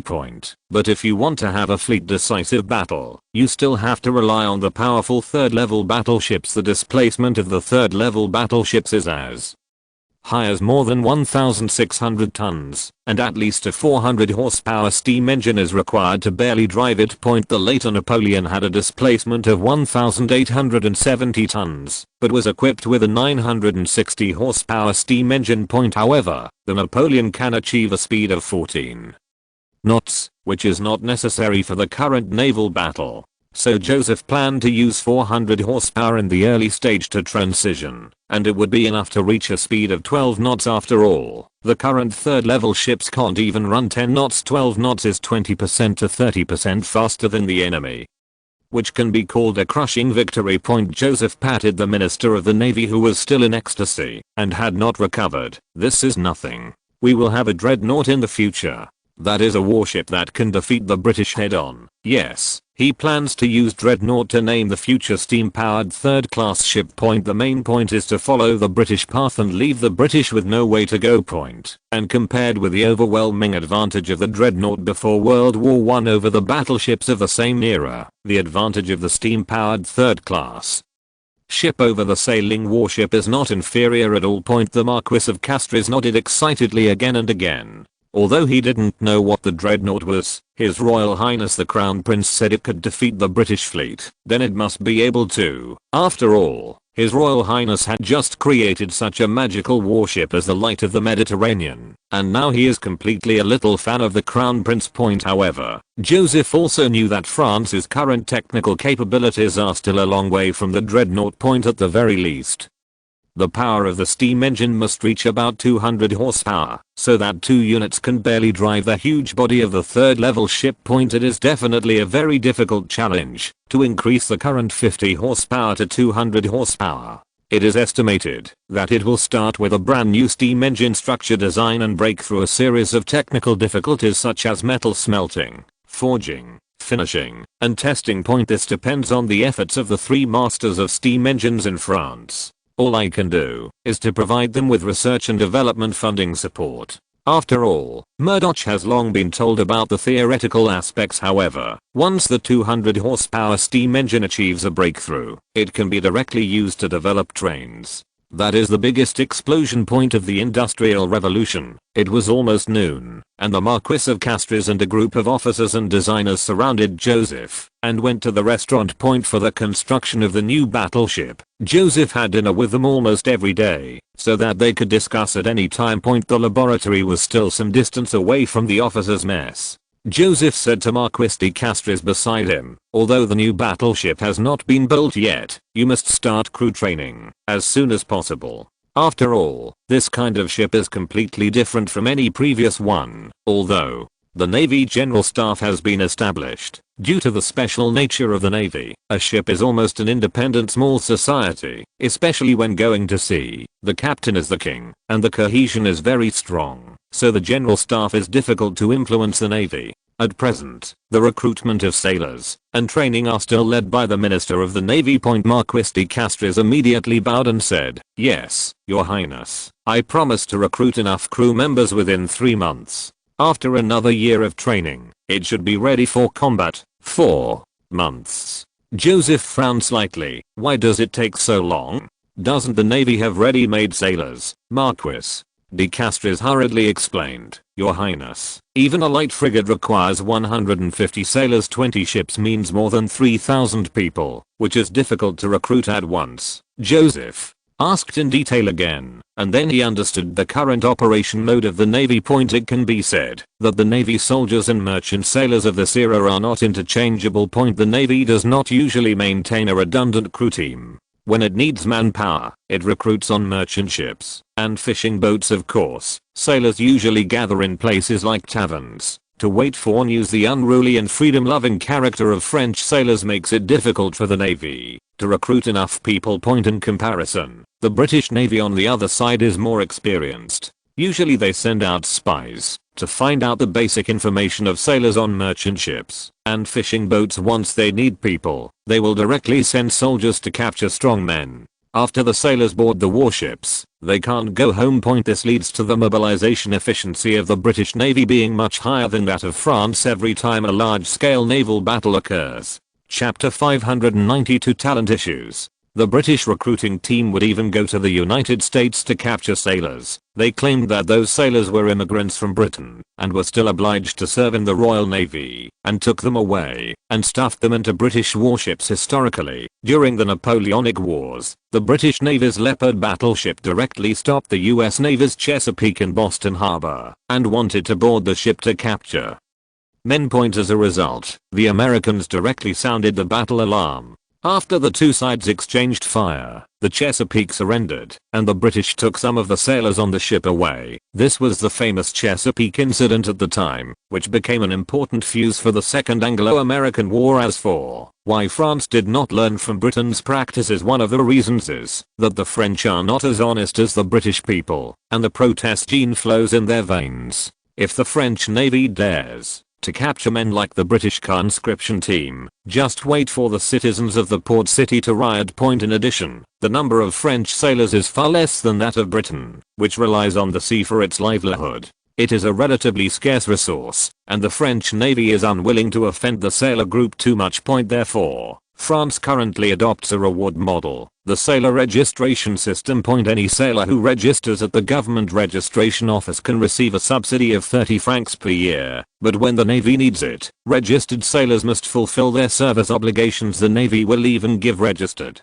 Speaker 1: But if you want to have a fleet decisive battle, you still have to rely on the powerful 3rd level battleships. The displacement of the 3rd level battleships is as high as more than 1,600 tons, and at least a 400 horsepower steam engine is required to barely drive it. The later Napoleon had a displacement of 1,870 tons, but was equipped with a 960 horsepower steam engine. However, the Napoleon can achieve a speed of 14 knots, which is not necessary for the current naval battle. So Joseph planned to use 400 horsepower in the early stage to transition, and it would be enough to reach a speed of 12 knots. After all, the current 3rd level ships can't even run 10 knots. 12 knots is 20% to 30% faster than the enemy, which can be called a crushing victory. Joseph patted the Minister of the Navy, who was still in ecstasy and had not recovered. This is nothing. We will have a dreadnought in the future. That is a warship that can defeat the British head on. Yes, he plans to use dreadnought to name the future steam-powered 3rd class ship. The main point is to follow the British path and leave the British with no way to go. And compared with the overwhelming advantage of the dreadnought before World War I over the battleships of the same era, the advantage of the steam-powered 3rd class ship over the sailing warship is not inferior at all. The Marquis of Castries nodded excitedly again and again. Although he didn't know what the dreadnought was, His Royal Highness the Crown Prince said it could defeat the British fleet. Then it must be able to. After all, His Royal Highness had just created such a magical warship as the Light of the Mediterranean, and now he is completely a little fan of the Crown Prince. However, Joseph also knew that France's current technical capabilities are still a long way from the dreadnought. At the very least, the power of the steam engine must reach about 200 horsepower, so that 2 units can barely drive the huge body of the 3rd level ship. It is definitely a very difficult challenge to increase the current 50 horsepower to 200 horsepower. It is estimated that it will start with a brand new steam engine structure design and break through a series of technical difficulties such as metal smelting, forging, finishing, and testing. This depends on the efforts of the 3 masters of steam engines in France. All I can do is to provide them with research and development funding support. After all, Murdoch has long been told about the theoretical aspects. However, once the 200 horsepower steam engine achieves a breakthrough, it can be directly used to develop trains. That is the biggest explosion point of the Industrial Revolution. It was almost noon, and the Marquis of Castries and a group of officers and designers surrounded Joseph and went to the restaurant for the construction of the new battleship. Joseph had dinner with them almost every day, so that they could discuss at any time. The laboratory was still some distance away from the officers' mess. Joseph said to Marquis de Castries beside him, although the new battleship has not been built yet, you must start crew training as soon as possible. After all, this kind of ship is completely different from any previous one, although The Navy General Staff has been established. Due to the special nature of the Navy, a ship is almost an independent small society, especially when going to sea. The captain is the king, and the cohesion is very strong, so the General Staff is difficult to influence the Navy. At present, the recruitment of sailors and training are still led by the Minister of the Navy. Marquis de Castries immediately bowed and said, "Yes, Your Highness, I promise to recruit enough crew members within 3 months. After another year of training, it should be ready for combat." 4 months. Joseph frowned slightly. Why does it take so long? Doesn't the Navy have ready-made sailors? Marquis de Castries hurriedly explained, "Your Highness, even a light frigate requires 150 sailors. 20 ships means more than 3,000 people, which is difficult to recruit at once." Joseph asked in detail again, and then he understood the current operation mode of the Navy. It can be said that the Navy soldiers and merchant sailors of this era are not interchangeable. The Navy does not usually maintain a redundant crew team. When it needs manpower, it recruits on merchant ships and fishing boats. Of course, sailors usually gather in places like taverns to wait for news. The unruly and freedom-loving character of French sailors makes it difficult for the Navy to recruit enough people. In comparison, the British Navy on the other side is more experienced. Usually they send out spies to find out the basic information of sailors on merchant ships and fishing boats. Once they need people, they will directly send soldiers to capture strong men. After the sailors board the warships, they can't go home. This leads to the mobilization efficiency of the British Navy being much higher than that of France every time a large-scale naval battle occurs. Chapter 592 Talent Issues. The British recruiting team would even go to the United States to capture sailors. They claimed that those sailors were immigrants from Britain and were still obliged to serve in the Royal Navy, and took them away and stuffed them into British warships. Historically, during the Napoleonic Wars, the British Navy's Leopard battleship directly stopped the US Navy's Chesapeake in Boston Harbor and wanted to board the ship to capture men. As a result, the Americans directly sounded the battle alarm. After the two sides exchanged fire, the Chesapeake surrendered, and the British took some of the sailors on the ship away. This was the famous Chesapeake incident at the time, which became an important fuse for the Second Anglo-American War. As for why France did not learn from Britain's practices, one of the reasons is that the French are not as honest as the British people, and the protest gene flows in their veins. If the French Navy dares to capture men like the British conscription team, just wait for the citizens of the port city to riot. In addition, the number of French sailors is far less than that of Britain, which relies on the sea for its livelihood. It is a relatively scarce resource, and the French Navy is unwilling to offend the sailor group too much. Therefore, France currently adopts a reward model, the sailor registration system. Any sailor who registers at the government registration office can receive a subsidy of 30 francs per year, but when the Navy needs it, registered sailors must fulfill their service obligations. The Navy will even give registered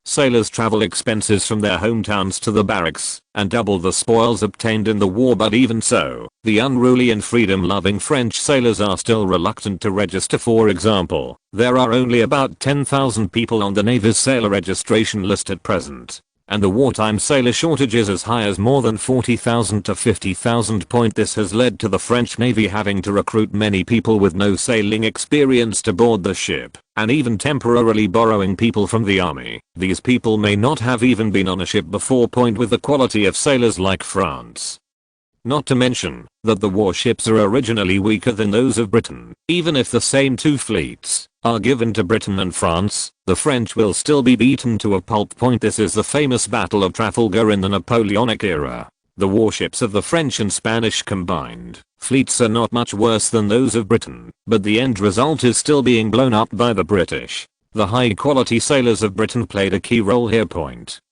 Speaker 1: sailors travel expenses from their hometowns to the barracks and double the spoils obtained in the war. But even so, the unruly and freedom-loving French sailors are still reluctant to register. For example, there are only about 10,000 people on the Navy's sailor registration list at present, and the wartime sailor shortage is as high as more than 40,000 to 50,000. This has led to the French Navy having to recruit many people with no sailing experience to board the ship, and even temporarily borrowing people from the army. These people may not have even been on a ship before. With the quality of sailors like France. Not to mention that the warships are originally weaker than those of Britain. Even if the same two fleets are given to Britain and France, the French will still be beaten to a pulp. This is the famous Battle of Trafalgar in the Napoleonic era. The warships of the French and Spanish combined fleets are not much worse than those of Britain, but the end result is still being blown up by the British. The high-quality sailors of Britain played a key role here.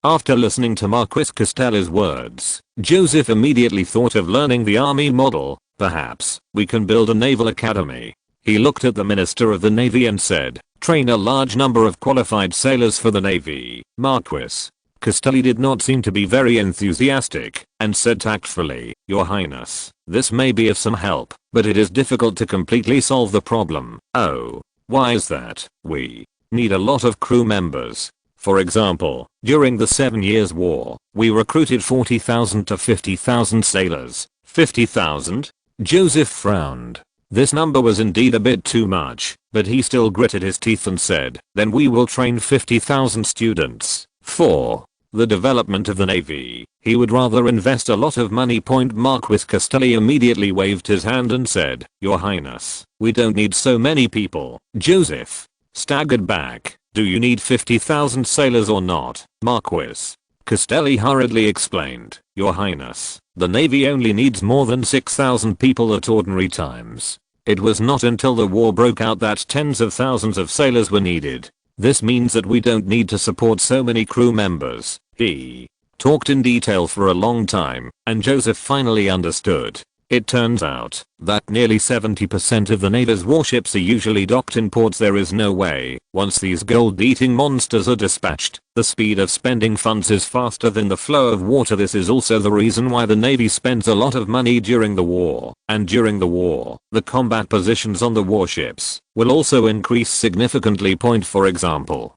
Speaker 1: After listening to Marquis Castelli's words, Joseph immediately thought of learning the army model. Perhaps we can build a naval academy. He looked at the Minister of the Navy and said, "Train a large number of qualified sailors for the Navy." Marquis Castelli did not seem to be very enthusiastic, and said tactfully, "Your Highness, this may be of some help, but it is difficult to completely solve the problem." "Oh, why is that?" "We need a lot of crew members. For example, during the 7 Years' War, we recruited 40,000 to 50,000 sailors." 50,000? Joseph frowned. This number was indeed a bit too much, but he still gritted his teeth and said, then we will train 50,000 students. 4. The development of the navy. He would rather invest a lot of money. Marquis Castelli immediately waved his hand and said, Your Highness, we don't need so many people. Joseph staggered back. Do you need 50,000 sailors or not, Marquis? Castelli hurriedly explained, Your Highness, the navy only needs more than 6,000 people at ordinary times. It was not until the war broke out that tens of thousands of sailors were needed. This means that we don't need to support so many crew members. He talked in detail for a long time, and Joseph finally understood. It turns out that nearly 70% of the Navy's warships are usually docked in ports. There is no way, once these gold-eating monsters are dispatched, the speed of spending funds is faster than the flow of water. This is also the reason why the Navy spends a lot of money during the war, and during the war, the combat positions on the warships will also increase significantly. For example,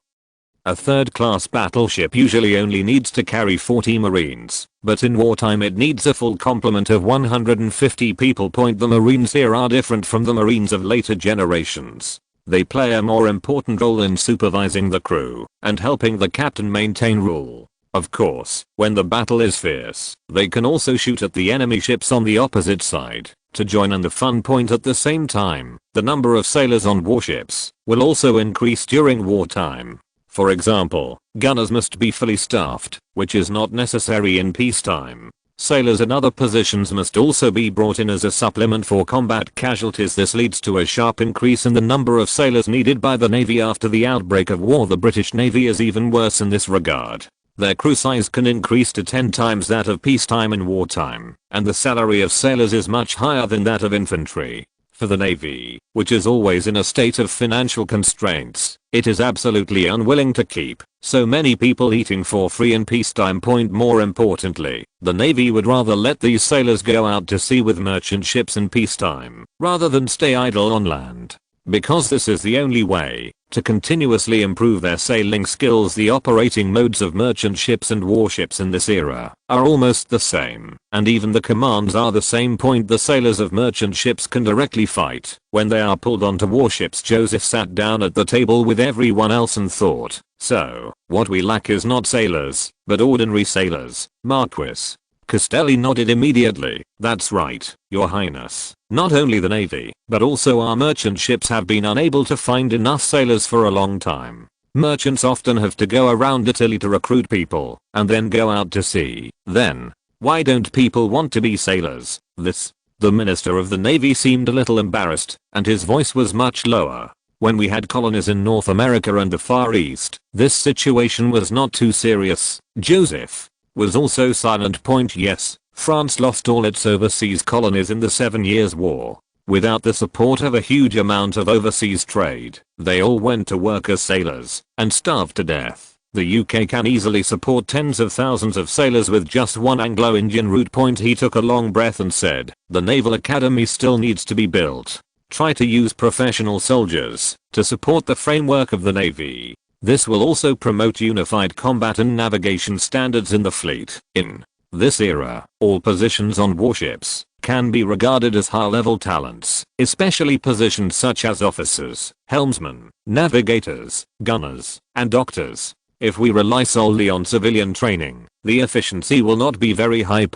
Speaker 1: a third-class battleship usually only needs to carry 40 Marines, but in wartime it needs a full complement of 150 people. The Marines here are different from the Marines of later generations. They play a more important role in supervising the crew and helping the captain maintain rule. Of course, when the battle is fierce, they can also shoot at the enemy ships on the opposite side to join in the fun. At the same time, the number of sailors on warships will also increase during wartime. For example, gunners must be fully staffed, which is not necessary in peacetime. Sailors in other positions must also be brought in as a supplement for combat casualties. This leads to a sharp increase in the number of sailors needed by the Navy after the outbreak of war. The British Navy is even worse in this regard. Their crew size can increase to 10 times that of peacetime and wartime, and the salary of sailors is much higher than that of infantry. For the Navy, which is always in a state of financial constraints, it is absolutely unwilling to keep so many people eating for free in peacetime. More importantly, the Navy would rather let these sailors go out to sea with merchant ships in peacetime, rather than stay idle on land. Because this is the only way to continuously improve their sailing skills. The operating modes of merchant ships and warships in this era are almost the same, and even the commands are the same. The sailors of merchant ships can directly fight when they are pulled onto warships. Joseph sat down at the table with everyone else and thought, so, what we lack is not sailors, but ordinary sailors, Marquis. Castelli nodded immediately. That's right, Your Highness. Not only the Navy, but also our merchant ships have been unable to find enough sailors for a long time. Merchants often have to go around Italy to recruit people, and then go out to sea. Then, why don't people want to be sailors? The Minister of the Navy seemed a little embarrassed, and his voice was much lower. When we had colonies in North America and the Far East, this situation was not too serious. Joseph was also silent. Yes, France lost all its overseas colonies in the 7 Years' War. Without the support of a huge amount of overseas trade, they all went to work as sailors and starved to death. The UK can easily support tens of thousands of sailors with just one Anglo-Indian route. He took a long breath and said, the Naval Academy still needs to be built. Try to use professional soldiers to support the framework of the Navy. This will also promote unified combat and navigation standards in the fleet. In this era, all positions on warships can be regarded as high-level talents, especially positions such as officers, helmsmen, navigators, gunners, and doctors. If we rely solely on civilian training, the efficiency will not be very high.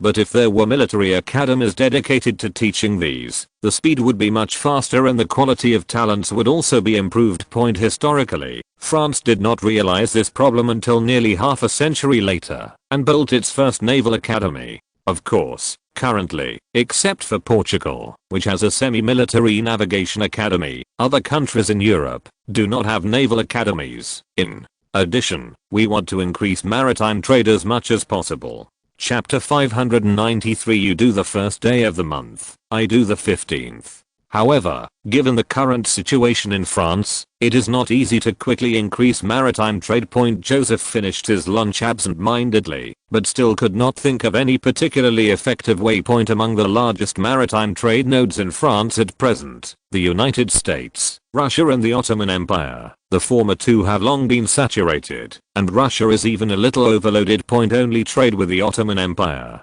Speaker 1: But if there were military academies dedicated to teaching these, the speed would be much faster and the quality of talents would also be improved. Historically, France did not realize this problem until nearly half a century later, and built its first naval academy. Of course, currently, except for Portugal, which has a semi-military navigation academy, other countries in Europe do not have naval academies. In addition, we want to increase maritime trade as much as possible. Chapter 593. You do the first day of the month, I do the 15th. However, given the current situation in France, it is not easy to quickly increase maritime trade. Joseph finished his lunch absent-mindedly, but still could not think of any particularly effective way. Among the largest maritime trade nodes in France at present, the United States, Russia and the Ottoman Empire. The former two have long been saturated, and Russia is even a little overloaded. Only trade with the Ottoman Empire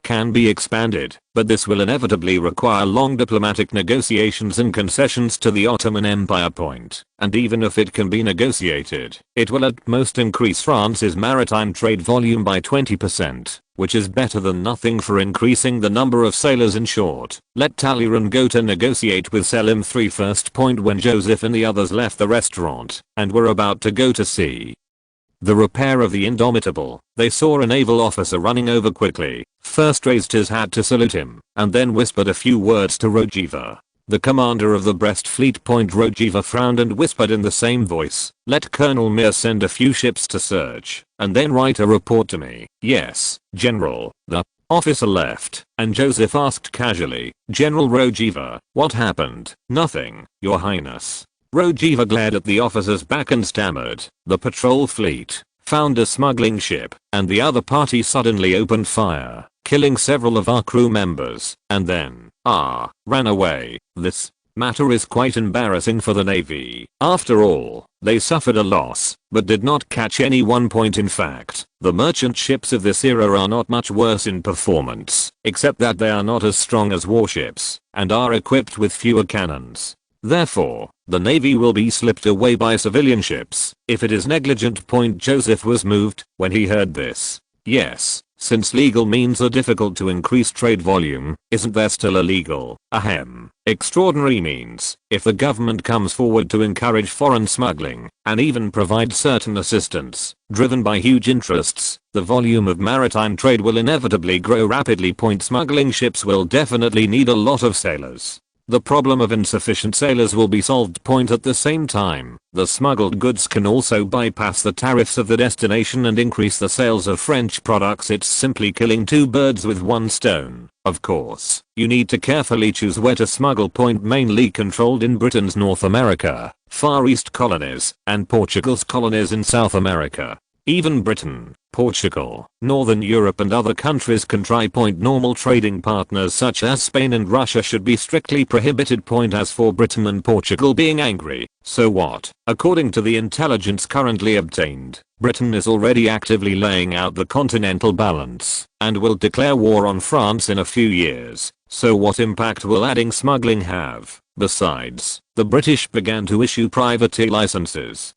Speaker 1: can be expanded, but this will inevitably require long diplomatic negotiations and concessions to the Ottoman Empire. And even if it can be negotiated, it will at most increase France's maritime trade volume by 20%, which is better than nothing for increasing the number of sailors. In short, let Talleyrand go to negotiate with Selim III. When Joseph and the others left the restaurant and were about to go to see the repair of the Indomitable, they saw a naval officer running over quickly, first raised his hat to salute him, and then whispered a few words to Rogiva, the commander of the Brest fleet. Rogiva frowned and whispered in the same voice, "Let Colonel Mir send a few ships to search, and then write a report to me." "Yes, General." The officer left, and Joseph asked casually, "General Rogiva, what happened?" "Nothing, Your Highness." Rogiva glared at the officer's back and stammered, "The patrol fleet found a smuggling ship, and the other party suddenly opened fire, killing several of our crew members, and then, ran away. This matter is quite embarrassing for the Navy. After all, they suffered a loss, but did not catch anyone. In fact, the merchant ships of this era are not much worse in performance, except that they are not as strong as warships, and are equipped with fewer cannons. Therefore, the Navy will be slipped away by civilian ships if it is negligent." Joseph was moved when he heard this. Yes, since legal means are difficult to increase trade volume, isn't there still illegal, extraordinary means, if the government comes forward to encourage foreign smuggling, and even provide certain assistance, driven by huge interests, the volume of maritime trade will inevitably grow rapidly. Smuggling ships will definitely need a lot of sailors. The problem of insufficient sailors will be solved. At the same time, the smuggled goods can also bypass the tariffs of the destination and increase the sales of French products. It's simply killing two birds with one stone. Of course, you need to carefully choose where to smuggle. Mainly controlled in Britain's North America, Far East colonies, and Portugal's colonies in South America. Even Britain, Portugal, Northern Europe and other countries can try. Normal trading partners such as Spain and Russia should be strictly prohibited. As for Britain and Portugal being angry, so what? According to the intelligence currently obtained, Britain is already actively laying out the continental balance, and will declare war on France in a few years. So what impact will adding smuggling have? Besides, the British began to issue privateer licenses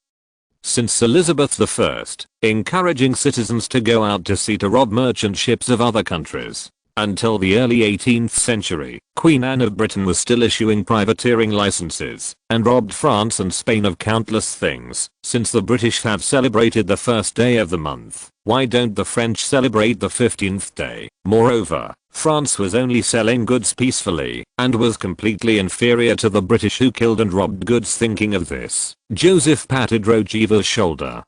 Speaker 1: since Elizabeth I, encouraging citizens to go out to sea to rob merchant ships of other countries. Until the early 18th century, Queen Anne of Britain was still issuing privateering licenses, and robbed France and Spain of countless things. Since the British have celebrated the first day of the month, why don't the French celebrate the 15th day? Moreover, France was only selling goods peacefully, and was completely inferior to the British who killed and robbed goods. Thinking of this, Joseph patted Rogiva's shoulder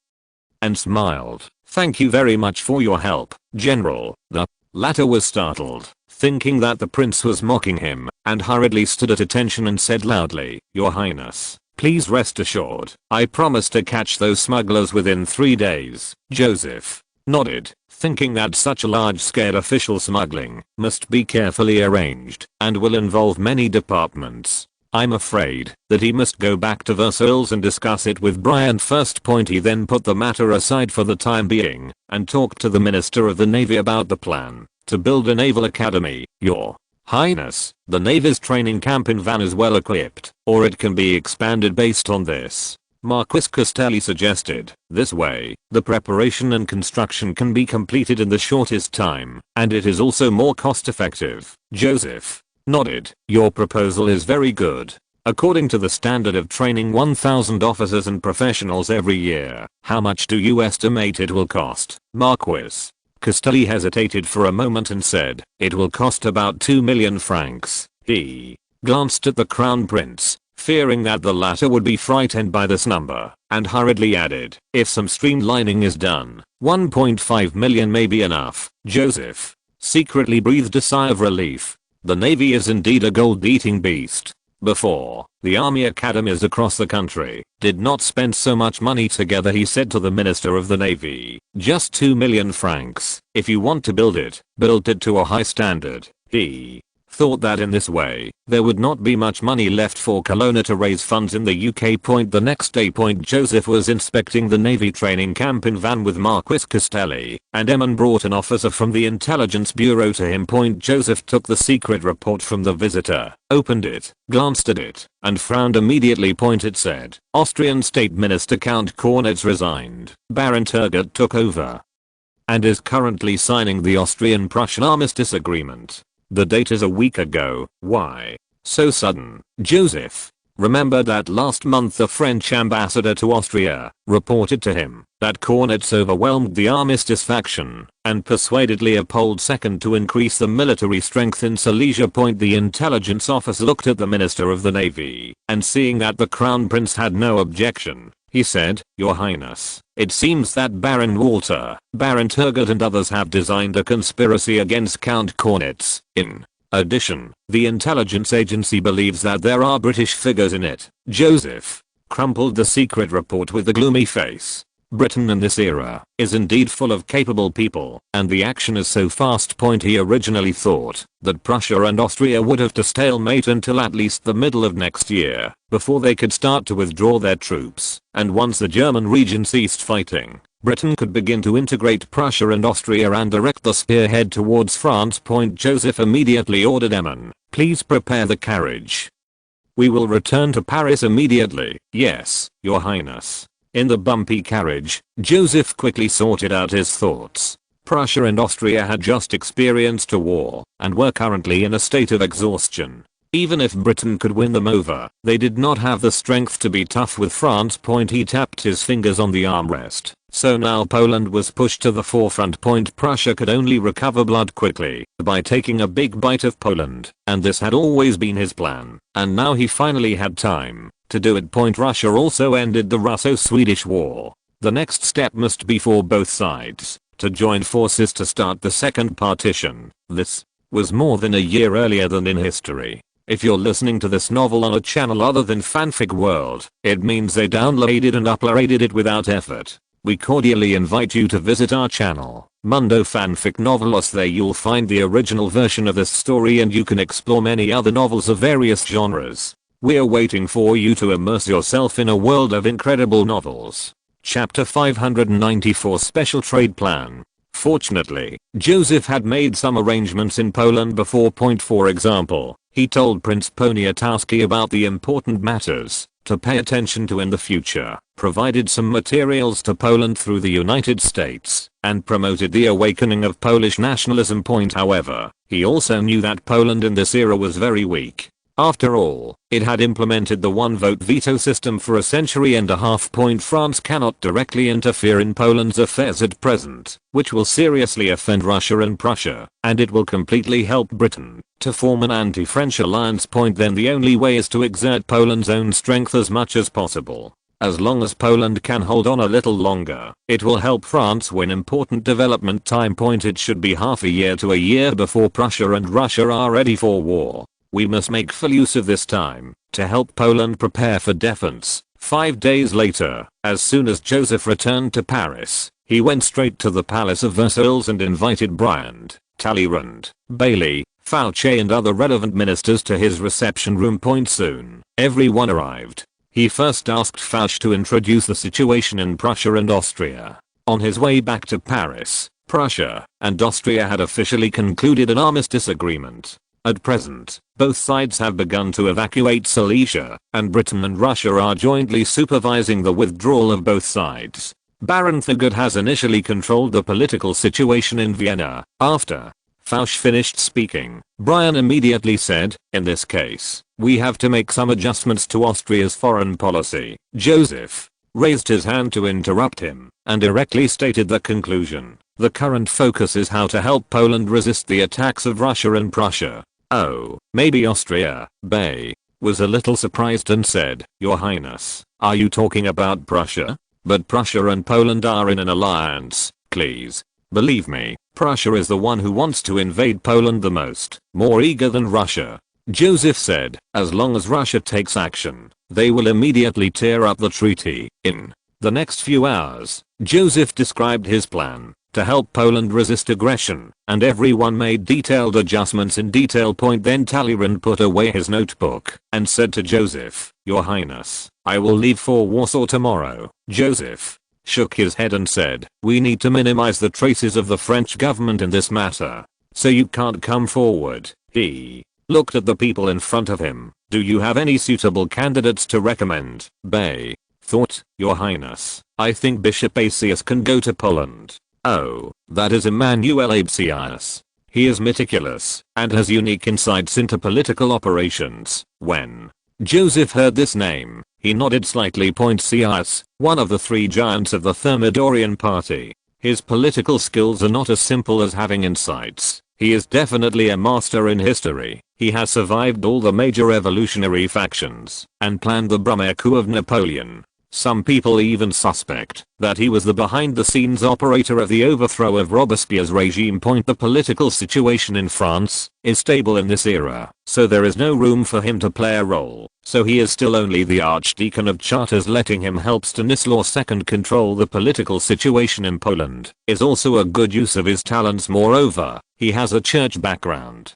Speaker 1: and smiled. "Thank you very much for your help, General." The latter was startled, thinking that the prince was mocking him, and hurriedly stood at attention and said loudly, "Your Highness, please rest assured, I promise to catch those smugglers within 3 days." Joseph nodded, thinking that such a large-scale official smuggling must be carefully arranged and will involve many departments. I'm afraid that he must go back to Versailles and discuss it with Brian first. He then put the matter aside for the time being and talked to the Minister of the Navy about the plan to build a naval academy. "Your Highness, the Navy's training camp in Vannes is well equipped, or it can be expanded based on this," Marquis Castelli suggested. "This way, the preparation and construction can be completed in the shortest time, and it is also more cost effective." Joseph nodded. "Your proposal is very good. According to the standard of training 1,000 officers and professionals every year, how much do you estimate it will cost?" Marquis Castelli hesitated for a moment and said, "It will cost about 2 million francs. He glanced at the Crown Prince, fearing that the latter would be frightened by this number, and hurriedly added, "If some streamlining is done, 1.5 million may be enough." Joseph secretly breathed a sigh of relief. The Navy is indeed a gold-eating beast. Before, the army academies across the country did not spend so much money together. He said to the Minister of the Navy, "Just 2 million francs. If you want to build it to a high standard." He thought that in this way, there would not be much money left for Colonna to raise funds in the UK. The next day. Joseph was inspecting the Navy training camp in Van with Marquis Castelli, and Emin brought an officer from the intelligence bureau to him. Joseph took the secret report from the visitor, opened it, glanced at it, and frowned immediately. It said, Austrian State Minister Count Cornetz resigned, Baron Turgot took over, and is currently signing the Austrian-Prussian armistice agreement. The date is a week ago. Why so sudden, Joseph? Remember that last month the French ambassador to Austria reported to him that Cornetz overwhelmed the armistice faction and persuaded Leopold II to increase the military strength in Silesia. The intelligence officer looked at the Minister of the Navy, and seeing that the Crown Prince had no objection, he said, Your Highness, it seems that Baron Walter, Baron Turgot and others have designed a conspiracy against Count Cornetz. In addition, the intelligence agency believes that there are British figures in it. Joseph crumpled the secret report with a gloomy face. Britain in this era is indeed full of capable people, and the action is so fast. He originally thought that Prussia and Austria would have to stalemate until at least the middle of next year before they could start to withdraw their troops, and once the German region ceased fighting, Britain could begin to integrate Prussia and Austria and direct the spearhead towards France. Joseph immediately ordered Emin, please prepare the carriage. We will return to Paris immediately. Yes, Your Highness. In the bumpy carriage, Joseph quickly sorted out his thoughts. Prussia and Austria had just experienced a war and were currently in a state of exhaustion. Even if Britain could win them over, they did not have the strength to be tough with France. He tapped his fingers on the armrest. So now Poland was pushed to the forefront. Prussia could only recover blood quickly by taking a big bite of Poland, and this had always been his plan, and now he finally had time to do it. Russia also ended the Russo-Swedish War. The next step must be for both sides to join forces to start the second partition. This was more than a year earlier than in history. If you're listening to this novel on a channel other than Fanfic World, it means they downloaded and uploaded it without effort. We cordially invite you to visit our channel, Mundo Fanfic Novelos. There you'll find the original version of this story, and you can explore many other novels of various genres. We're waiting for you to immerse yourself in a world of incredible novels. Chapter 594 Special Trade Plan. Fortunately, Joseph had made some arrangements in Poland before. For example, he told Prince Poniatowski about the important matters to pay attention to in the future, provided some materials to Poland through the United States, and promoted the awakening of Polish nationalism. However, he also knew that Poland in this era was very weak. After all, it had implemented the one-vote veto system for a century and a half. France cannot directly interfere in Poland's affairs at present, which will seriously offend Russia and Prussia, and it will completely help Britain to form an anti-French alliance. Then the only way is to exert Poland's own strength as much as possible. As long as Poland can hold on a little longer, it will help France win important development time. It should be half a year to a year before Prussia and Russia are ready for war. We must make full use of this time to help Poland prepare for defense. 5 days later, as soon as Joseph returned to Paris, he went straight to the Palace of Versailles and invited Briand, Talleyrand, Bailey, Fouché and other relevant ministers to his reception room. Soon, everyone arrived. He first asked Fouché to introduce the situation in Prussia and Austria. On his way back to Paris, Prussia and Austria had officially concluded an armistice agreement. At present, both sides have begun to evacuate Silesia, and Britain and Russia are jointly supervising the withdrawal of both sides. Baron Turgot has initially controlled the political situation in Vienna. After Fouché finished speaking, Brian immediately said, in this case, we have to make some adjustments to Austria's foreign policy. Joseph raised his hand to interrupt him, and directly stated the conclusion. The current focus is how to help Poland resist the attacks of Russia and Prussia. Oh, maybe Austria. Bay was a little surprised and said, Your Highness, are you talking about Prussia? But Prussia and Poland are in an alliance. Please believe me, Prussia is the one who wants to invade Poland the most, more eager than Russia. Joseph said, as long as Russia takes action, they will immediately tear up the treaty. In the next few hours, Joseph described his plan. to help Poland resist aggression, and everyone made detailed adjustments in detail. Then Talleyrand put away his notebook and said to Joseph, "Your Highness, I will leave for Warsaw tomorrow." Joseph shook his head and said, "We need to minimize the traces of the French government in this matter. So you can't come forward." He looked at the people in front of him. "Do you have any suitable candidates to recommend?" Bay thought, "Your Highness, I think Bishop Acius can go to Poland." "Oh, that is Emmanuel Acius. He is meticulous and has unique insights into political operations." When Joseph heard this name, he nodded slightly. Acius, one of the three giants of the Thermidorian party. His political skills are not as simple as having insights. He is definitely a master in history. He has survived all the major revolutionary factions and planned the Brumaire coup of Napoleon. Some people even suspect that he was the behind-the-scenes operator of the overthrow of Robespierre's regime. The political situation in France is stable in this era, so there is no room for him to play a role. So he is still only the Archdeacon of Chartres. Letting him help Stanislaw II control the political situation in Poland is also a good use of his talents. Moreover, he has a church background,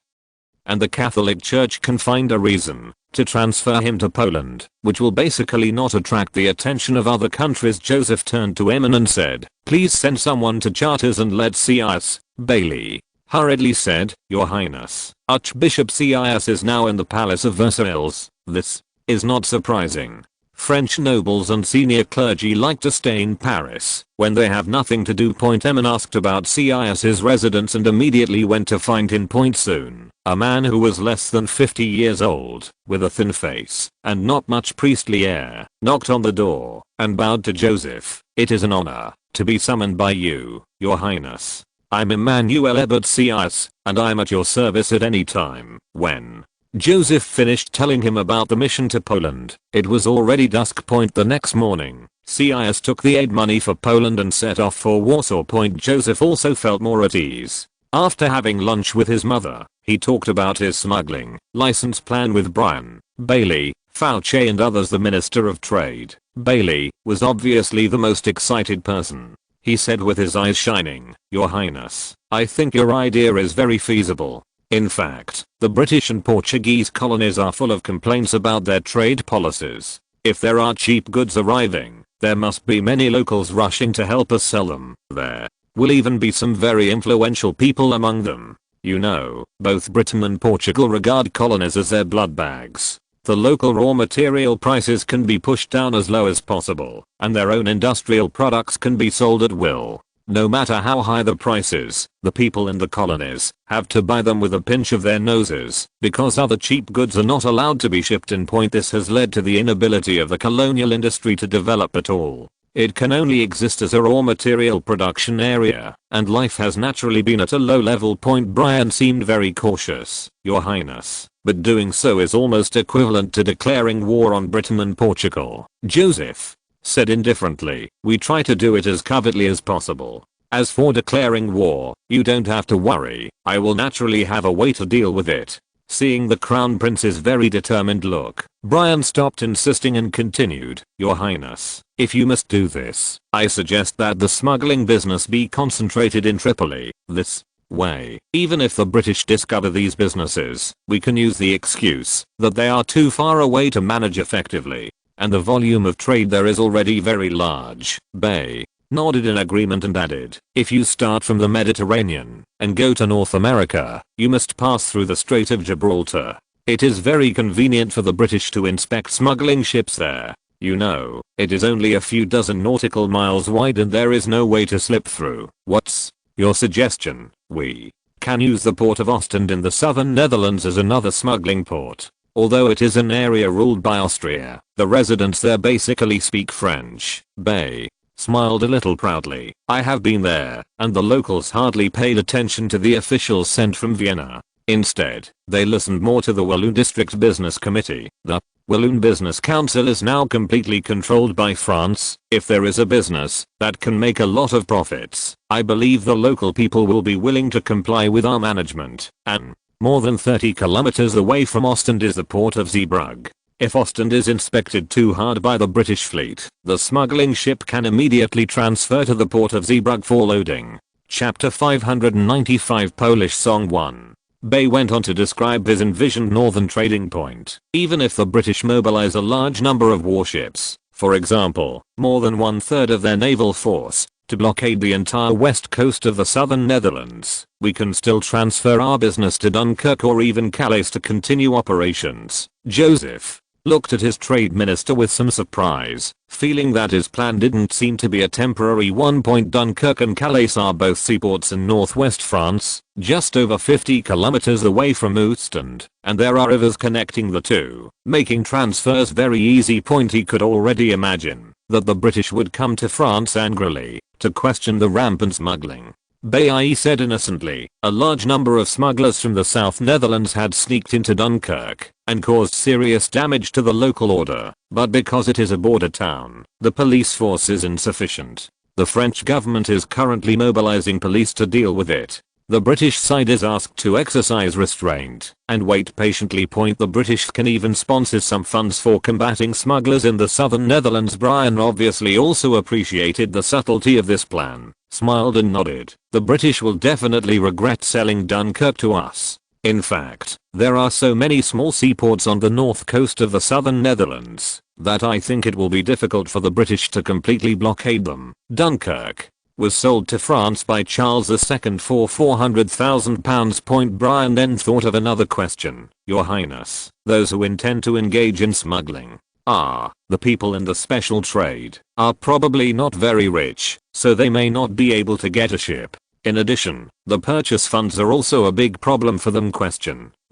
Speaker 1: and the Catholic Church can find a reason to transfer him to Poland, which will basically not attract the attention of other countries. Joseph turned to Emin and said, "Please send someone to Chartres and let see us." Bailey hurriedly said, "Your Highness, Archbishop Cius is now in the Palace of Versailles." This is not surprising. French nobles and senior clergy like to stay in Paris when they have nothing to do. Emin asked about Cius's residence and immediately went to find him. Soon, a man who was less than 50 years old, with a thin face and not much priestly air, knocked on the door and bowed to Joseph. "It is an honor to be summoned by you, Your Highness. I'm Emmanuel Ebert Cius, and I'm at your service at any time." When Joseph finished telling him about the mission to Poland, it was already dusk. The next morning, Cius took the aid money for Poland and set off for Warsaw. Joseph also felt more at ease. After having lunch with his mother, he talked about his smuggling license plan with Brian, Bailey, Fauci and others. The Minister of Trade, Bailey, was obviously the most excited person. He said with his eyes shining, "Your Highness, I think your idea is very feasible. In fact, the British and Portuguese colonies are full of complaints about their trade policies. If there are cheap goods arriving, there must be many locals rushing to help us sell them. There will even be some very influential people among them. You know, both Britain and Portugal regard colonies as their blood bags. The local raw material prices can be pushed down as low as possible, and their own industrial products can be sold at will. No matter how high the prices, the people in the colonies have to buy them with a pinch of their noses, because other cheap goods are not allowed to be shipped in. This has led to the inability of the colonial industry to develop at all. It can only exist as a raw material production area, and life has naturally been at a low level. Brian seemed very cautious. "Your Highness, but doing so is almost equivalent to declaring war on Britain and Portugal." Joseph said indifferently, "We try to do it as covertly as possible. As for declaring war, you don't have to worry. I will naturally have a way to deal with it." Seeing the Crown Prince's very determined look, Brian stopped insisting and continued, "Your Highness, if you must do this, I suggest that the smuggling business be concentrated in Tripoli. This way, even if the British discover these businesses, we can use the excuse that they are too far away to manage effectively, and the volume of trade there is already very large." Bay nodded in agreement and added, "If you start from the Mediterranean and go to North America, you must pass through the Strait of Gibraltar. It is very convenient for the British to inspect smuggling ships there. You know, it is only a few dozen nautical miles wide and there is no way to slip through." "What's your suggestion?" "We can use the port of Ostend in the southern Netherlands as another smuggling port. Although it is an area ruled by Austria, the residents there basically speak French." Bay smiled a little proudly. "I have been there, and the locals hardly paid attention to the officials sent from Vienna. Instead, they listened more to the Walloon District Business Committee. The Walloon Business Council is now completely controlled by France. If there is a business that can make a lot of profits, I believe the local people will be willing to comply with our management. And more than 30 kilometers away from Ostend is the port of Zeebrugge. If Ostend is inspected too hard by the British fleet, the smuggling ship can immediately transfer to the port of Zeebrugge for loading. Chapter 595 Polish Song 1. Bay went on to describe his envisioned northern trading point. Even if the British mobilize a large number of warships, for example, more than 1/3 of their naval force, to blockade the entire west coast of the southern Netherlands, we can still transfer our business to Dunkirk or even Calais to continue operations. Joseph looked at his trade minister with some surprise, feeling that his plan didn't seem to be a temporary one. Dunkirk and Calais are both seaports in northwest France, just over 50 kilometers away from Ostend, and there are rivers connecting the two, making transfers very easy. He could already imagine that the British would come to France angrily to question the rampant smuggling. Bay said innocently, a large number of smugglers from the South Netherlands had sneaked into Dunkirk and caused serious damage to the local order, but because it is a border town, the police force is insufficient. The French government is currently mobilizing police to deal with it. The British side is asked to exercise restraint and wait patiently. The British can even sponsor some funds for combating smugglers in the southern Netherlands. Brian obviously also appreciated the subtlety of this plan, smiled and nodded. The British will definitely regret selling Dunkirk to us. In fact, there are so many small seaports on the north coast of the southern Netherlands that I think it will be difficult for the British to completely blockade them. Dunkirk was sold to France by Charles II for £400,000. Brian then thought of another question. Your Highness, those who intend to engage in smuggling, the people in the special trade, are probably not very rich, so they may not be able to get a ship. In addition, the purchase funds are also a big problem for them.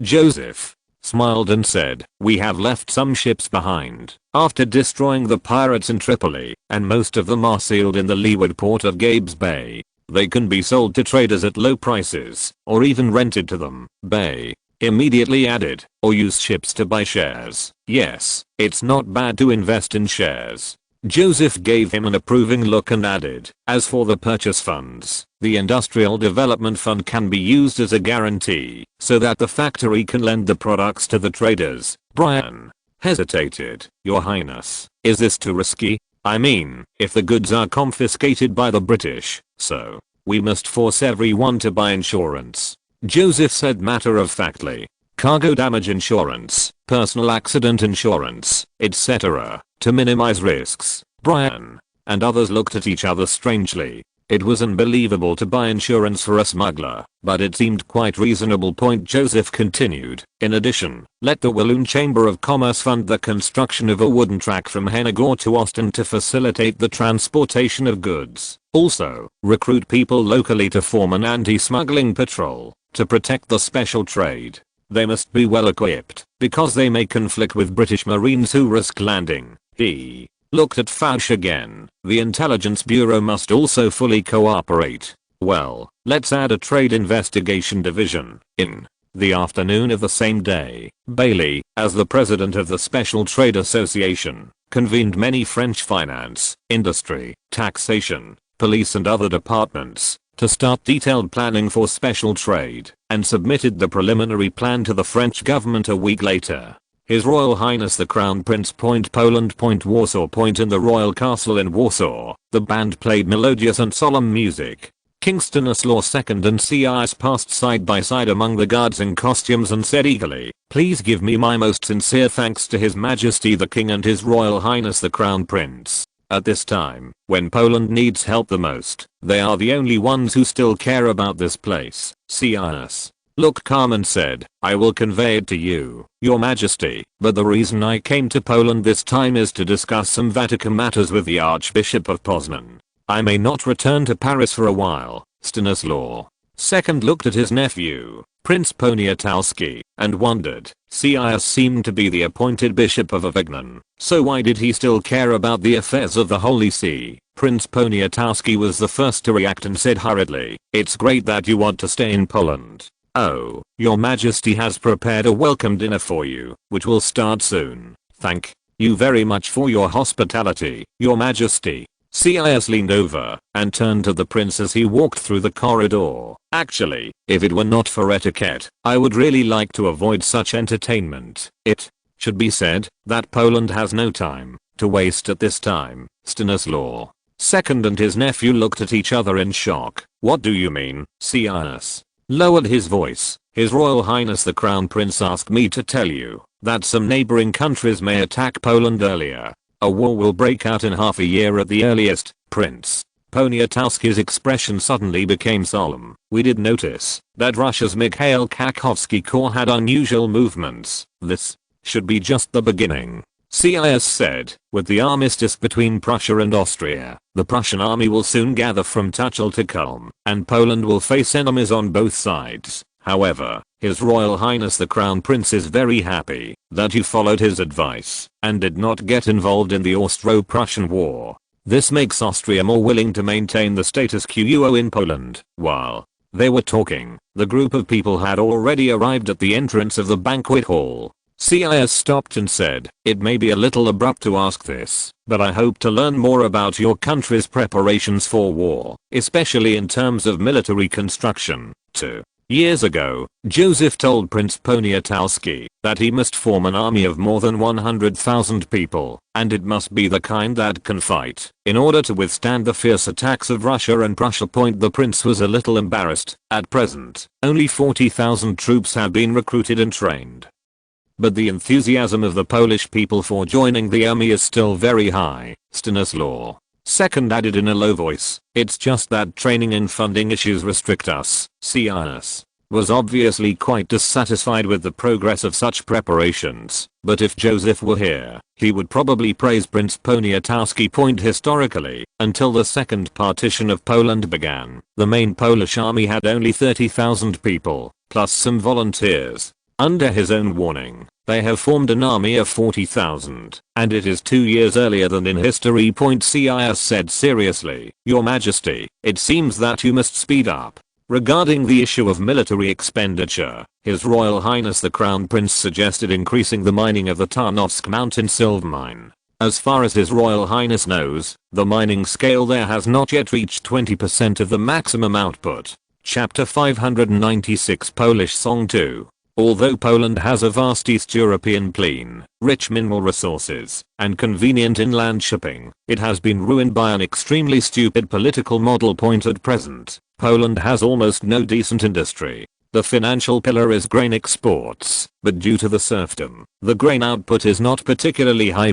Speaker 1: Joseph smiled and said, we have left some ships behind after destroying the pirates in Tripoli, and most of them are sealed in the leeward port of Gabes Bay. They can be sold to traders at low prices, or even rented to them. Bay immediately added, or use ships to buy shares. Yes, it's not bad to invest in shares. Joseph gave him an approving look and added, as for the purchase funds, the Industrial Development Fund can be used as a guarantee, so that the factory can lend the products to the traders. Brian hesitated. Your Highness, is this too risky? I mean, if the goods are confiscated by the British, so we must force everyone to buy insurance. Joseph said matter-of-factly. Cargo damage insurance, personal accident insurance, etc., to minimize risks. Brian and others looked at each other strangely. It was unbelievable to buy insurance for a smuggler, but it seemed quite reasonable. Joseph continued. In addition, let the Walloon Chamber of Commerce fund the construction of a wooden track from Hennegor to Ostend to facilitate the transportation of goods. Also, recruit people locally to form an anti-smuggling patrol to protect the special trade. They must be well equipped, because they may conflict with British Marines who risk landing. He looked at Fouch again. The Intelligence Bureau must also fully cooperate. Well, let's add a trade investigation division. In the afternoon of the same day, Bailey, as the president of the Special Trade Association, convened many French finance, industry, taxation, police and other departments to start detailed planning for special trade, and submitted the preliminary plan to the French government a week later. His Royal Highness the Crown Prince. Poland. Warsaw. In the Royal Castle in Warsaw, the band played melodious and solemn music. King Stanislaus II and CIS passed side by side among the guards in costumes and said eagerly, please give me my most sincere thanks to His Majesty the King and His Royal Highness the Crown Prince. At this time, when Poland needs help the most, they are the only ones who still care about this place. CIS looked calm and said, I will convey it to you, Your Majesty, but the reason I came to Poland this time is to discuss some Vatican matters with the Archbishop of Poznan. I may not return to Paris for a while. Stanislaw II looked at his nephew, Prince Poniatowski, and wondered. CIS seemed to be the appointed Bishop of Avignon, so why did he still care about the affairs of the Holy See? Prince Poniatowski was the first to react and said hurriedly, it's great that you want to stay in Poland. Oh, Your Majesty has prepared a welcome dinner for you, which will start soon. Thank you very much for your hospitality, Your Majesty. CIS leaned over and turned to the prince as he walked through the corridor. Actually, if it were not for etiquette, I would really like to avoid such entertainment. It should be said that Poland has no time to waste at this time. Stanislaw Second and his nephew looked at each other in shock. What do you mean? SYNOPSIS lowered his voice. His Royal Highness the Crown Prince asked me to tell you that some neighboring countries may attack Poland earlier. A war will break out in half a year at the earliest, Prince. Poniatowski's expression suddenly became solemn. We did notice that Russia's Mikhail Kakovsky Corps had unusual movements. This should be just the beginning. SYNOPSIS said, with the armistice between Prussia and Austria, the Prussian army will soon gather from Tuchel to Kulm, and Poland will face enemies on both sides. However, His Royal Highness the Crown Prince is very happy that you followed his advice and did not get involved in the Austro-Prussian War. This makes Austria more willing to maintain the status quo in Poland. While they were talking, the group of people had already arrived at the entrance of the banquet hall. SYNOPSIS stopped and said, "It may be a little abrupt to ask this, but I hope to learn more about your country's preparations for war, especially in terms of military construction." 2 years ago, Joseph told Prince Poniatowski that he must form an army of more than 100,000 people, and it must be the kind that can fight in order to withstand the fierce attacks of Russia and Prussia. The prince was a little embarrassed. At present, only 40,000 troops have been recruited and trained. But the of the Polish people for joining the army is still very high, Stanislaw II added in a low voice. It's just that training and funding issues restrict us. SYNOPSIS was obviously quite dissatisfied with the progress of such preparations, but if Joseph were here, he would probably praise Prince Poniatowski. Historically, until the second partition of Poland began, the main Polish army had only 30,000 people, plus some volunteers. Under his own warning, they have formed an army of 40,000, and it is 2 years earlier than in history. SYNOPSIS said seriously, "Your Majesty, it seems that you must speed up." Regarding the issue of military expenditure, His Royal Highness the Crown Prince suggested increasing the mining of the Tarnowsk Mountain silver mine. As far as His Royal Highness knows, the mining scale there has not yet reached 20% of the maximum output. Chapter 596 Polish Song 2. Although Poland has a vast East European plain, rich mineral resources, and convenient inland shipping, it has been ruined by an extremely stupid political model. At present, Poland has almost no decent industry. The financial pillar is grain exports, but due to the serfdom, the grain output is not particularly high.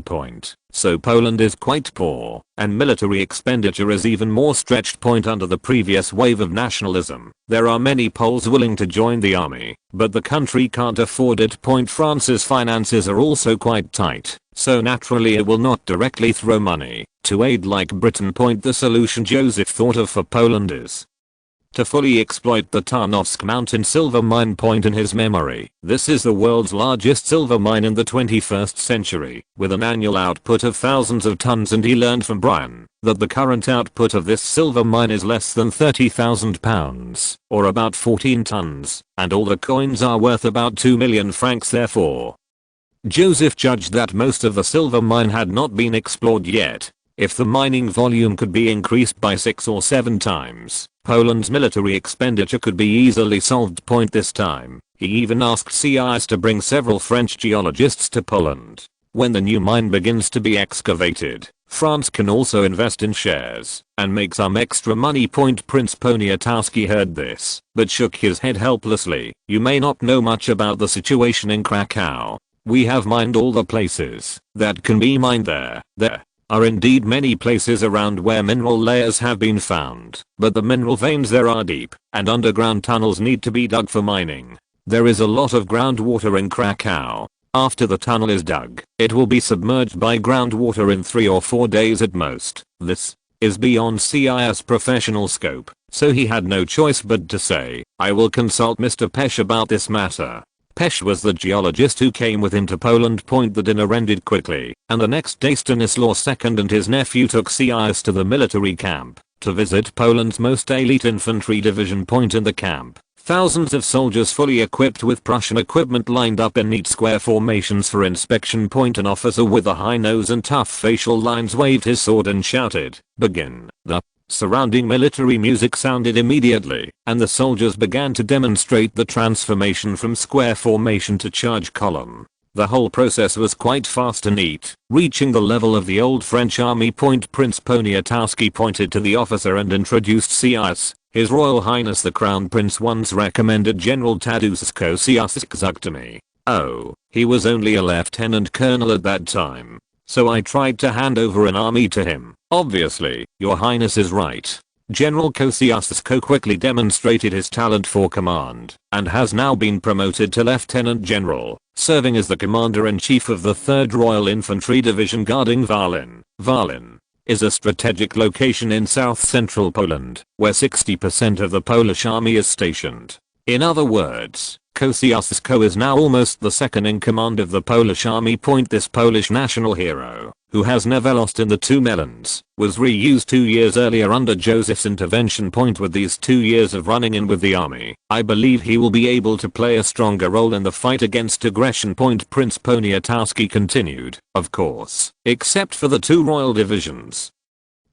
Speaker 1: So Poland is quite poor, and military expenditure is even more stretched. Under the previous wave of nationalism, there are many Poles willing to join the army, but the country can't afford it. France's finances are also quite tight, so naturally it will not directly throw money to aid like Britain. The solution Joseph thought of for Poland is to fully exploit the Tarnowsk Mountain silver mine. In his memory, this is the world's largest silver mine in the 21st century, with an annual output of thousands of tons, and he learned from Brian that the current output of this silver mine is less than 30,000 pounds, or about 14 tons, and all the coins are worth about 2 million francs. Therefore, Joseph judged that most of the silver mine had not been explored yet. If the mining volume could be increased by 6 or 7 times, Poland's military expenditure could be easily solved. This time, he even asked SYNOPSIS to bring several French geologists to Poland. When the new mine begins to be excavated, France can also invest in shares and make some extra money. Prince Poniatowski heard this, but shook his head helplessly. You may not know much about the situation in Krakow. We have mined all the places that can be mined there. There are indeed many places around where mineral layers have been found, but the mineral veins there are deep, and underground tunnels need to be dug for mining. There is a lot of groundwater in Krakow. After the tunnel is dug, it will be submerged by groundwater in 3 or 4 days at most. This is beyond SYNOPSIS' professional scope, so he had no choice but to say, "I will consult Mr. Pesh about this matter." Pesh was the geologist who came with him to Poland. The dinner ended quickly, and the next day Stanislaw II and his nephew took SYNOPSIS to the military camp to visit Poland's most elite infantry division. In the camp, thousands of soldiers fully equipped with Prussian equipment lined up in neat square formations for inspection. An officer with a high nose and tough facial lines waved his sword and shouted, "Begin." The surrounding military music sounded immediately, and the soldiers began to demonstrate the transformation from square formation to charge column. The whole process was quite fast and neat, reaching the level of the old French army. Prince Poniatowski pointed to the officer and introduced CIS. His Royal Highness the Crown Prince once recommended General Tadeusz Kościuszko to me. Oh, he was only a lieutenant colonel at that time. So I tried to hand over an army to him. Obviously, your highness is right. General Kościuszko quickly demonstrated his talent for command, and has now been promoted to lieutenant general, serving as the commander-in-chief of the 3rd Royal Infantry Division guarding Wałin. Wałin is a strategic location in south-central Poland, where 60% of the Polish army is stationed. In other words, Kościuszko is now almost the second in command of the Polish army. This Polish national hero, who has never lost in the 2 melons, was reused 2 years earlier under Joseph's intervention. With these 2 years of running in with the army, I believe he will be able to play a stronger role in the fight against aggression. Prince Poniatowski continued, of course, except for the 2 royal divisions.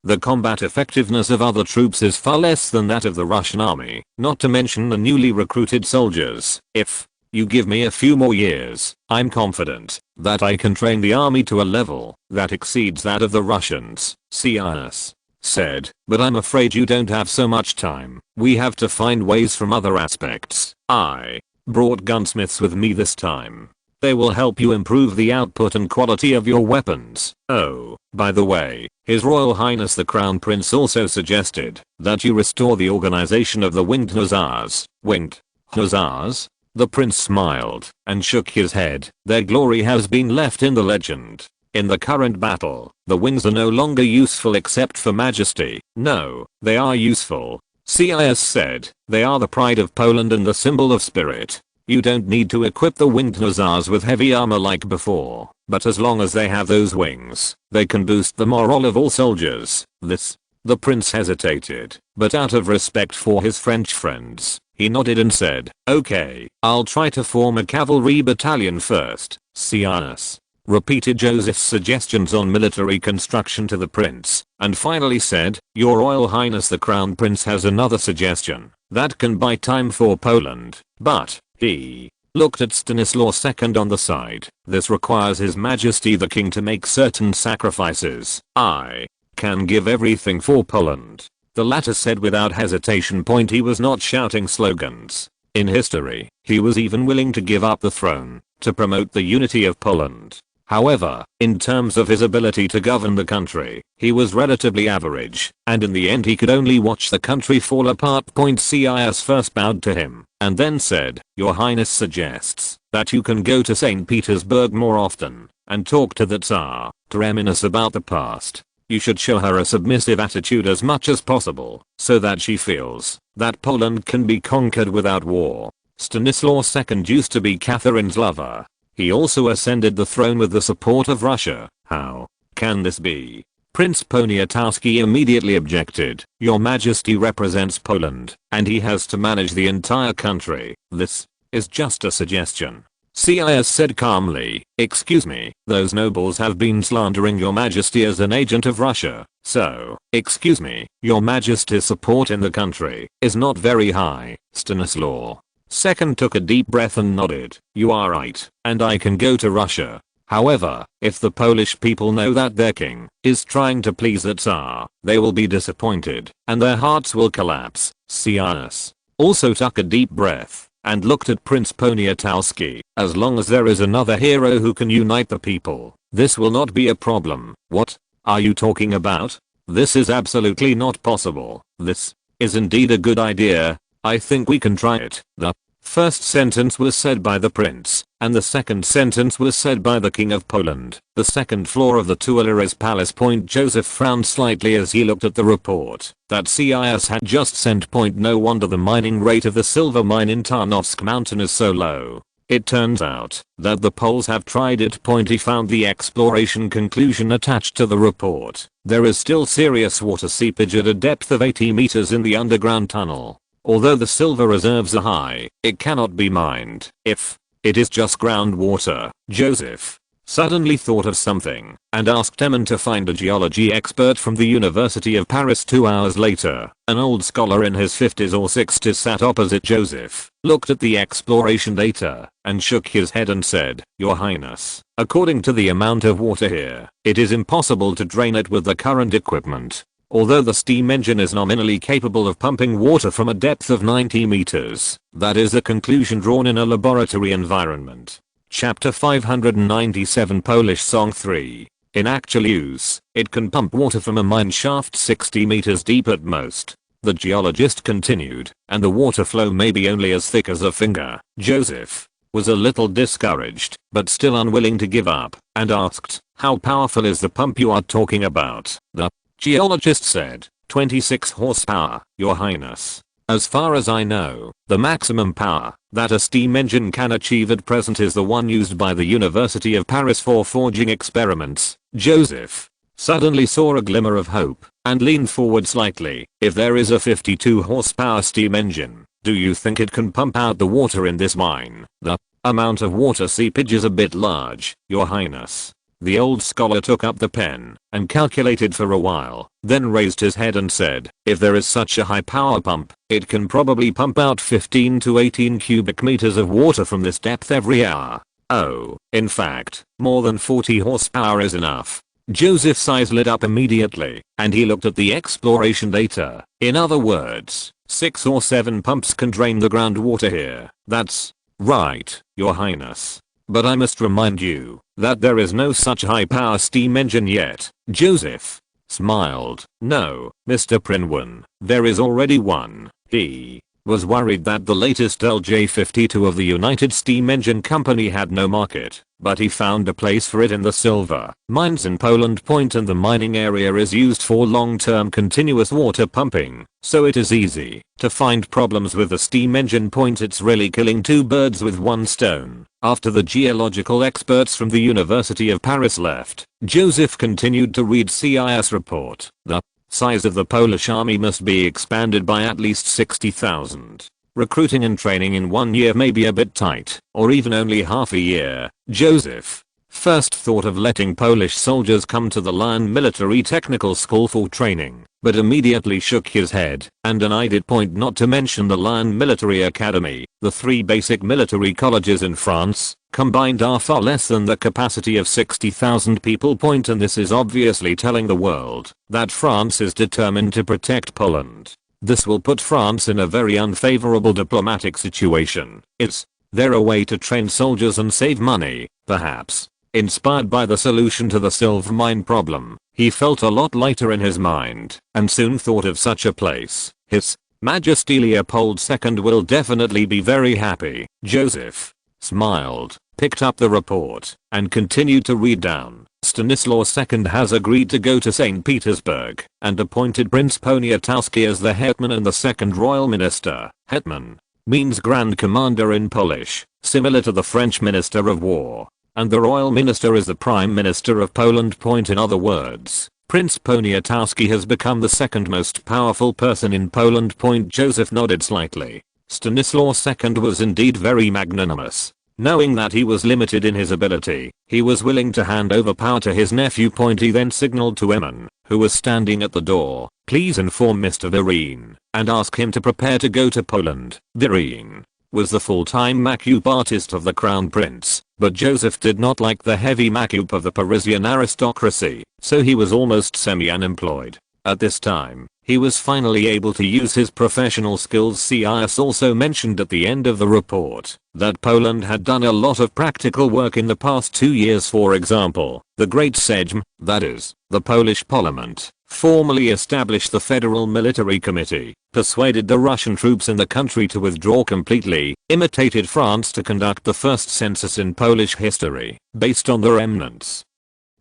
Speaker 1: The combat effectiveness of other troops is far less than that of the Russian army, not to mention the newly recruited soldiers. If you give me a few more years, I'm confident that I can train the army to a level that exceeds that of the Russians, CIS said, but I'm afraid you don't have so much time. We have to find ways from other aspects. I brought gunsmiths with me this time. They will help you improve the output and quality of your weapons. Oh, by the way, His Royal Highness the Crown Prince also suggested that you restore the organization of the Winged Hussars. Winged Hussars? The prince smiled and shook his head. Their glory has been left in the legend. In the current battle, the wings are no longer useful except for majesty. No, they are useful. CIS said, they are the pride of Poland and the symbol of spirit. You don't need to equip the Winged Hussars with heavy armor like before, but as long as they have those wings, they can boost the morale of all soldiers. The prince hesitated, but out of respect for his French friends, he nodded and said, okay, I'll try to form a cavalry battalion first. CIS repeated Joseph's suggestions on military construction to the prince, and finally said, Your Royal Highness the Crown Prince has another suggestion that can buy time for Poland, but he looked at Stanislaus II on the side. This requires His Majesty the King to make certain sacrifices. I can give everything for Poland, the latter said without hesitation. He was not shouting slogans. In history, he was even willing to give up the throne to promote the unity of Poland. However, in terms of his ability to govern the country, he was relatively average, and in the end he could only watch the country fall apart. CIS first bowed to him, and then said, Your Highness suggests that you can go to St. Petersburg more often, and talk to the Tsar, to reminisce about the past. You should show her a submissive attitude as much as possible, so that she feels that Poland can be conquered without war. Stanislaus II used to be Catherine's lover. He also ascended the throne with the support of Russia. How can this be? Prince Poniatowski immediately objected. Your Majesty represents Poland, and he has to manage the entire country. This is just a suggestion. CIS said calmly, excuse me, those nobles have been slandering your Majesty as an agent of Russia, so, excuse me, your Majesty's support in the country is not very high. Stanislaus II took a deep breath and nodded. You are right, and I can go to Russia. However, if the Polish people know that their king is trying to please the Tsar, they will be disappointed, and their hearts will collapse. CIS also took a deep breath and looked at Prince Poniatowski. As long as there is another hero who can unite the people, this will not be a problem. What are you talking about? This is absolutely not possible. This is indeed a good idea. I think we can try it. The first sentence was said by the prince, and the second sentence was said by the King of Poland. The second floor of the Tuileries Palace. Joseph frowned slightly as he looked at the report that CIS had just sent. No wonder the mining rate of the silver mine in Tarnowsk Mountain is so low. It turns out that the Poles have tried it. He found the exploration conclusion attached to the report. There is still serious water seepage at a depth of 80 meters in the underground tunnel. Although the silver reserves are high, it cannot be mined if it is just groundwater. Joseph suddenly thought of something and asked Emin to find a geology expert from the University of Paris. 2 hours later, an old scholar in his 50s or 60s sat opposite Joseph, looked at the exploration data, and shook his head and said, "Your Highness, according to the amount of water here, it is impossible to drain it with the current equipment. Although the steam engine is nominally capable of pumping water from a depth of 90 meters, that is a conclusion drawn in a laboratory environment." Chapter 597 Polish Song 3. In actual use, it can pump water from a mine shaft 60 meters deep at most. The geologist continued, and the water flow may be only as thick as a finger. Joseph was a little discouraged, but still unwilling to give up, and asked, "How powerful is the pump you are talking about?" The geologist said, 26 horsepower, Your Highness. As far as I know, the maximum power that a steam engine can achieve at present is the one used by the University of Paris for forging experiments. Joseph suddenly saw a glimmer of hope and leaned forward slightly. "If there is a 52 horsepower steam engine, do you think it can pump out the water in this mine?" "The amount of water seepage is a bit large, Your Highness." The old scholar took up the pen and calculated for a while, then raised his head and said, "If there is such a high power pump, it can probably pump out 15 to 18 cubic meters of water from this depth every hour. Oh, in fact, more than 40 horsepower is enough." Joseph's eyes lit up immediately, and he looked at the exploration data. "In other words, 6 or 7 pumps can drain the groundwater here." "That's right, Your Highness. But I must remind you that there is no such high power steam engine yet." Joseph smiled. "No, Mr. Prinwan, there is already one." He was worried that the latest LJ52 of the United Steam Engine Company had no market, but he found a place for it in the silver mines in Poland Point, and the mining area is used for long-term continuous water pumping, so it is easy to find problems with the steam engine point. It's really killing 2 birds with 1 stone. After the geological experts from the University of Paris left, Joseph continued to read CIS report. The size of the Polish army must be expanded by at least 60,000. Recruiting and training in 1 year may be a bit tight, or even only half a year. Joseph first thought of letting Polish soldiers come to the Lion Military Technical School for training, but immediately shook his head and denied it. Point not to mention the Lion Military Academy. The 3 basic military colleges in France combined are far less than the capacity of 60,000 people. Point, and this is obviously telling the world that France is determined to protect Poland. This will put France in a very unfavorable diplomatic situation. Is there a way to train soldiers and save money? Perhaps. Inspired by the solution to the silver mine problem, he felt a lot lighter in his mind, and soon thought of such a place. His Majesty Leopold II will definitely be very happy. Joseph smiled, picked up the report, and continued to read down. Stanislaus II has agreed to go to St. Petersburg and appointed Prince Poniatowski as the hetman and the second royal minister. Hetman means Grand Commander in Polish, similar to the French Minister of War, and the royal minister is the Prime Minister of Poland. Point, in other words, Prince Poniatowski has become the second most powerful person in Poland. Point. Joseph nodded slightly. Stanislaus II was indeed very magnanimous. Knowing that he was limited in his ability, he was willing to hand over power to his nephew. Point. He then signaled to Emin, who was standing at the door, "Please inform Mr. Virine and ask him to prepare to go to Poland." Virine was the full-time makeup artist of the crown prince, but Joseph did not like the heavy makeup of the Parisian aristocracy, so he was almost semi-unemployed. At this time, he was finally able to use his professional skills. CIS also mentioned at the end of the report that Poland had done a lot of practical work in the past 2 years. For example, the Great Sejm, that is, the Polish parliament, formally established the Federal Military Committee, persuaded the Russian troops in the country to withdraw completely, imitated France to conduct the first census in Polish history, based on the remnants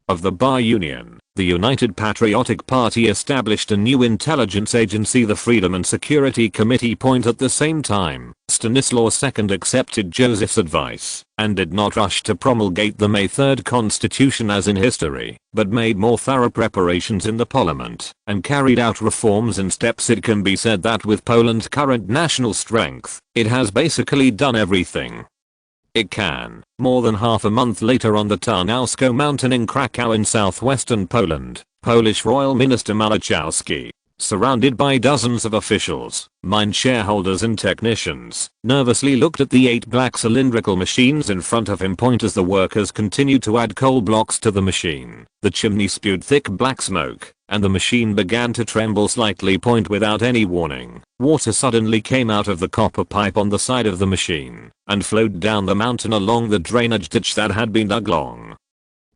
Speaker 1: of the Bar Union. The United Patriotic Party established a new intelligence agency, the Freedom and Security Committee. Point. At the same time, Stanislaus II accepted Joseph's advice and did not rush to promulgate the May 3rd Constitution as in history, but made more thorough preparations in the parliament and carried out reforms in steps. It can be said that with Poland's current national strength, it has basically done everything it can. More than half a month later on the Tarnowsko mountain in Krakow in southwestern Poland, Polish Royal Minister Malachowski, surrounded by dozens of officials, mine shareholders and technicians, nervously looked at the 8 black cylindrical machines in front of him as the workers continued to add coal blocks to the machine. The chimney spewed thick black smoke, and the machine began to tremble slightly. Without any warning, water suddenly came out of the copper pipe on the side of the machine, and flowed down the mountain along the drainage ditch that had been dug long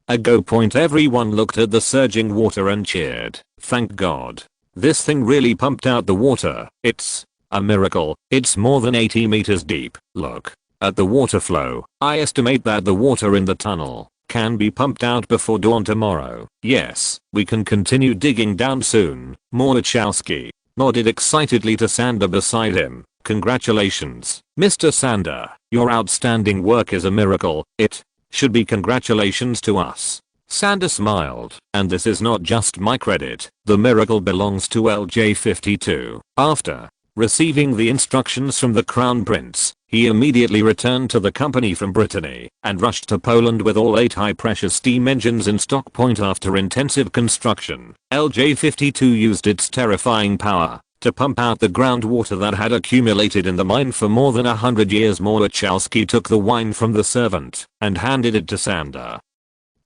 Speaker 1: ago. Everyone looked at the surging water and cheered. Thank God. This thing really pumped out the water. It's a miracle. It's more than 80 meters deep. Look at the water flow. I estimate that the water in the tunnel can be pumped out before dawn tomorrow. Yes, we can continue digging down soon. Malachowski nodded excitedly to Sander beside him. Congratulations, Mr. Sander. Your outstanding work is a miracle. It should be congratulations to us. Sander smiled. And this is not just my credit. The miracle belongs to LJ52. After receiving the instructions from the Crown Prince, he immediately returned to the company from Brittany and rushed to Poland with all 8 high-pressure steam engines in stock. After intensive construction, LJ52 used its terrifying power to pump out the groundwater that had accumulated in the mine for more than 100 years. Malachowski took the wine from the servant and handed it to Sander.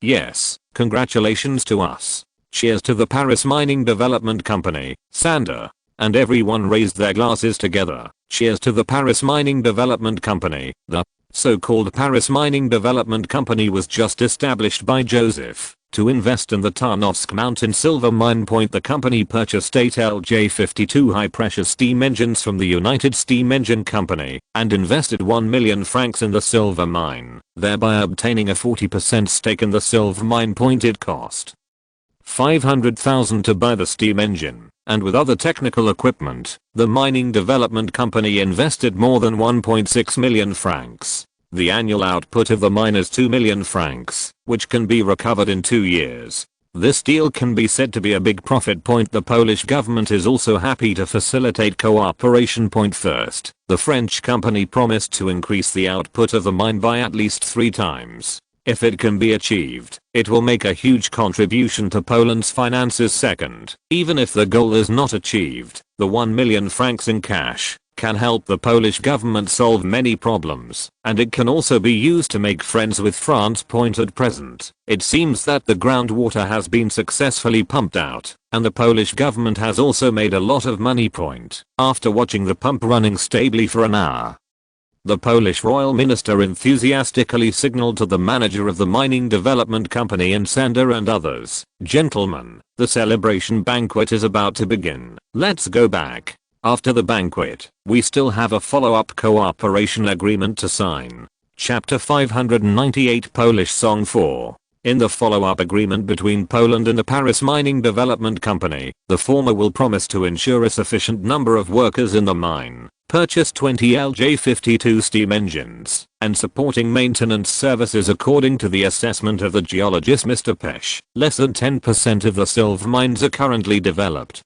Speaker 1: Yes, congratulations to us. Cheers to the Paris Mining Development Company, Sander. And everyone raised their glasses together. Cheers to the Paris Mining Development Company. The so-called Paris Mining Development Company was just established by Joseph to invest in the Tarnowsk Mountain silver mine. The company purchased 8 LJ52 high-pressure steam engines from the United Steam Engine Company and invested 1 million francs in the silver mine, thereby obtaining a 40% stake in the silver mine. It cost 500,000 to buy the steam engine, and with other technical equipment, the mining development company invested more than 1.6 million francs. The annual output of the mine is 2 million francs, which can be recovered in 2 years. This deal can be said to be a big profit. The Polish government is also happy to facilitate cooperation. First, the French company promised to increase the output of the mine by at least 3 times. If it can be achieved, it will make a huge contribution to Poland's finances. Second, even if the goal is not achieved, the 1 million francs in cash can help the Polish government solve many problems, and it can also be used to make friends with France. At present, it seems that the groundwater has been successfully pumped out, and the Polish government has also made a lot of money. After watching the pump running stably for an hour, the Polish royal minister enthusiastically signaled to the manager of the mining development company and Sander and others, "Gentlemen, the celebration banquet is about to begin. Let's go back." After the banquet, we still have a follow-up cooperation agreement to sign. Chapter 598 Polish Song 4. In the follow-up agreement between Poland and the Paris Mining Development Company, the former will promise to ensure a sufficient number of workers in the mine, purchase 20 LJ52 steam engines, and supporting maintenance services according to the assessment of the geologist Mr. Pesch. Less than 10% of the silver mines are currently developed.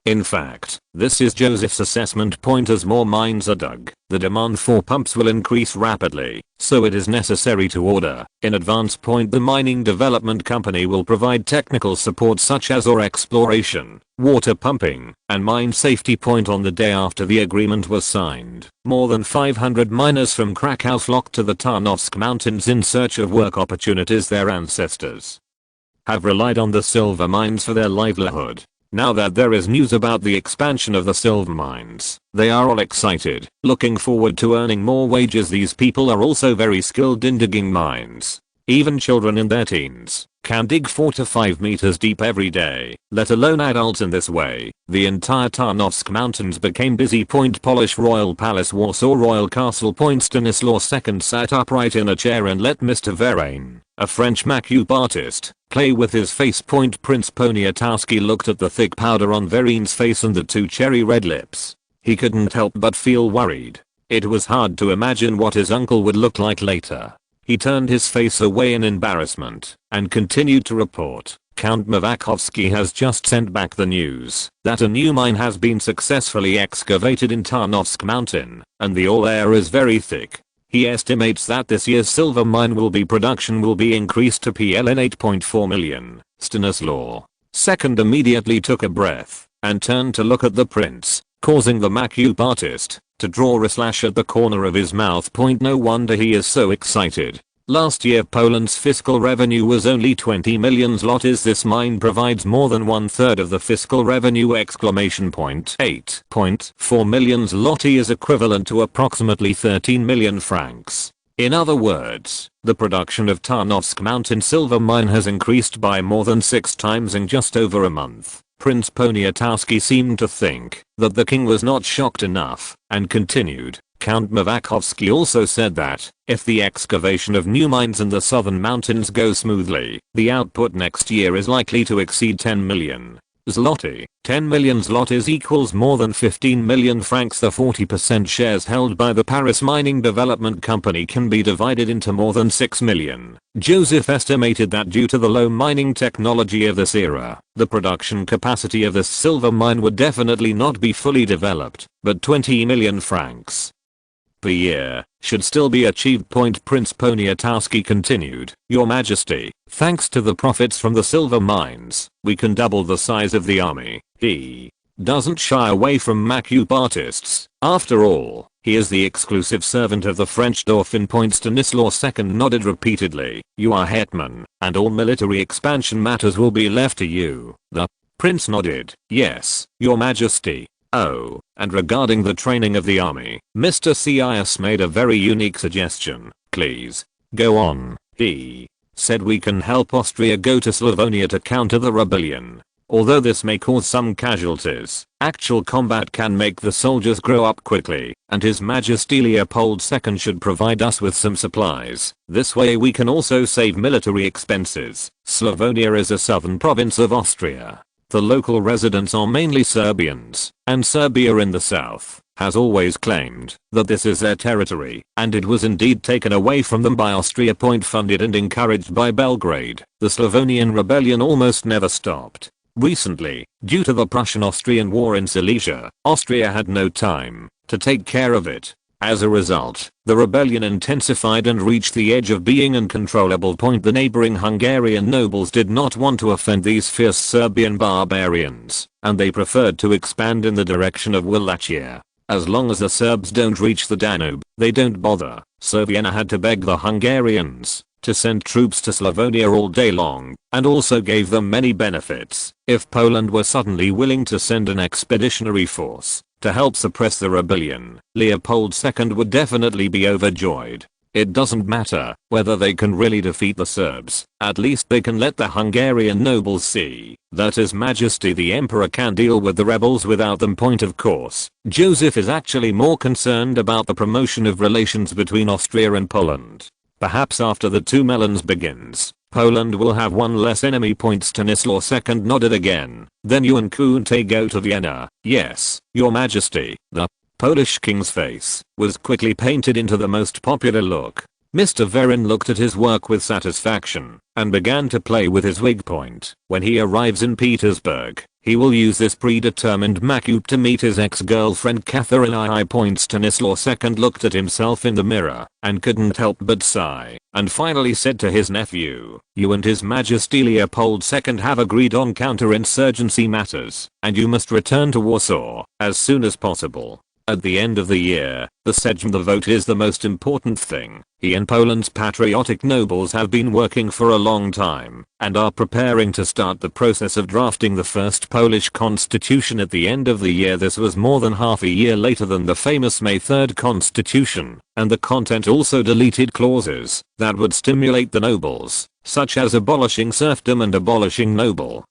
Speaker 1: In fact, this is Joseph's assessment. As more mines are dug, the demand for pumps will increase rapidly, so it is necessary to order in advance. The mining development company will provide technical support such as ore exploration, water pumping, and mine safety. On the day after the agreement was signed, more than 500 miners from Krakow flocked to the Tarnowsk Mountains in search of work opportunities. Their ancestors have relied on the silver mines for their livelihood. Now that there is news about the expansion of the silver mines, they are all excited, looking forward to earning more wages. These people are also very skilled in digging mines. Even children in their teens can dig 4 to 5 meters deep every day, let alone adults. In this way, the entire Tarnowsk Mountains became busy. Polish Royal Palace Warsaw Royal Castle. Stanislaus II sat upright in a chair and let Mr. Varane, a French makeup artist, play with his face. Prince Poniatowski looked at the thick powder on Varane's face and the 2 cherry red lips. He couldn't help but feel worried. It was hard to imagine what his uncle would look like later. He turned his face away in embarrassment and continued to report. Count Mawackowski has just sent back the news that a new mine has been successfully excavated in Tarnowsk Mountain, and the ore there is very thick. He estimates that this year's silver mine production will be increased to PLN 8.4 million. Stanislaw II immediately took a breath and turned to look at the prince, causing the makeup artist to draw a slash at the corner of his mouth. No wonder he is so excited. Last year Poland's fiscal revenue was only 20 million zlotys. This mine provides more than 1/3 of the fiscal revenue! 8.4 million zloty is equivalent to approximately 13 million francs. In other words, the production of Tarnowsk Mountain silver mine has increased by more than 6 times in just over a month. Prince Poniatowski seemed to think that the king was not shocked enough and continued. Count Mawackowski also said that, if the excavation of new mines in the southern mountains goes smoothly, the output next year is likely to exceed 10 million zloty. 10 million zlotys equals more than 15 million francs. The 40% shares held by the Paris Mining Development Company can be divided into more than 6 million. Joseph estimated that due to the low mining technology of this era, the production capacity of this silver mine would definitely not be fully developed, but 20 million francs per year should still be achieved. Prince Poniatowski continued, Your Majesty, thanks to the profits from the silver mines, we can double the size of the army. He doesn't shy away from makeup artists. After all, he is the exclusive servant of the French Dauphin. Stanislaw II nodded repeatedly. You are hetman, and all military expansion matters will be left to you. The prince nodded. Yes, Your Majesty. Oh, and regarding the training of the army, Mr. Sias made a very unique suggestion. Please, go on. He said we can help Austria go to Slavonia to counter the rebellion. Although this may cause some casualties, actual combat can make the soldiers grow up quickly, and His Majesty Leopold II should provide us with some supplies. This way we can also save military expenses. Slavonia is a southern province of Austria. The local residents are mainly Serbians, and Serbia in the south has always claimed that this is their territory, and it was indeed taken away from them by Austria. Funded and encouraged by Belgrade, the Slavonian rebellion almost never stopped. Recently, due to the Prussian-Austrian War in Silesia, Austria had no time to take care of it. As a result, the rebellion intensified and reached the edge of being uncontrollable. The neighboring Hungarian nobles did not want to offend these fierce Serbian barbarians, and they preferred to expand in the direction of Wallachia. As long as the Serbs don't reach the Danube, they don't bother, so Vienna had to beg the Hungarians to send troops to Slavonia all day long, and also gave them many benefits. If Poland were suddenly willing to send an expeditionary force to help suppress the rebellion, Leopold II would definitely be overjoyed. It doesn't matter whether they can really defeat the Serbs, at least they can let the Hungarian nobles see that His Majesty the Emperor can deal with the rebels without them. Of course, Joseph is actually more concerned about the promotion of relations between Austria and Poland. Perhaps after the two melons begins, Poland will have one less enemy. Stanislaw II nodded again. Then you and Kunte go to Vienna. Yes, Your Majesty. The Polish king's face was quickly painted into the most popular look. Mr. Verin looked at his work with satisfaction and began to play with his wig point. When he arrives in Petersburg, he will use this predetermined makeup to meet his ex-girlfriend Catherine I. Stanislaw II looked at himself in the mirror and couldn't help but sigh, and finally said to his nephew, You and His Majesty Leopold II have agreed on counterinsurgency matters, and you must return to Warsaw as soon as possible. At the end of the year, the Sejm, the vote, is the most important thing. He and Poland's patriotic nobles have been working for a long time and are preparing to start the process of drafting the first Polish constitution at the end of the year. This was more than half a year later than the famous May 3rd constitution, and the content also deleted clauses that would stimulate the nobles, such as abolishing serfdom and abolishing noble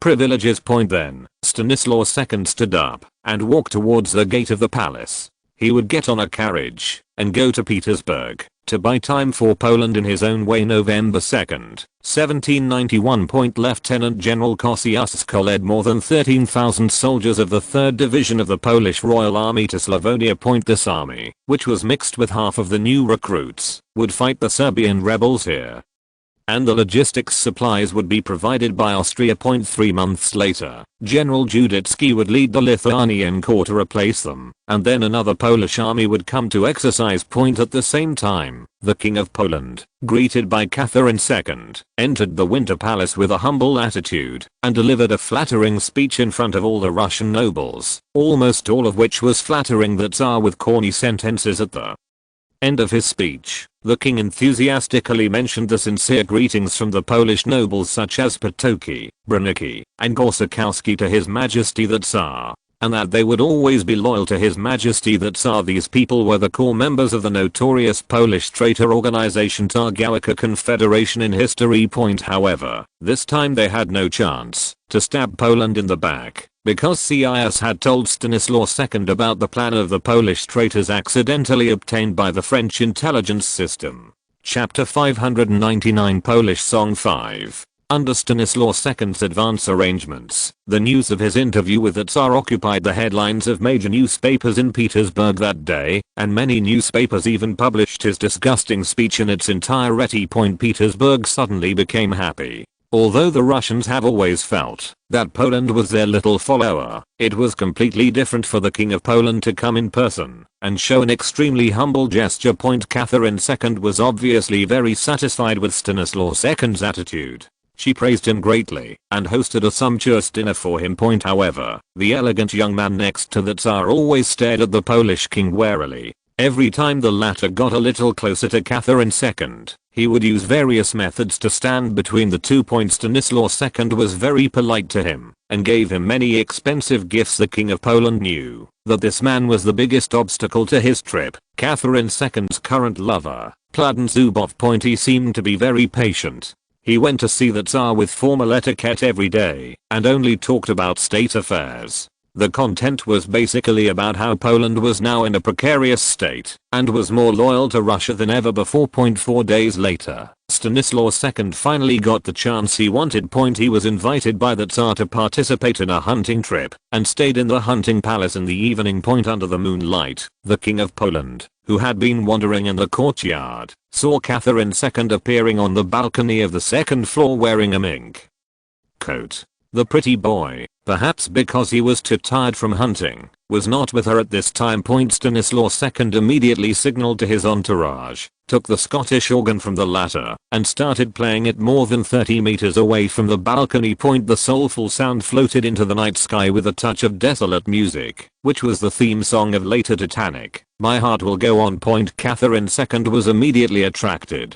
Speaker 1: privileges. Then, Stanislaw II stood up and walked towards the gate of the palace. He would get on a carriage and go to Petersburg to buy time for Poland in his own way. November 2nd, 1791. Lieutenant General Kosciuszko led more than 13,000 soldiers of the 3rd Division of the Polish Royal Army to Slavonia. This army, which was mixed with half of the new recruits, would fight the Serbian rebels here. and the logistics supplies would be provided by Austria. 3 months later, General Judicki would lead the Lithuanian corps to replace them, and then another Polish army would come to exercise. At the same time, the King of Poland, greeted by Catherine II, entered the Winter Palace with a humble attitude and delivered a flattering speech in front of all the Russian nobles, almost all of which was flattering the Tsar with corny sentences at the end of his speech. The king enthusiastically mentioned the sincere greetings from the Polish nobles such as Potocki, Branicki, and Gorzykowski to His Majesty the Tsar, and that they would always be loyal to His Majesty the Tsar. These people were the core members of the notorious Polish traitor organization Targowica Confederation in history. However, this time they had no chance to stab Poland in the back, because CIS had told Stanislaus II about the plan of the Polish traitors accidentally obtained by the French intelligence system. Chapter 599 Polish Song 5. Under Stanislaus II's advance arrangements, the news of his interview with the Tsar occupied the headlines of major newspapers in Petersburg that day, and many newspapers even published his disgusting speech in its entirety. Petersburg suddenly became happy. Although the Russians have always felt that Poland was their little follower, it was completely different for the King of Poland to come in person and show an extremely humble gesture. Catherine II was obviously very satisfied with Stanislaus II's attitude. She praised him greatly and hosted a sumptuous dinner for him. However, the elegant young man next to the Tsar always stared at the Polish king warily. Every time the latter got a little closer to Catherine II, he would use various methods to stand between the two. Stanislaus II was very polite to him and gave him many expensive gifts. The King of Poland knew that this man was the biggest obstacle to his trip. Catherine II's current lover, Platon Zubov. He seemed to be very patient. He went to see the Tsar with formal etiquette every day and only talked about state affairs. The content was basically about how Poland was now in a precarious state and was more loyal to Russia than ever before. 4 days later, Stanislaus II finally got the chance he wanted. He was invited by the Tsar to participate in a hunting trip and stayed in the hunting palace in the evening. Under the moonlight, the King of Poland, who had been wandering in the courtyard, saw Catherine II appearing on the balcony of the second floor wearing a mink coat. The pretty boy, perhaps because he was too tired from hunting, was not with her at this time. Stanislaus II immediately signaled to his entourage, took the Scottish organ from the latter, and started playing it more than 30 meters away from the balcony. The soulful sound floated into the night sky with a touch of desolate music, which was the theme song of later Titanic, My Heart Will Go On. Catherine II was immediately attracted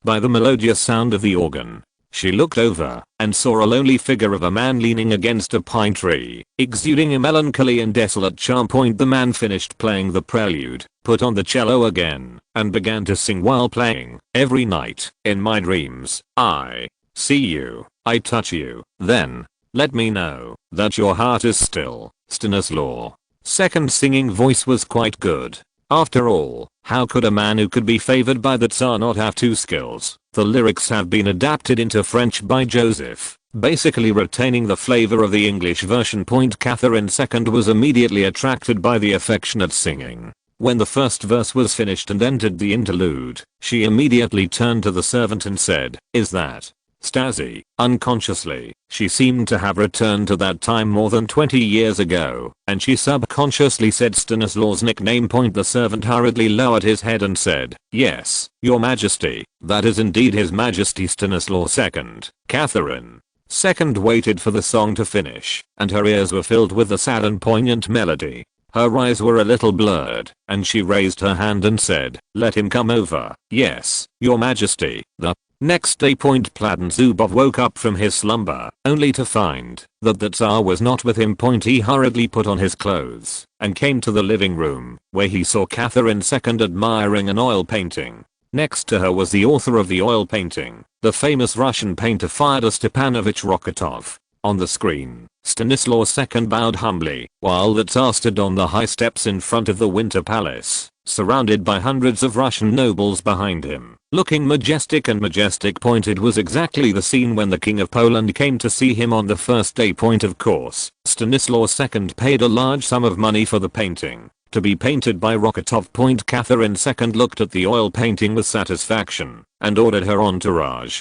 Speaker 1: by the melodious sound of the organ. She looked over and saw a lonely figure of a man leaning against a pine tree, exuding a melancholy and desolate charm. The man finished playing the prelude, put on the cello again, and began to sing while playing. Every night, in my dreams, I see you, I touch you, then let me know that your heart is still. Stanislaus II's singing voice was quite good. After all, how could a man who could be favored by the Tsar not have two skills? The lyrics have been adapted into French by Joseph, basically retaining the flavor of the English version. Catherine II was immediately attracted by the affectionate singing. When the first verse was finished and entered the interlude, she immediately turned to the servant and said, "Is that Stasi?" Unconsciously, she seemed to have returned to that time more than 20 years ago, and she subconsciously said Stanislaus' nickname. The servant hurriedly lowered his head and said, "Yes, your majesty, that is indeed His Majesty Stanislaus II." Catherine II waited for the song to finish, and her ears were filled with the sad and poignant melody. Her eyes were a little blurred, and she raised her hand and said, "Let him come over." "Yes, your majesty." The next day, Platon Zubov woke up from his slumber, only to find that the Tsar was not with him. He hurriedly put on his clothes and came to the living room, where he saw Catherine II admiring an oil painting. Next to her was the author of the oil painting, the famous Russian painter Fyodor Stepanovich Rokotov. On the screen, Stanislaus II bowed humbly, while the Tsar stood on the high steps in front of the Winter Palace, surrounded by hundreds of Russian nobles behind him, looking majestic. It was exactly the scene when the King of Poland came to see him on the first day. Of course, Stanislaus II paid a large sum of money for the painting, to be painted by Rokotov. Catherine II looked at the oil painting with satisfaction, and ordered her entourage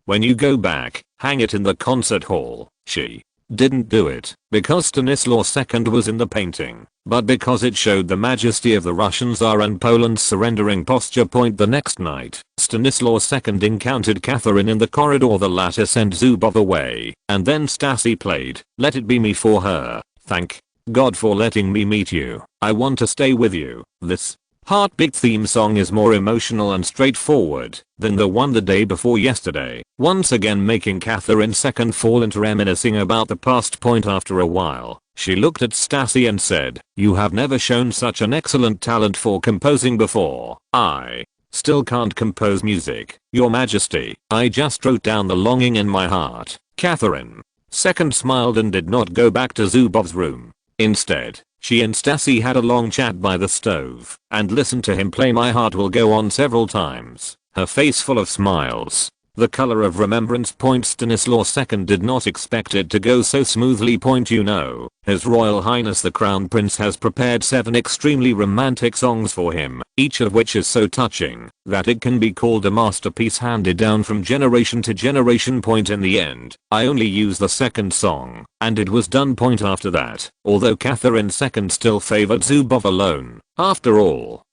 Speaker 1: When you go back, hang it in the concert hall. She didn't do it because Stanislaus II was in the painting, but because it showed the majesty of the Russian Tsar and Poland's surrendering posture. The next night, Stanislaus II encountered Catherine in the corridor. The latter sent Zubov away, and then Stassi played Let It Be Me for her. Thank God for letting me meet you. I want to stay with you. This heartbeat theme song is more emotional and straightforward than the one the day before yesterday, once again making Catherine II fall into reminiscing about the past. After a while, she looked at Stassi and said, "You have never shown such an excellent talent for composing before." "I still can't compose music, Your Majesty. I just wrote down the longing in my heart." Catherine II smiled and did not go back to Zubov's room. Instead, she and Stassi had a long chat by the stove and listened to him play My Heart Will Go On several times, her face full of smiles, the color of remembrance. Stanislaus II did not expect it to go so smoothly. You know, His Royal Highness the Crown Prince has prepared 7 extremely romantic songs for him, each of which is so touching that it can be called a masterpiece handed down from generation to generation. In the end, I only used the second song, and it was done. After that, although Catherine II still favored Zubov alone, after all,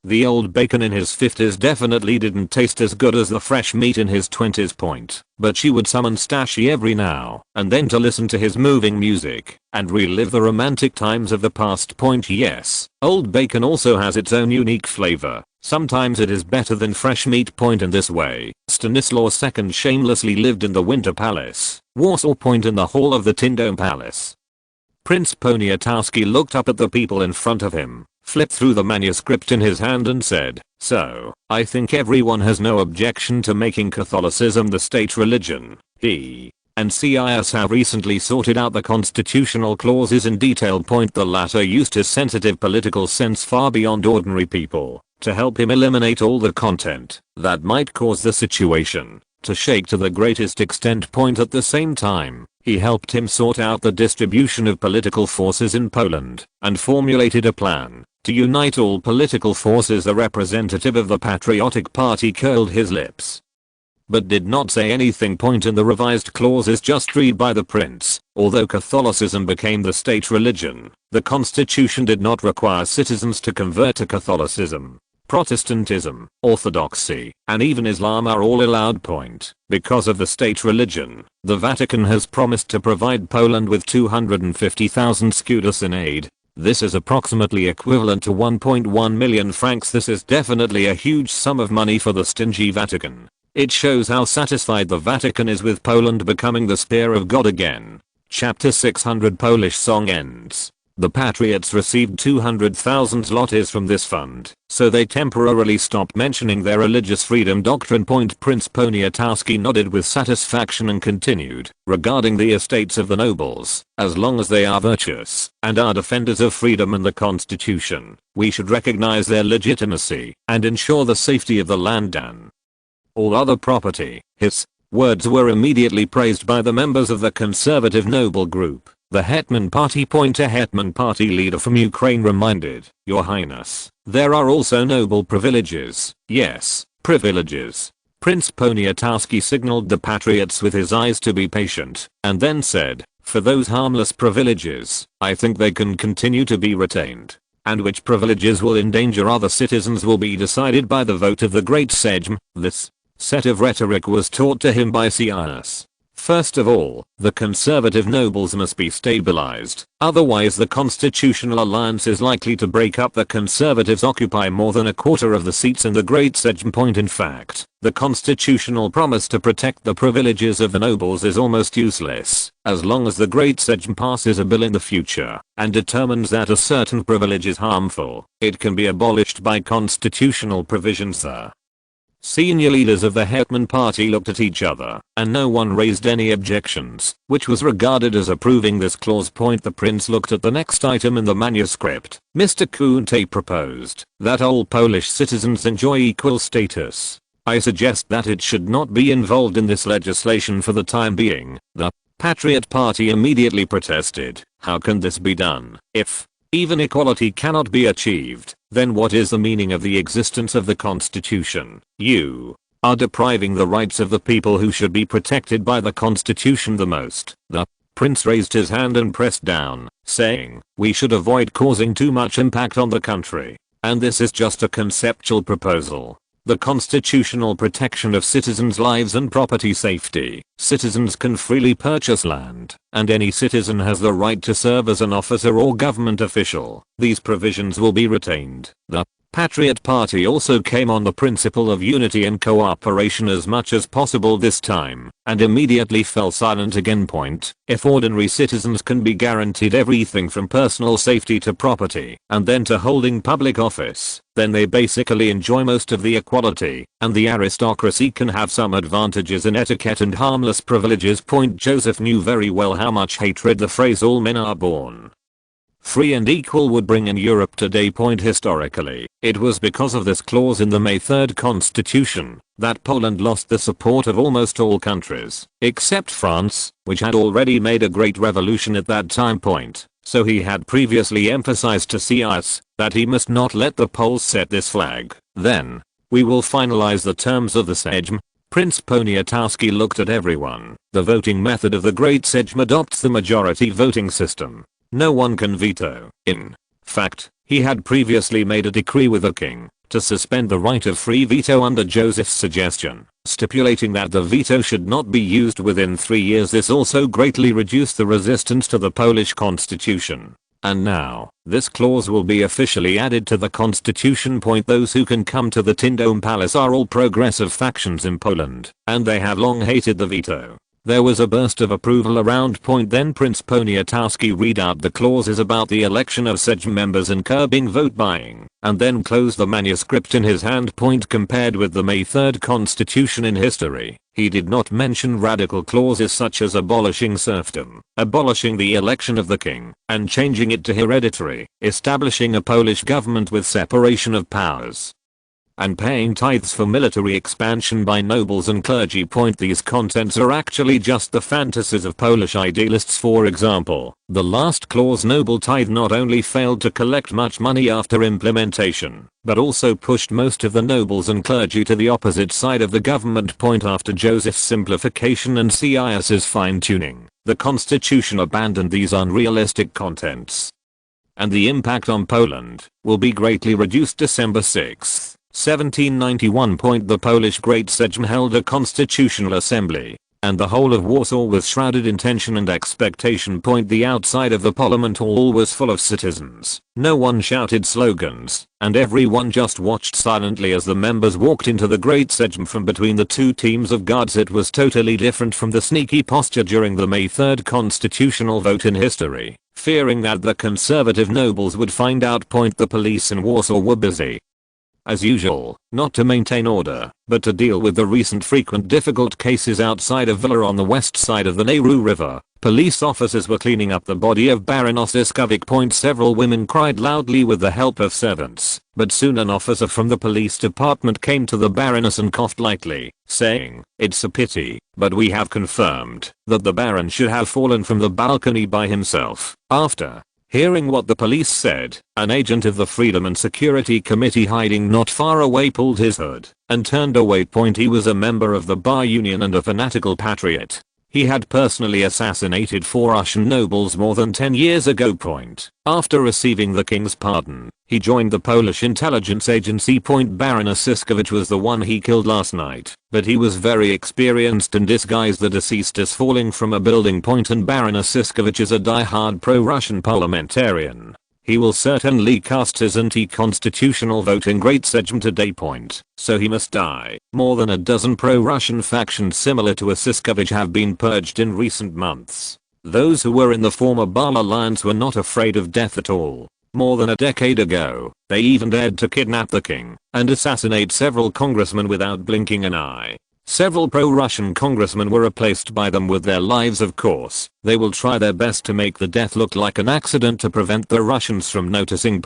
Speaker 1: the old bacon in his 50s definitely didn't taste as good as the fresh meat in his 20s. But she would summon Stassi every now and then to listen to his moving music and relive the romantic times of the past. Yes, old bacon also has its own unique flavor. Sometimes it is better than fresh meat. In this way, Stanislaus II shamelessly lived in the Winter Palace, Warsaw. In the hall of the Tin Dome Palace, Prince Poniatowski looked up at the people in front of him, flipped through the manuscript in his hand and said, "So, I think everyone has no objection to making Catholicism the state religion." He and CIS have recently sorted out the constitutional clauses in detail. The latter used his sensitive political sense far beyond ordinary people to help him eliminate all the content that might cause the situation to shake to the greatest extent. At the same time, he helped him sort out the distribution of political forces in Poland and formulated a plan to unite all political forces. The representative of the Patriotic Party curled his lips but did not say anything. In the revised clauses just read by the prince, although Catholicism became the state religion, the constitution did not require citizens to convert to Catholicism. Protestantism, Orthodoxy, and even Islam are all allowed. Because of the state religion, the Vatican has promised to provide Poland with 250,000 skudas in aid. This is approximately equivalent to 1.1 million francs. This is definitely a huge sum of money for the stingy Vatican. It shows how satisfied the Vatican is with Poland becoming the spear of God again. Chapter 600 Polish song ends. The patriots received 200,000 zlotys from this fund, so they temporarily stopped mentioning their religious freedom doctrine. Prince Poniatowski nodded with satisfaction and continued, "Regarding the estates of the nobles, as long as they are virtuous and are defenders of freedom and the constitution, we should recognize their legitimacy and ensure the safety of the land and all other property." His words were immediately praised by the members of the conservative noble group, the Hetman Party. A Hetman Party leader from Ukraine reminded, "Your Highness, there are also noble privileges." "Yes, privileges." Prince Poniatowski signaled the patriots with his eyes to be patient, and then said, "For those harmless privileges, I think they can continue to be retained. And which privileges will endanger other citizens will be decided by the vote of the Great Sejm." This set of rhetoric was taught to him by CIS. First of all, the conservative nobles must be stabilized, otherwise the constitutional alliance is likely to break up. The conservatives occupy more than a quarter of the seats in the Great Sejm. In fact, the constitutional promise to protect the privileges of the nobles is almost useless, as long as the Great Sejm passes a bill in the future and determines that a certain privilege is harmful. It can be abolished by constitutional provisions. The senior leaders of the Hetman Party looked at each other, and no one raised any objections, which was regarded as approving this clause. The prince looked at the next item in the manuscript. Mr. Kunte proposed that all Polish citizens enjoy equal status. "I suggest that it should not be involved in this legislation for the time being." The Patriot Party immediately protested. "How can this be done? If even equality cannot be achieved, then what is the meaning of the existence of the Constitution? You are depriving the rights of the people who should be protected by the constitution the most. The prince raised his hand and pressed down, saying, "We should avoid causing too much impact on the country. And this is just a conceptual proposal. The constitutional protection of citizens' lives and property safety. Citizens can freely purchase land, and any citizen has the right to serve as an officer or government official. These provisions will be retained." The Patriot Party also came on the principle of unity and cooperation as much as possible this time, and immediately fell silent again. If ordinary citizens can be guaranteed everything from personal safety to property, and then to holding public office, then they basically enjoy most of the equality, and the aristocracy can have some advantages in etiquette and harmless privileges. Joseph knew very well how much hatred the phrase "all men are born free and equal" would bring in Europe today. Historically, it was because of this clause in the May 3rd Constitution that Poland lost the support of almost all countries, except France, which had already made a great revolution at that time. So he had previously emphasized to SYNOPSIS that he must not let the Poles set this flag. "Then, we will finalize the terms of the Sejm." Prince Poniatowski looked at everyone. "The voting method of the Great Sejm adopts the majority voting system. No one can veto." In fact, he had previously made a decree with the king to suspend the right of free veto under Joseph's suggestion, stipulating that the veto should not be used within 3 years. This also greatly reduced the resistance to the Polish constitution. And now, this clause will be officially added to the constitution. Those who can come to the Tin Dome Palace are all progressive factions in Poland, and they have long hated the veto. There was a burst of approval around. Then Prince Poniatowski read out the clauses about the election of Sejm members and curbing vote buying, and then closed the manuscript in his hand. Compared with the May 3rd Constitution in history, he did not mention radical clauses such as abolishing serfdom, abolishing the election of the king, and changing it to hereditary, establishing a Polish government with separation of powers, and paying tithes for military expansion by nobles and clergy. These contents are actually just the fantasies of Polish idealists. For example, the last clause, noble tithe, not only failed to collect much money after implementation, but also pushed most of the nobles and clergy to the opposite side of the government. After Joseph's simplification and SYNOPSIS fine-tuning, the constitution abandoned these unrealistic contents, and the impact on Poland will be greatly reduced. December 6, 1791. The Polish Great Sejm held a constitutional assembly, and the whole of Warsaw was shrouded in tension and expectation. The outside of the Parliament Hall was full of citizens. No one shouted slogans, and everyone just watched silently as the members walked into the Great Sejm from between the two teams of guards. It was totally different from the sneaky posture during the May 3rd constitutional vote in history, fearing that the conservative nobles would find out. The police in Warsaw were busy, as usual, not to maintain order, but to deal with the recent frequent difficult cases outside of Villa on the west side of the Narew River. Police officers were cleaning up the body of Baroness Iskovic. Several women cried loudly with the help of servants, but soon an officer from the police department came to the Baroness and coughed lightly, saying, "It's a pity, but we have confirmed that the Baron should have fallen from the balcony by himself." After hearing what the police said, an agent of the Freedom and Security Committee hiding not far away pulled his hood and turned away. He was a member of the bar union and a fanatical patriot. He had personally assassinated 4 Russian nobles more than 10 years ago. After receiving the king's pardon, he joined the Polish intelligence agency. Baroness Iskovic was the one he killed last night, but he was very experienced and disguised the deceased as falling from a building. And Baroness Iskovic is a die-hard pro-Russian parliamentarian. He will certainly cast his anti-constitutional vote in Great Sejm today. So he must die. More than a dozen pro-Russian factions similar to Iskovic have been purged in recent months. Those who were in the former Bar alliance were not afraid of death at all. More than a decade ago, they even dared to kidnap the king and assassinate several congressmen without blinking an eye. Several pro-Russian congressmen were replaced by them with their lives. Of course, they will try their best to make the death look like an accident to prevent the Russians from noticing.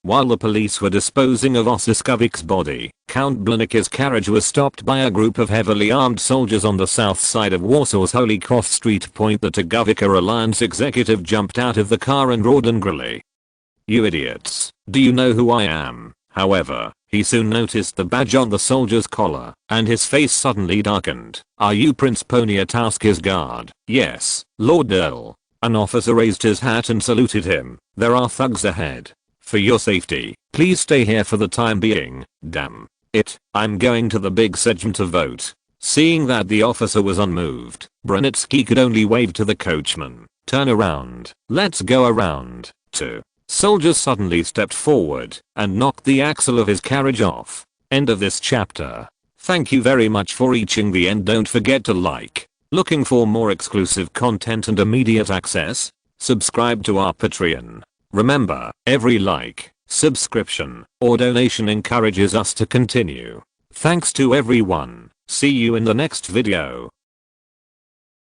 Speaker 1: While the police were disposing of Osiskovic's body, Count Blinnicki's carriage was stopped by a group of heavily armed soldiers on the south side of Warsaw's Holy Cross Street. The Tagowicka Alliance executive jumped out of the car and roared angrily, "You idiots, do you know who I am?" However, He soon noticed the badge on the soldier's collar, and his face suddenly darkened. "Are you Prince Poniat?" asked his guard. "Yes, Lord Earl." An officer raised his hat and saluted him. "There are thugs ahead. For your safety, please stay here for the time being." "Damn it, I'm going to the big segment to vote." Seeing that the officer was unmoved, Brunetsky could only wave to the coachman. "Turn around, let's go around." Two soldiers suddenly stepped forward and knocked the axle of his carriage off. End of this chapter. Thank you very much for reaching the end. Don't forget to like. Looking for more exclusive content and immediate access? Subscribe to our Patreon. Remember, every like, subscription, or donation encourages us to continue. Thanks to everyone. See you in the next video.